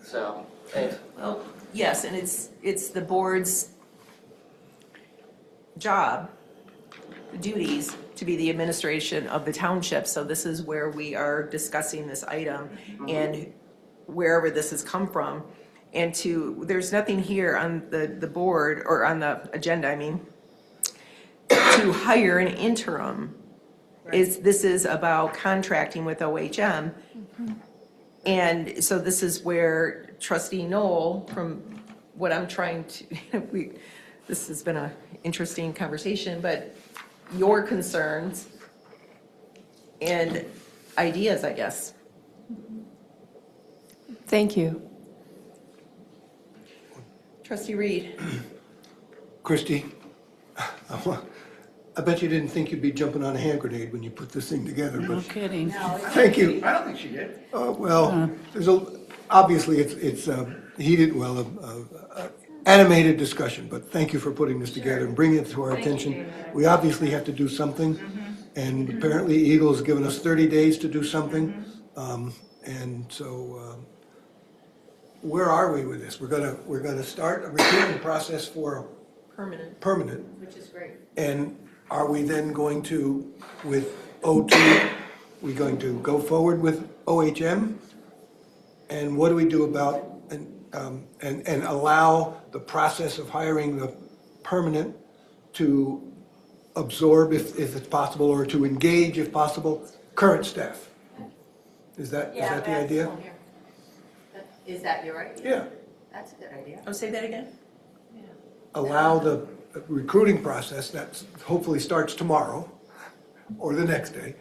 F: So, thanks.
A: Well, yes, and it's the board's job, duties, to be the administration of the township. So this is where we are discussing this item and wherever this has come from. And there's nothing here on the board, or on the agenda, I mean, to hire an interim. This is about contracting with OHM. And so this is where trustee Knoll, from what I'm trying to, this has been an interesting conversation, but your concerns and ideas, I guess.
H: Thank you.
A: Trustee Reed.
O: Christie, I bet you didn't think you'd be jumping on a hand grenade when you put this thing together,
I: No
O: but
I: kidding.
O: thank you.
C: I don't think she did.
O: Well, obviously, it's heated, animated discussion, but thank you for putting this together and bringing it to our attention. We obviously have to do something, and apparently Eagle's given us 30 days to do something. And so, where are we with this? We're gonna start a recruitment process for permanent.
A: Which is great.
O: And are we then going to, with O2, we going to go forward with OHM? And what do we do about, and allow the process of hiring the permanent to absorb, if it's possible, or to engage, if possible, current staff? Is that the idea?
G: Is that your idea?
O: Yeah.
G: That's a good idea.
A: Oh, say that again?
O: Allow the recruiting process that hopefully starts tomorrow or the next day,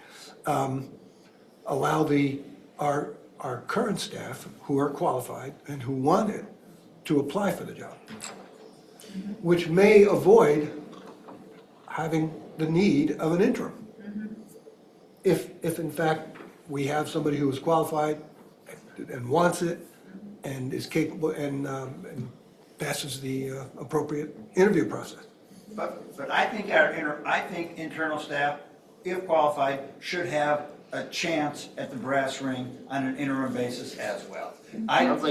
O: allow our current staff who are qualified and who want it to apply for the job, which may avoid having the need of an interim. If in fact we have somebody who is qualified and wants it and is capable and passes the appropriate interview process.
C: But I think I think internal staff, if qualified, should have a chance at the brass ring on an interim basis as well. I don't know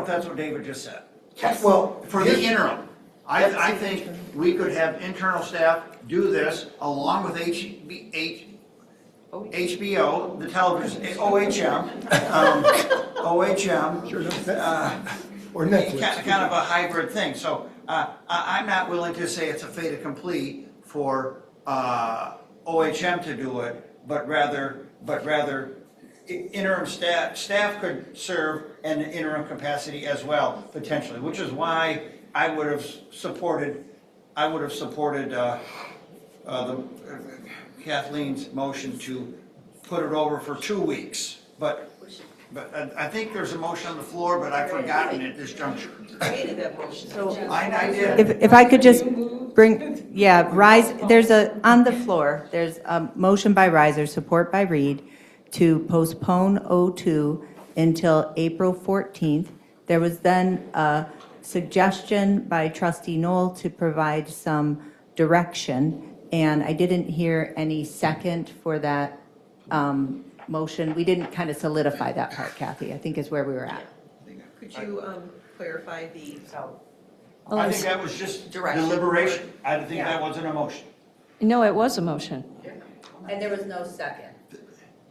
C: if that's what David just said.
O: Well,
C: For the interim, I think we could have internal staff do this along with HBO, the television, OHM,
O: or Netflix.
C: kind of a hybrid thing. So I'm not willing to say it's a fait accompli for OHM to do it, but rather interim staff could serve in an interim capacity as well, potentially, which is why I would have supported Kathleen's motion to put it over for 2 weeks. But I think there's a motion on the floor, but I've forgotten it at this juncture.
A: Created that motion.
C: I did.
G: If I could just bring, Rise, on the floor, there's a motion by Riser, support by Reed, to postpone O2 until April 14th. There was then a suggestion by Trustee Knoll to provide some direction, and I didn't hear any second for that motion. We didn't kind of solidify that part, Kathy, I think is where we were at.
A: Could you clarify the?
C: I think that was just
A: Direction.
C: deliberation. I didn't think that wasn't a motion.
H: No, it was a motion.
G: And there was no second.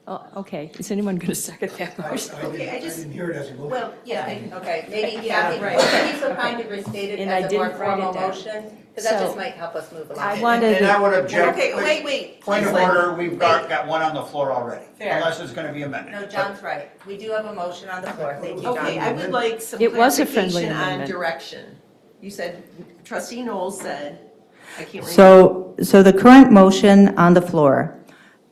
H: Oh, okay, is anyone going to second that motion?
A: Okay, I
O: didn't hear it as a motion.
G: Well, okay, maybe
A: Yeah,
G: Kathy,
A: right.
G: would you so kind of restate it
H: And I
G: as a more
H: didn't write it
G: formal
H: down.
G: motion? Because that
H: So,
G: just might help us move along.
H: I wanted
C: And I
H: to,
C: would object.
A: Okay, wait.
C: Point of
A: Please,
C: order, we've got one on the floor already,
A: Fair.
C: unless it's going to be amended.
G: No, John's right. We do have a motion on the floor. Thank you, John.
A: Okay, I would like some
H: It was a friendly
A: clarification on
H: amendment.
A: direction. You said, Trustee Knowles said, I can't remember.
G: So the current motion on the floor,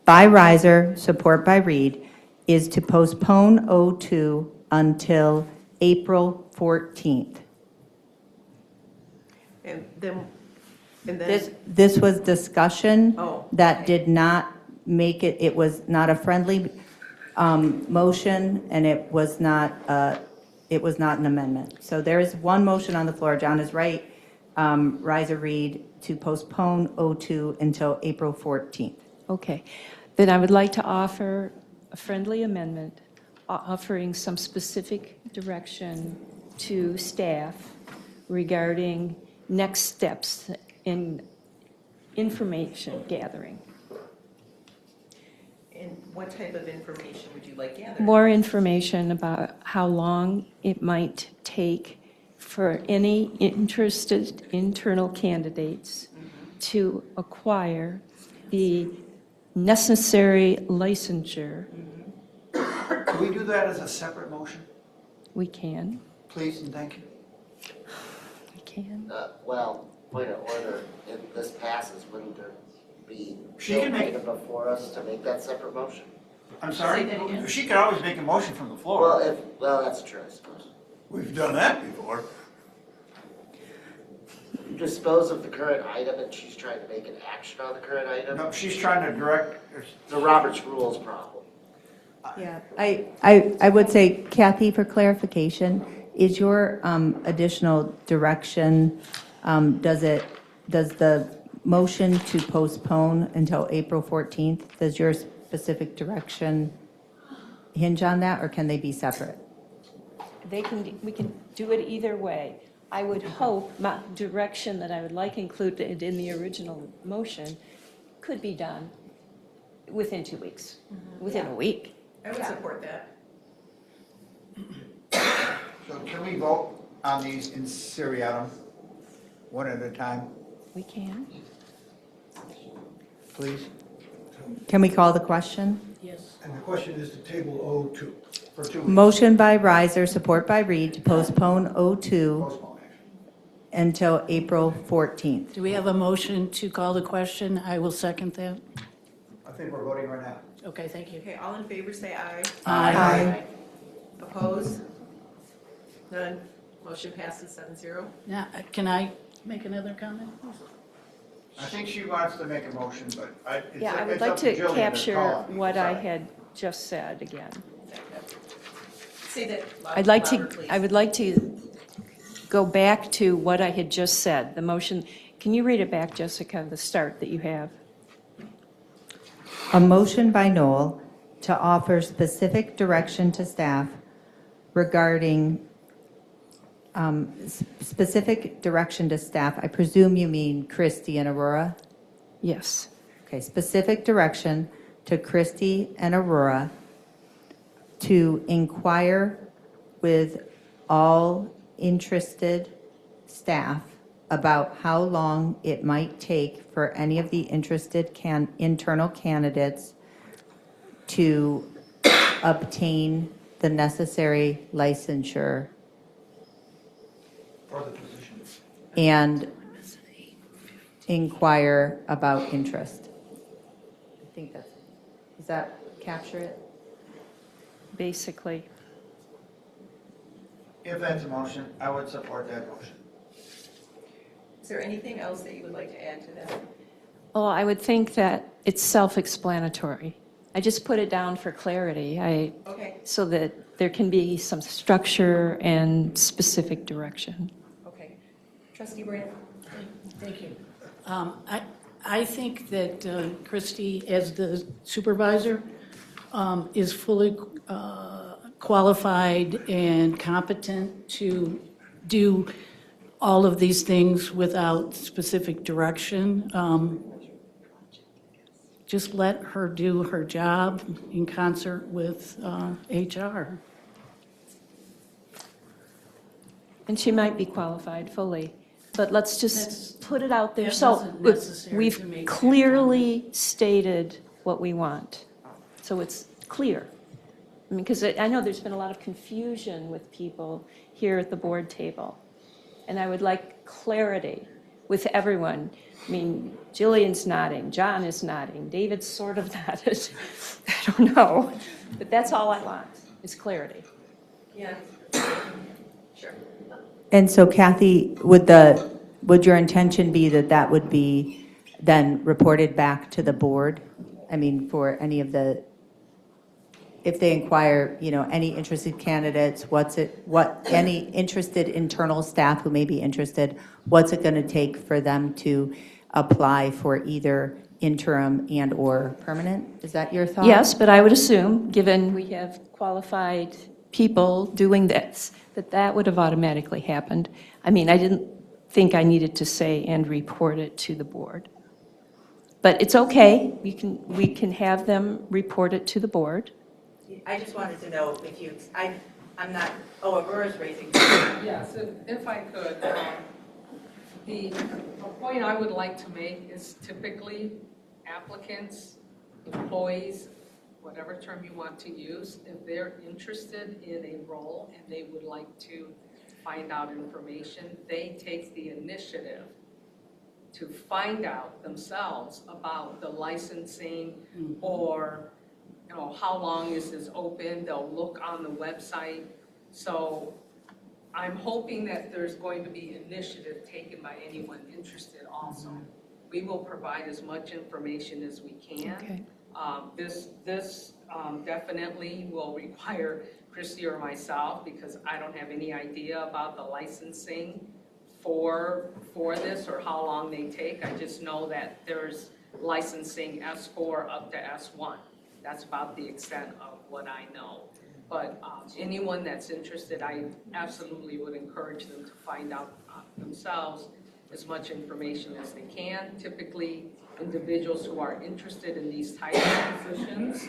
G: by Riser, support by Reed, is to postpone O2 until April 14th.
A: And then,
G: This was discussion
A: Oh,
G: that did not make it, it was not a friendly motion, and it was not an amendment. So there is one motion on the floor. John is right. Riser Reed to postpone O2 until April 14th.
H: okay. Then I would like to offer a friendly amendment, offering some specific direction to staff regarding next steps in information gathering.
A: and what type of information would you like gathered?
H: More information about how long it might take for any interested internal candidates to acquire the necessary licensure.
C: Can we do that as a separate motion,
H: We can,
C: please, and thank you?
H: we can.
F: Well, point of order, if this passes, wouldn't there be
C: She
F: no
C: can make-
F: item before us to make that separate motion?
C: I'm sorry?
A: Say that again.
C: She could always make a motion from the floor.
F: Well, that's true, I suppose.
C: We've done that before.
F: dispose of the current item and she's trying to make an action on the current item.
C: No, she's trying to direct,
F: The Robert's Rules problem.
G: Yeah, I would say, Kathy, for clarification, is your additional direction, does the motion to postpone until April 14th, does your specific direction hinge on that, or can they be separate?
H: We can do it either way. I would hope my direction that I would like included in the original motion could be done within 2 weeks, within a week.
A: I would support that.
C: so can we vote on these in seriatim, one at a time,
H: We can.
C: please?
G: Can we call the question?
I: Yes.
O: And the question is to table 02 for 2 weeks.
G: Motion by Riser, support by Reed, to postpone 02
C: Postpone action.
G: until April 14th.
I: Do we have a motion to call the question? I will second that.
C: I think we're voting right now.
I: Okay, thank you.
A: Okay, all in favor, say aye.
G: Aye.
A: Opposed? None. Motion passes 7-0.
I: Now, can I make another comment?
C: I think she wants to make a motion, but
H: Yeah, I would
C: it's
H: like
C: up to
H: to
C: Jillian
H: capture
C: call it.
H: what I
C: Sorry.
H: had just said again.
A: Say that
H: I would like to go back to what I had just said, the motion. Can you read it back, Jessica, the start that you have?
G: A motion by Noel to offer specific direction to staff regarding, specific direction to staff, I presume you mean Christie and Aurora?
H: Yes.
G: Okay, specific direction to Christie and Aurora to inquire with all interested staff about how long it might take for any of the interested internal candidates to obtain the necessary licensure
C: For the position.
G: and inquire about interest. I think that's, does that capture it?
H: Basically.
C: If that's a motion, I would support that motion.
A: Is there anything else that you would like to add to that?
H: Well, I would think that it's self-explanatory. I just put it down for clarity,
A: Okay.
H: so that there can be some structure and specific direction.
A: Okay. Trustee Brand?
I: Thank you. I think that Christie, as the supervisor, is fully qualified and competent to do all of these things without specific direction. Just let her do her job in concert with HR.
H: And she might be qualified fully, but let's just put it out there.
I: That
H: So
I: wasn't necessary to
H: we've
I: make that
H: clearly stated what we want, so it's clear. I mean, because I know there's been a lot of confusion with people here at the board table, and I would like clarity with everyone. I mean, Jillian's nodding, John is nodding, David's sort of nodded. I don't know, but that's all I want, is clarity.
A: Yeah. Sure.
G: And so Kathy, would your intention be that that would be then reported back to the board? I mean, for any of the, if they inquire, any interested candidates, any interested internal staff who may be interested, what's it going to take for them to apply for either interim and/or permanent? Is that your thought?
H: Yes, but I would assume, given we have qualified people doing this, that would have automatically happened. I mean, I didn't think I needed to say and report it to the board. But it's okay, we can have them report it to the board.
B: I just wanted to know if you, I'm not, Aurora's raising.
T: Yes, if I could, the point I would like to make is typically applicants, employees, whatever term you want to use, if they're interested in a role and they would like to find out information, they take the initiative to find out themselves about the licensing or, how long is this open? They'll look on the website. So I'm hoping that there's going to be initiative taken by anyone interested also. We will provide as much information as we can.
H: Okay.
T: This definitely will require Christy or myself, because I don't have any idea about the licensing for this or how long they take. I just know that there's licensing S4 up to S1. That's about the extent of what I know. But anyone that's interested, I absolutely would encourage them to find out themselves as much information as they can. Typically, individuals who are interested in these types of positions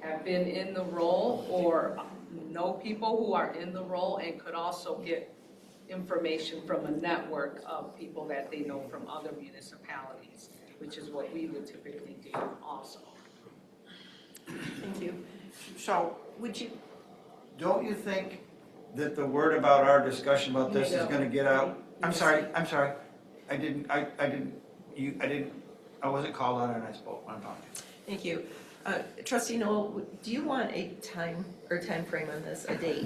T: have been in the role or know people who are in the role and could also get information from a network of people that they know from other municipalities, which is what we would typically do also.
A: Thank you.
C: So,
A: Would you,
C: don't you think that the word about our discussion about this is gonna get out? I'm sorry, I wasn't called on and I spoke, my apologies.
A: thank you. Trustee Noel, do you want a time frame on this, a date?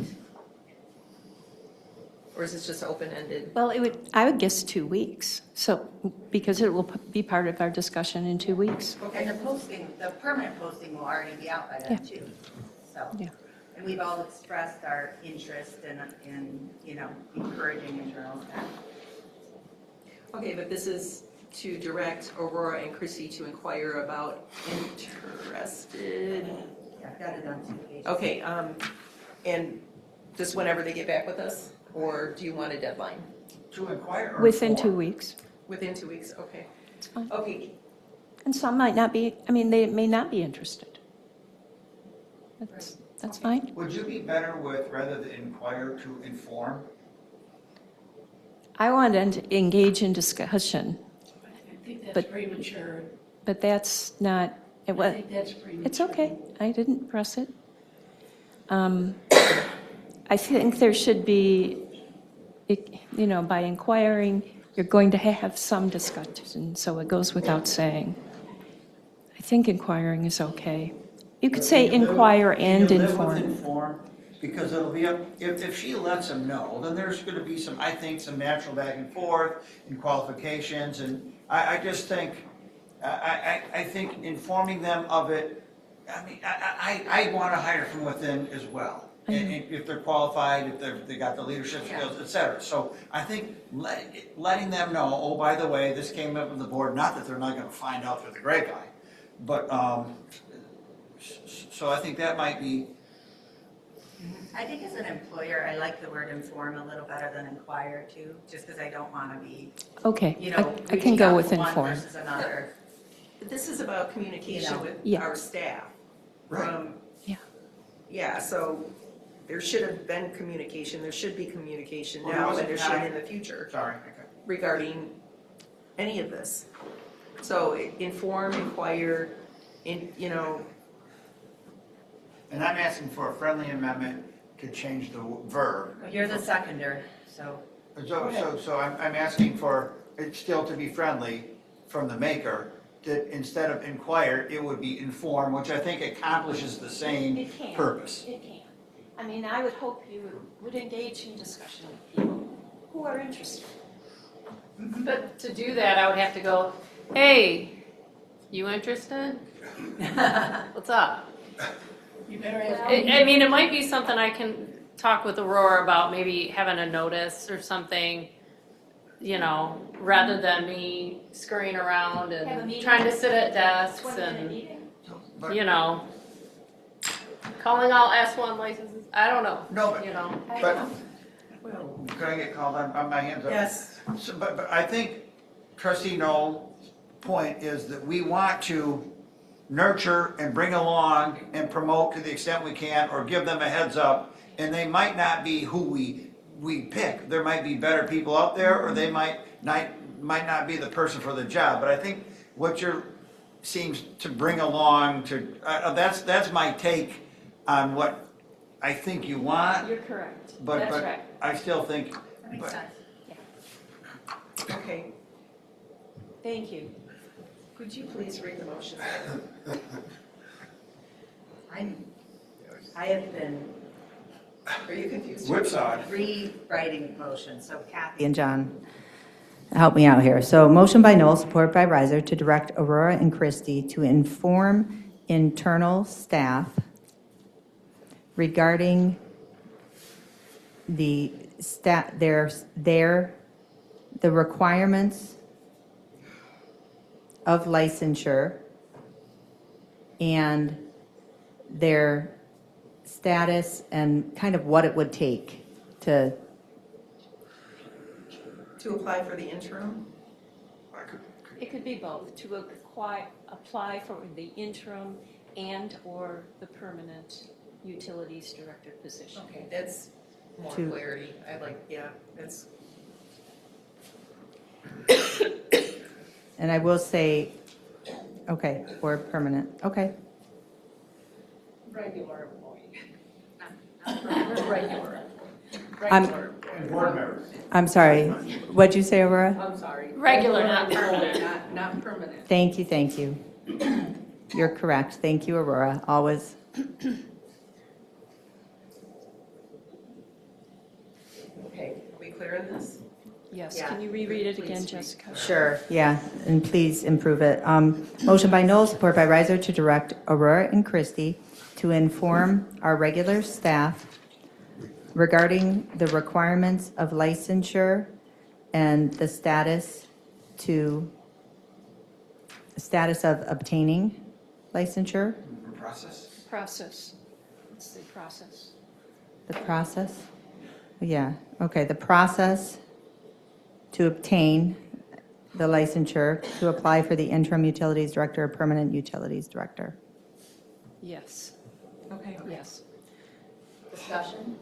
A: Or is this just open-ended?
H: Well, I would guess 2 weeks, so, because it will be part of our discussion in 2 weeks.
B: And the permanent posting will already be out by then too. So,
H: Yeah.
B: and we've all expressed our interest in encouraging internal staff.
A: Okay, but this is to direct Aurora and Chrissy to inquire about interested.
B: Yeah, I've got it on 2 pages.
A: Okay, and just whenever they get back with us, or do you want a deadline?
C: To inquire or
H: Within
C: inform?
H: 2 weeks.
A: Within 2 weeks, okay.
H: It's fine.
A: Okay,
H: And some might not be, they may not be interested. That's fine.
C: Would you be better with, rather than inquire, to inform?
H: I want to engage in discussion,
I: I think that's
H: But-
I: premature.
H: but that's not,
I: I think that's premature.
H: it's okay. I didn't press it. I think there should be, by inquiring, you're going to have some discussion, so it goes without saying. I think inquiring is okay. You could say inquire and
C: Can you live with
H: inform.
C: inform? Because it'll be up, if she lets them know, then there's gonna be some natural back and forth in qualifications, and I just think, I think informing them of it, I wanna hire from within as well. And if they're qualified, if they got the leadership skills, et cetera. So I think letting them know, oh, by the way, this came up with the board, not that they're not gonna find out through the grapevine, but, so I think that might be.
B: I think as an employer, I like the word inform a little better than inquire too, just because I don't want to be,
H: Okay, I can
B: reaching
H: go
B: out
H: with
B: to one
H: inform.
B: versus another.
A: this is about communication with
H: Yeah.
A: our staff.
C: Right.
H: Yeah.
A: Yeah, so there should have been communication, there should be communication
C: Well,
A: now,
C: there
A: and there
C: wasn't
A: should in the future
C: Sorry, okay.
A: regarding any of this. So inform, inquire, And
C: I'm asking for a friendly amendment to change the verb.
B: You're the seconder, so.
C: So I'm asking for it still to be friendly from the maker, that instead of inquire, it would be inform, which I think accomplishes the same purpose.
H: It can. I would hope you would engage in discussion with people who are interested.
E: But to do that, I would have to go, hey, you interested? What's up?
I: You better ask.
E: It might be something I can talk with Aurora about, maybe having a notice or something, rather than me scurrying around
H: Have a
E: and
H: meeting?
E: trying to sit at desks
H: 20-minute
E: and,
H: meeting?
E: calling all S1 licenses. I don't know.
C: No, but
A: well,
C: could I get called on my hands up?
A: yes,
C: So, but I think Trustee Knoll's point is that we want to nurture and bring along and promote to the extent we can, or give them a heads up, and they might not be who we pick. There might be better people out there, or they might not be the person for the job. But I think what you're seems to bring along to that's my take on what I think you want.
H: You're correct.
C: But
H: That's right.
C: I still think.
B: That makes sense.
A: okay.
H: Thank you.
A: Could you please read the motion?
B: I have been Are you confused?
C: Whipsawed.
B: Rewriting motion, so Kathy.
G: And John, help me out here. So motion by Noel, support by Riser, to direct Aurora and Christie to inform internal staff regarding the the requirements of licensure and their status and kind of what it would take to
A: apply for the interim?
H: It could be both, to apply for the interim and/or the permanent utilities director position.
A: Okay, that's more
G: To-
A: clarity. I like, yeah, that's.
G: And I will say, okay, or permanent, okay.
T: Regular employee. Not regular.
G: I'm-
T: Regular.
C: And board members.
G: I'm sorry, what'd you say, Aurora?
T: I'm sorry.
E: Regular, not
T: employee,
E: permanent.
T: Not permanent.
G: Thank you, thank you. You're correct, thank you, Aurora, always.
A: Okay, are we clear on this?
H: Yes,
A: Yeah.
H: can you reread it
A: Please
H: again,
A: read.
H: Jessica?
G: Sure, yeah, and please improve it. Motion by Noel, support by Riser, to direct Aurora and Christie to inform our regular staff regarding the requirements of licensure and the status of obtaining licensure,
C: Process.
H: Process. It's the process.
G: the process? Yeah, okay, the process to obtain the licensure to apply for the interim utilities director or permanent utilities director.
H: Yes,
A: Okay.
H: yes.
B: Discussion?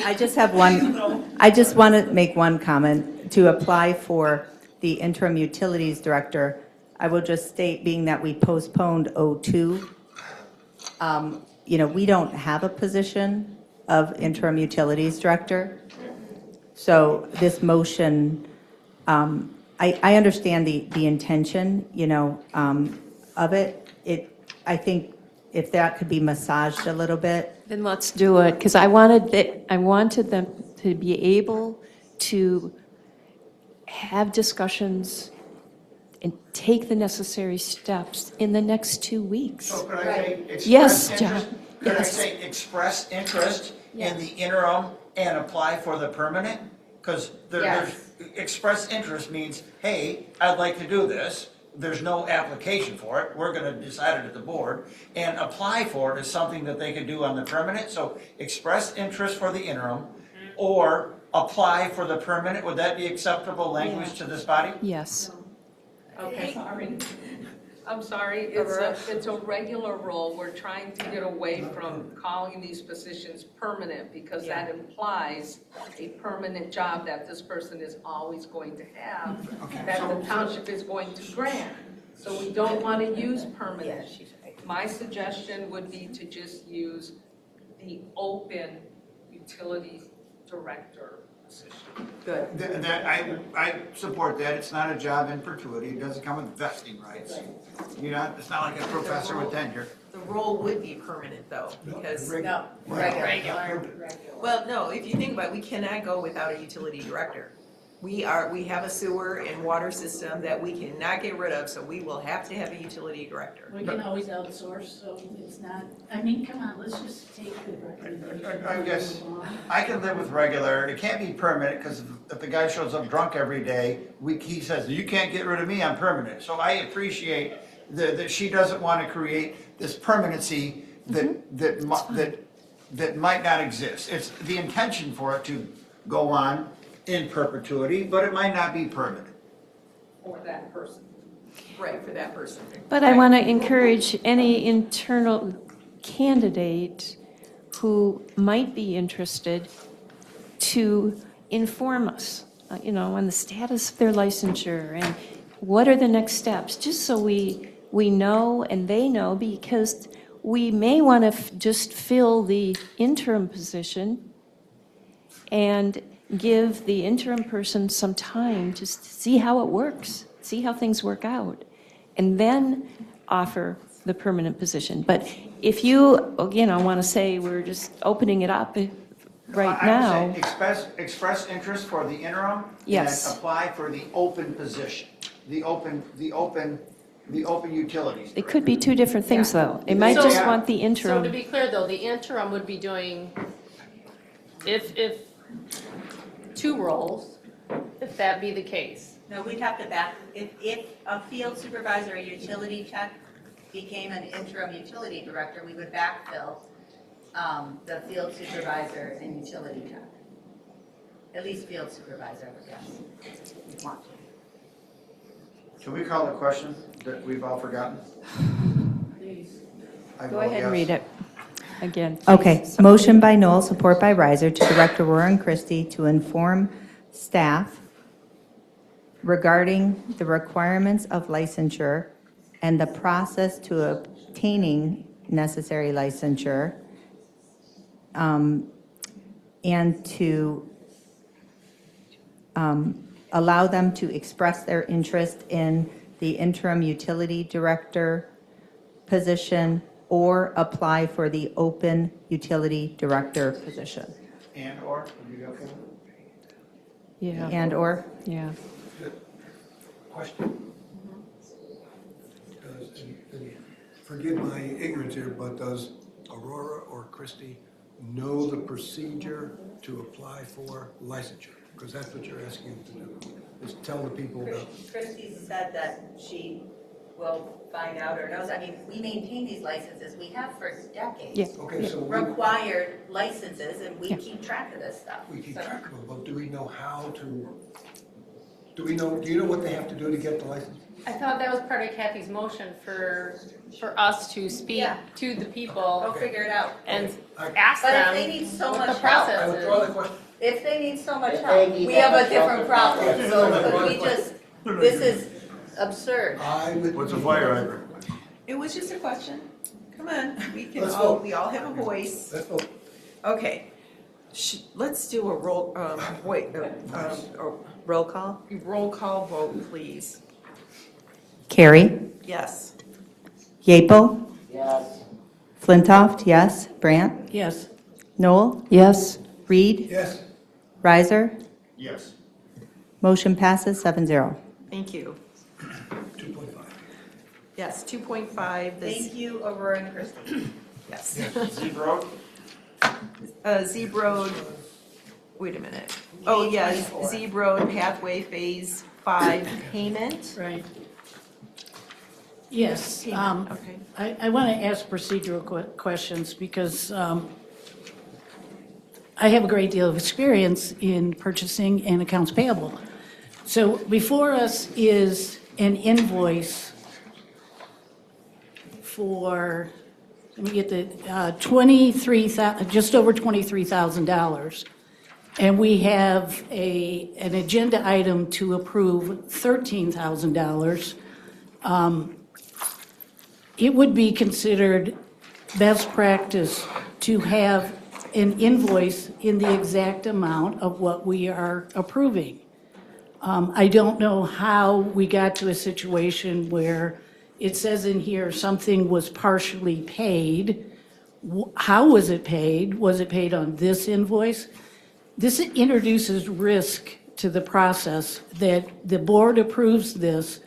G: I just have one, I just want to make one comment. To apply for the interim utilities director, I will just state, being that we postponed O2, we don't have a position of interim utilities director. So this motion, I understand the intention, of it. I think if that could be massaged a little bit.
H: Then let's do it, because I wanted them to be able to have discussions and take the necessary steps in the next 2 weeks.
C: So could I say
H: Yes,
C: express
H: John.
C: interest? Could I
H: Yes.
C: say express interest in
H: Yes.
C: the interim and apply for the permanent? Because there's, express interest means, hey, I'd like to do this. There's no application for it. We're gonna decide it at the board. And apply for it is something that they could do on the permanent. So express interest for the interim or apply for the permanent. Would that be acceptable language to this body?
H: Yes.
T: Okay, sorry. I'm sorry, it's a regular role. We're trying to get away from calling these positions permanent because that implies a permanent job that this person is always going to have, that the township is going to grant. So we don't want to use permanent. My suggestion would be to just use the open utility director position.
A: Good.
C: That, I support that. It's not a job in perpetuity. It doesn't come with vesting rights. It's not like a professor with tenure.
A: The role would be permanent though, because.
C: Regular.
A: Regular. Well, no, if you think about it, we cannot go without a utility director. We have a sewer and water system that we cannot get rid of, so we will have to have a utility director.
I: We can always outsource, so it's not, come on, let's just take the recommendation.
C: I guess I can live with regular. It can't be permanent because if the guy shows up drunk every day, he says, you can't get rid of me, I'm permanent. So I appreciate that she doesn't want to create this permanency that might not exist. It's the intention for it to go on in perpetuity, but it might not be permanent.
T: For that person.
A: Right, for that person.
H: But I want to encourage any internal candidate who might be interested to inform us, on the status of their licensure and what are the next steps, just so we know and they know, because we may want to just fill the interim position and give the interim person some time just to see how it works, see how things work out, and then offer the permanent position. But if you, want to say we're just opening it up right
C: I
H: now.
C: would say express interest for the interim.
H: Yes.
C: And apply for the open position, the open utilities.
H: It could be two different things,
C: Yeah.
H: though. It might
C: So-
H: just want the
E: So to
H: interim.
E: be clear, though, the interim would be doing, if 2 roles, if that be the case.
B: No, we'd have to if a field supervisor or utility tech became an interim utility director, we would backfill the field supervisor and utility tech. At least field supervisor, I would guess. We'd want to.
C: Can we call the question that we've all forgotten?
H: Go ahead and read it again.
G: Okay, motion by Knoll, support by Riser, to direct Aurora and Christie to inform staff regarding the requirements of licensure and the process to obtaining necessary licensure, and to allow them to express their interest in the interim utility director position or apply for the open utility director position.
C: And/or, would you be okay with it?
H: Yeah.
G: And/or?
H: Yeah.
O: Question. And forgive my ignorance here, but does Aurora or Christie know the procedure to apply for licensure? Because that's what you're asking them to do, is tell the people about.
B: Christie said that she will find out or knows. I mean, we maintain these licenses. We have for decades.
H: Yeah.
O: Okay, so
B: Required licenses, and we
H: Yeah.
B: keep track of this stuff.
O: we keep
B: So-
O: track of them, but do we know how to, do you know what they have to do to get the license?
E: I thought that was part of Kathy's motion for us to speak
B: Yeah.
E: to the
B: Go
E: people
B: figure it out.
E: and
O: I-
E: ask
B: But if
E: them
B: they need so
E: what
B: much
E: the
B: help,
E: process
O: I withdraw the
E: is.
O: question.
B: If they need so much
F: If
B: help,
F: they need
B: we
F: that
B: have a
F: much help,
B: different
F: then-
B: problem.
O: Yeah.
B: So we just, this is absurd.
O: I would.
K: What's a fire hydrant?
A: It was just a question. Come on,
O: Let's vote.
A: we all have a voice.
O: Let's vote.
A: Okay, let's do a roll call? Roll call vote, please.
G: Carrie?
A: Yes.
G: Yeaple?
F: Yes.
G: Flintoff, yes. Brandt?
I: Yes.
G: Knoll?
H: Yes.
G: Reed?
O: Yes.
G: Riser?
K: Yes.
G: Motion passes 7-0.
A: Thank you.
O: 2.5.
A: Yes, 2.5,
B: Thank you, Aurora and Christie.
A: yes.
C: Zebro?
A: Zebroad, wait a minute. Oh, yes, Zebroad Pathway Phase 5 payment.
I: Right. Yes.
A: Okay.
I: I want to ask procedural questions because I have a great deal of experience in purchasing and accounts payable. So before us is an invoice for, let me get the, just over $23,000. And we have an agenda item to approve $13,000. It would be considered best practice to have an invoice in the exact amount of what we are approving. I don't know how we got to a situation where it says in here something was partially paid. How was it paid? Was it paid on this invoice? This introduces risk to the process that the board approves this.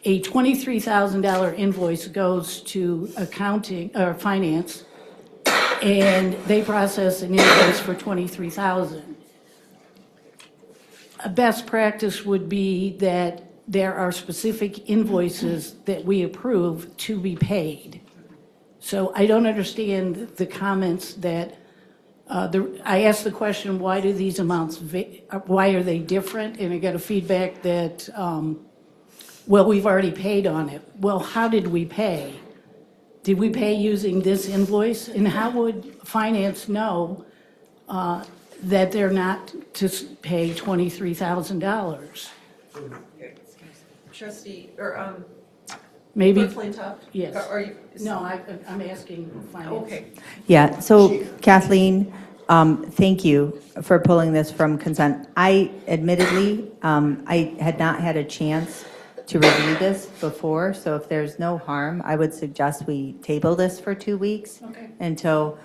I: A $23,000 invoice goes to accounting or finance, and they process an invoice for $23,000. A best practice would be that there are specific invoices that we approve to be paid. So I don't understand the comments that, I asked the question, why do these amounts, why are they different? And I got a feedback that, well, we've already paid on it. Well, how did we pay? Did we pay using this invoice? And how would finance know that they're not to pay $23,000?
A: Trustee, or,
I: Maybe,
A: Clerk Flintoff?
I: yes.
A: Are you?
I: No, I'm asking finance.
A: Okay.
G: Yeah, so Kathleen, thank you for pulling this from consent. I admittedly, I had not had a chance to review this before, so if there's no harm, I would suggest we table this for 2 weeks
I: Okay.
G: until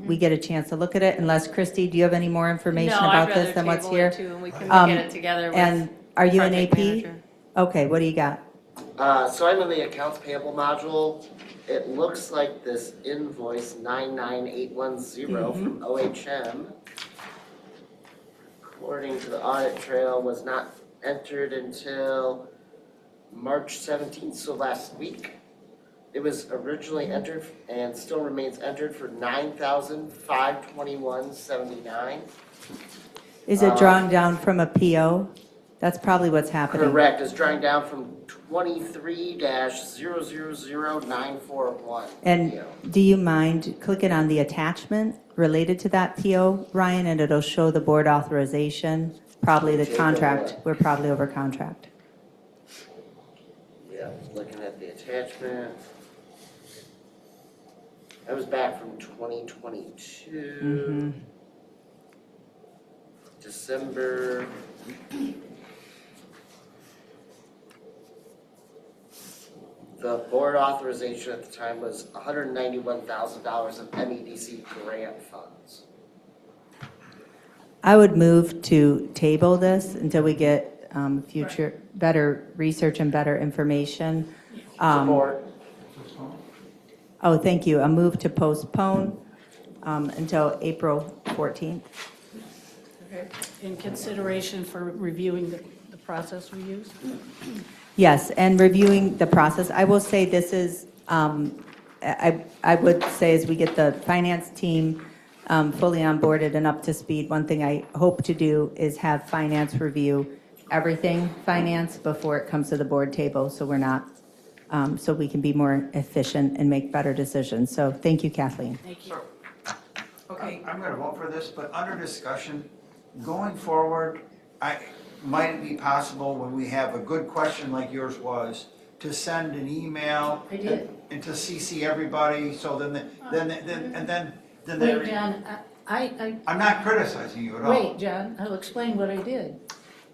G: we get a chance to look at it, unless, Christy, do you have any more information
E: No, I'd
G: about this than
E: rather
G: what's
E: table
G: here?
E: it too, and we can look at it together with
G: And are you an
E: project
G: AP?
E: manager.
G: Okay, what do you got?
H: So I'm in the accounts payable module. It looks like this invoice 99810 from OHM, according to the audit trail, was not entered until March 17th, so last week. It was originally entered and still remains entered for $9,521.79.
G: Is it drawing down from a PO? That's probably what's happening.
H: Correct, it's drawing down from 23-000941.
G: And do you mind clicking on the attachment related to that PO, Ryan, and it'll show the board authorization, probably the contract, we're probably over contract.
H: Yeah, looking at the attachment. That was back from 2022. December. The board authorization at the time was $191,000 of MEDC grant funds.
G: I would move to table this until we get future, better research and better information.
H: Support.
G: Oh, thank you. A move to postpone until April 14th.
I: Okay. In consideration for reviewing the process we use?
G: Yes, and reviewing the process, I will say this is, I would say as we get the finance team fully onboarded and up to speed, one thing I hope to do is have finance review everything finance before it comes to the board table, so we're not, so we can be more efficient and make better decisions. So thank you, Kathleen.
I: Thank you.
C: Okay. I'm going to vote for this, but under discussion, going forward, might it be possible when we have a good question like yours was, to send an email
I: I did.
C: and to CC everybody, so then
I: Wait, John,
C: I'm not criticizing you at all.
I: Wait, John, I'll explain what I did.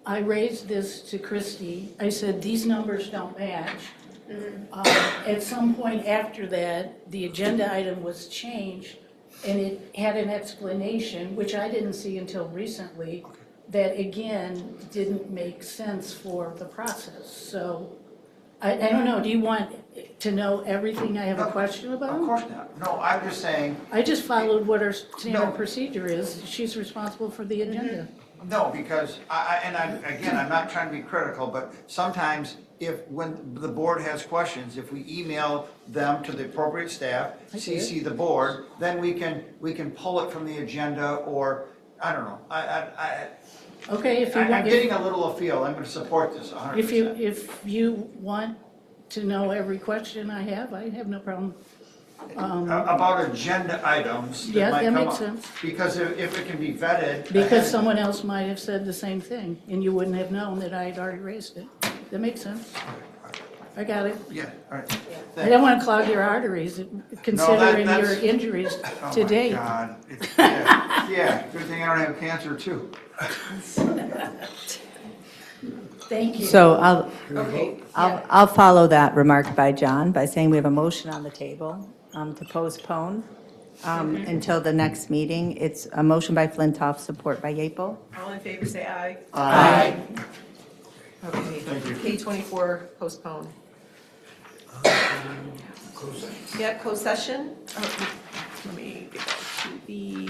I: I raised this to Christie. I said, these numbers don't match. At some point after that, the agenda item was changed, and it had an explanation, which I didn't see until recently, that again, didn't make sense for the process. So, I don't know, do you want to know everything I have a question about?
C: Of course not. No, I'm just saying.
I: I just followed what our standard
C: No.
I: procedure is. She's responsible for the agenda.
C: No, because I'm not trying to be critical, but sometimes when the board has questions, if we email them to the appropriate staff, CC the board, then we can pull it from the agenda, or, I don't know.
I: Okay, if you
C: I'm
I: want,
C: getting a little afield. I'm going to support this 100%.
I: if you want to know every question I have no problem.
C: About agenda items
I: Yeah,
C: that might
I: that
C: come
I: makes
C: up.
I: sense.
C: Because if it can be vetted.
I: Because someone else might have said the same thing, and you wouldn't have known that I had already raised it. That makes sense. I got it.
C: Yeah, all right.
I: I don't want to clog your arteries, considering your
C: that's-
I: injuries
C: Oh
I: to
C: my
I: date.
C: God. Yeah, good thing I don't have cancer too.
I: Thank you.
G: So
I: Okay.
G: I'll follow that remark by John by saying we have a motion on the table to postpone until the next meeting. It's a motion by Flintoff, support by Yeaple.
A: All in favor, say aye.
G: Aye.
A: Okay, K-24 postpone. Yeah, closed session. Let me get back to the,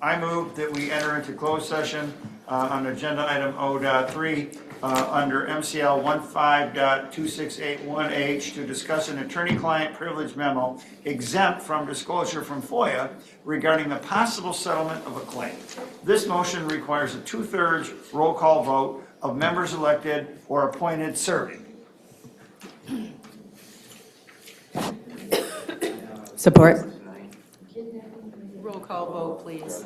C: I move that we enter into closed session on agenda item O.3 under MCL 15.2681H to discuss an attorney-client privilege memo exempt from disclosure from FOIA regarding the possible settlement of a claim. This motion requires a 2/3 roll call vote of members elected or appointed serving.
G: Support.
A: roll call vote, please.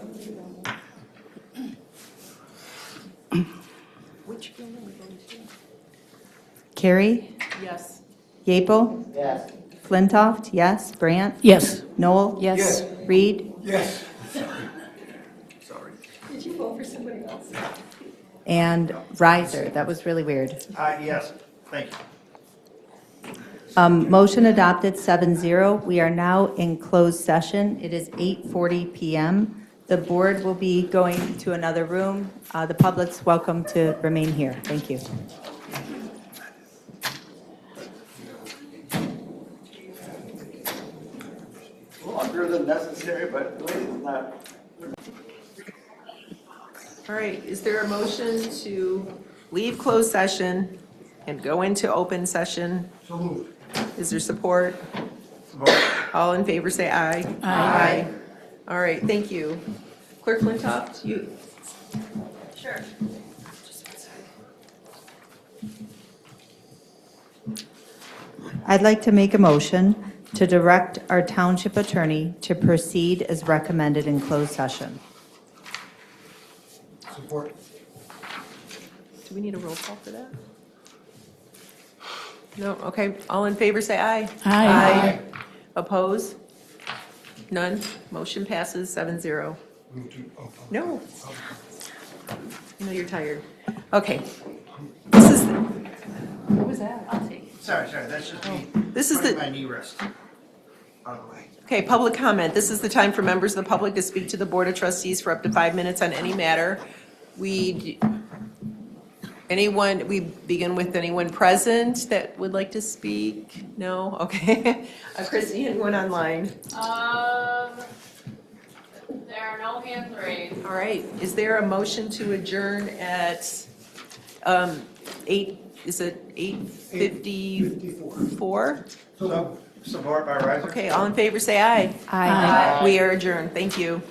A: Which building are we going to?
G: Carrie?
A: Yes.
G: Yeaple?
H: Yes.
G: Flintoff, yes. Brandt?
I: Yes.
G: Noel?
I: Yes.
G: Reed?
C: Yes.
A: Did you vote for somebody else?
G: and riser. That was really weird.
C: Yes, thank you.
G: Motion adopted 7-0. We are now in closed session. It is 8:40 PM. The board will be going to another room. The public's welcome to remain here. Thank you.
C: Longer than necessary, but it's not.
A: All right, is there a motion to leave closed session and go into open session?
O: So moved.
A: Is there support? All in favor, say aye. Aye. All right, thank you. Clerk Flintoff, you?
N: Sure.
G: I'd like to make a motion to direct our township attorney to proceed as recommended in closed session.
O: Support.
A: Do we need a roll call for that? No, okay, all in favor, say aye.
I: Aye.
A: Oppose? None? Motion passes 7-0. No. I know you're tired. Okay. This is, what was that? I'll take it.
C: Sorry, that's just me.
A: This is
C: putting
A: the-
C: my knee rest out of the way.
A: Okay, public comment. This is the time for members of the public to speak to the Board of Trustees for up to 5 minutes on any matter. We begin with anyone present that would like to speak? No? Okay. Christie, anyone online?
E: There are no hands raised.
A: All right. Is there a motion to adjourn at 8:54?
C: Support by riser.
A: Okay, all in favor, say aye.
G: Aye.
A: We are adjourned. Thank you.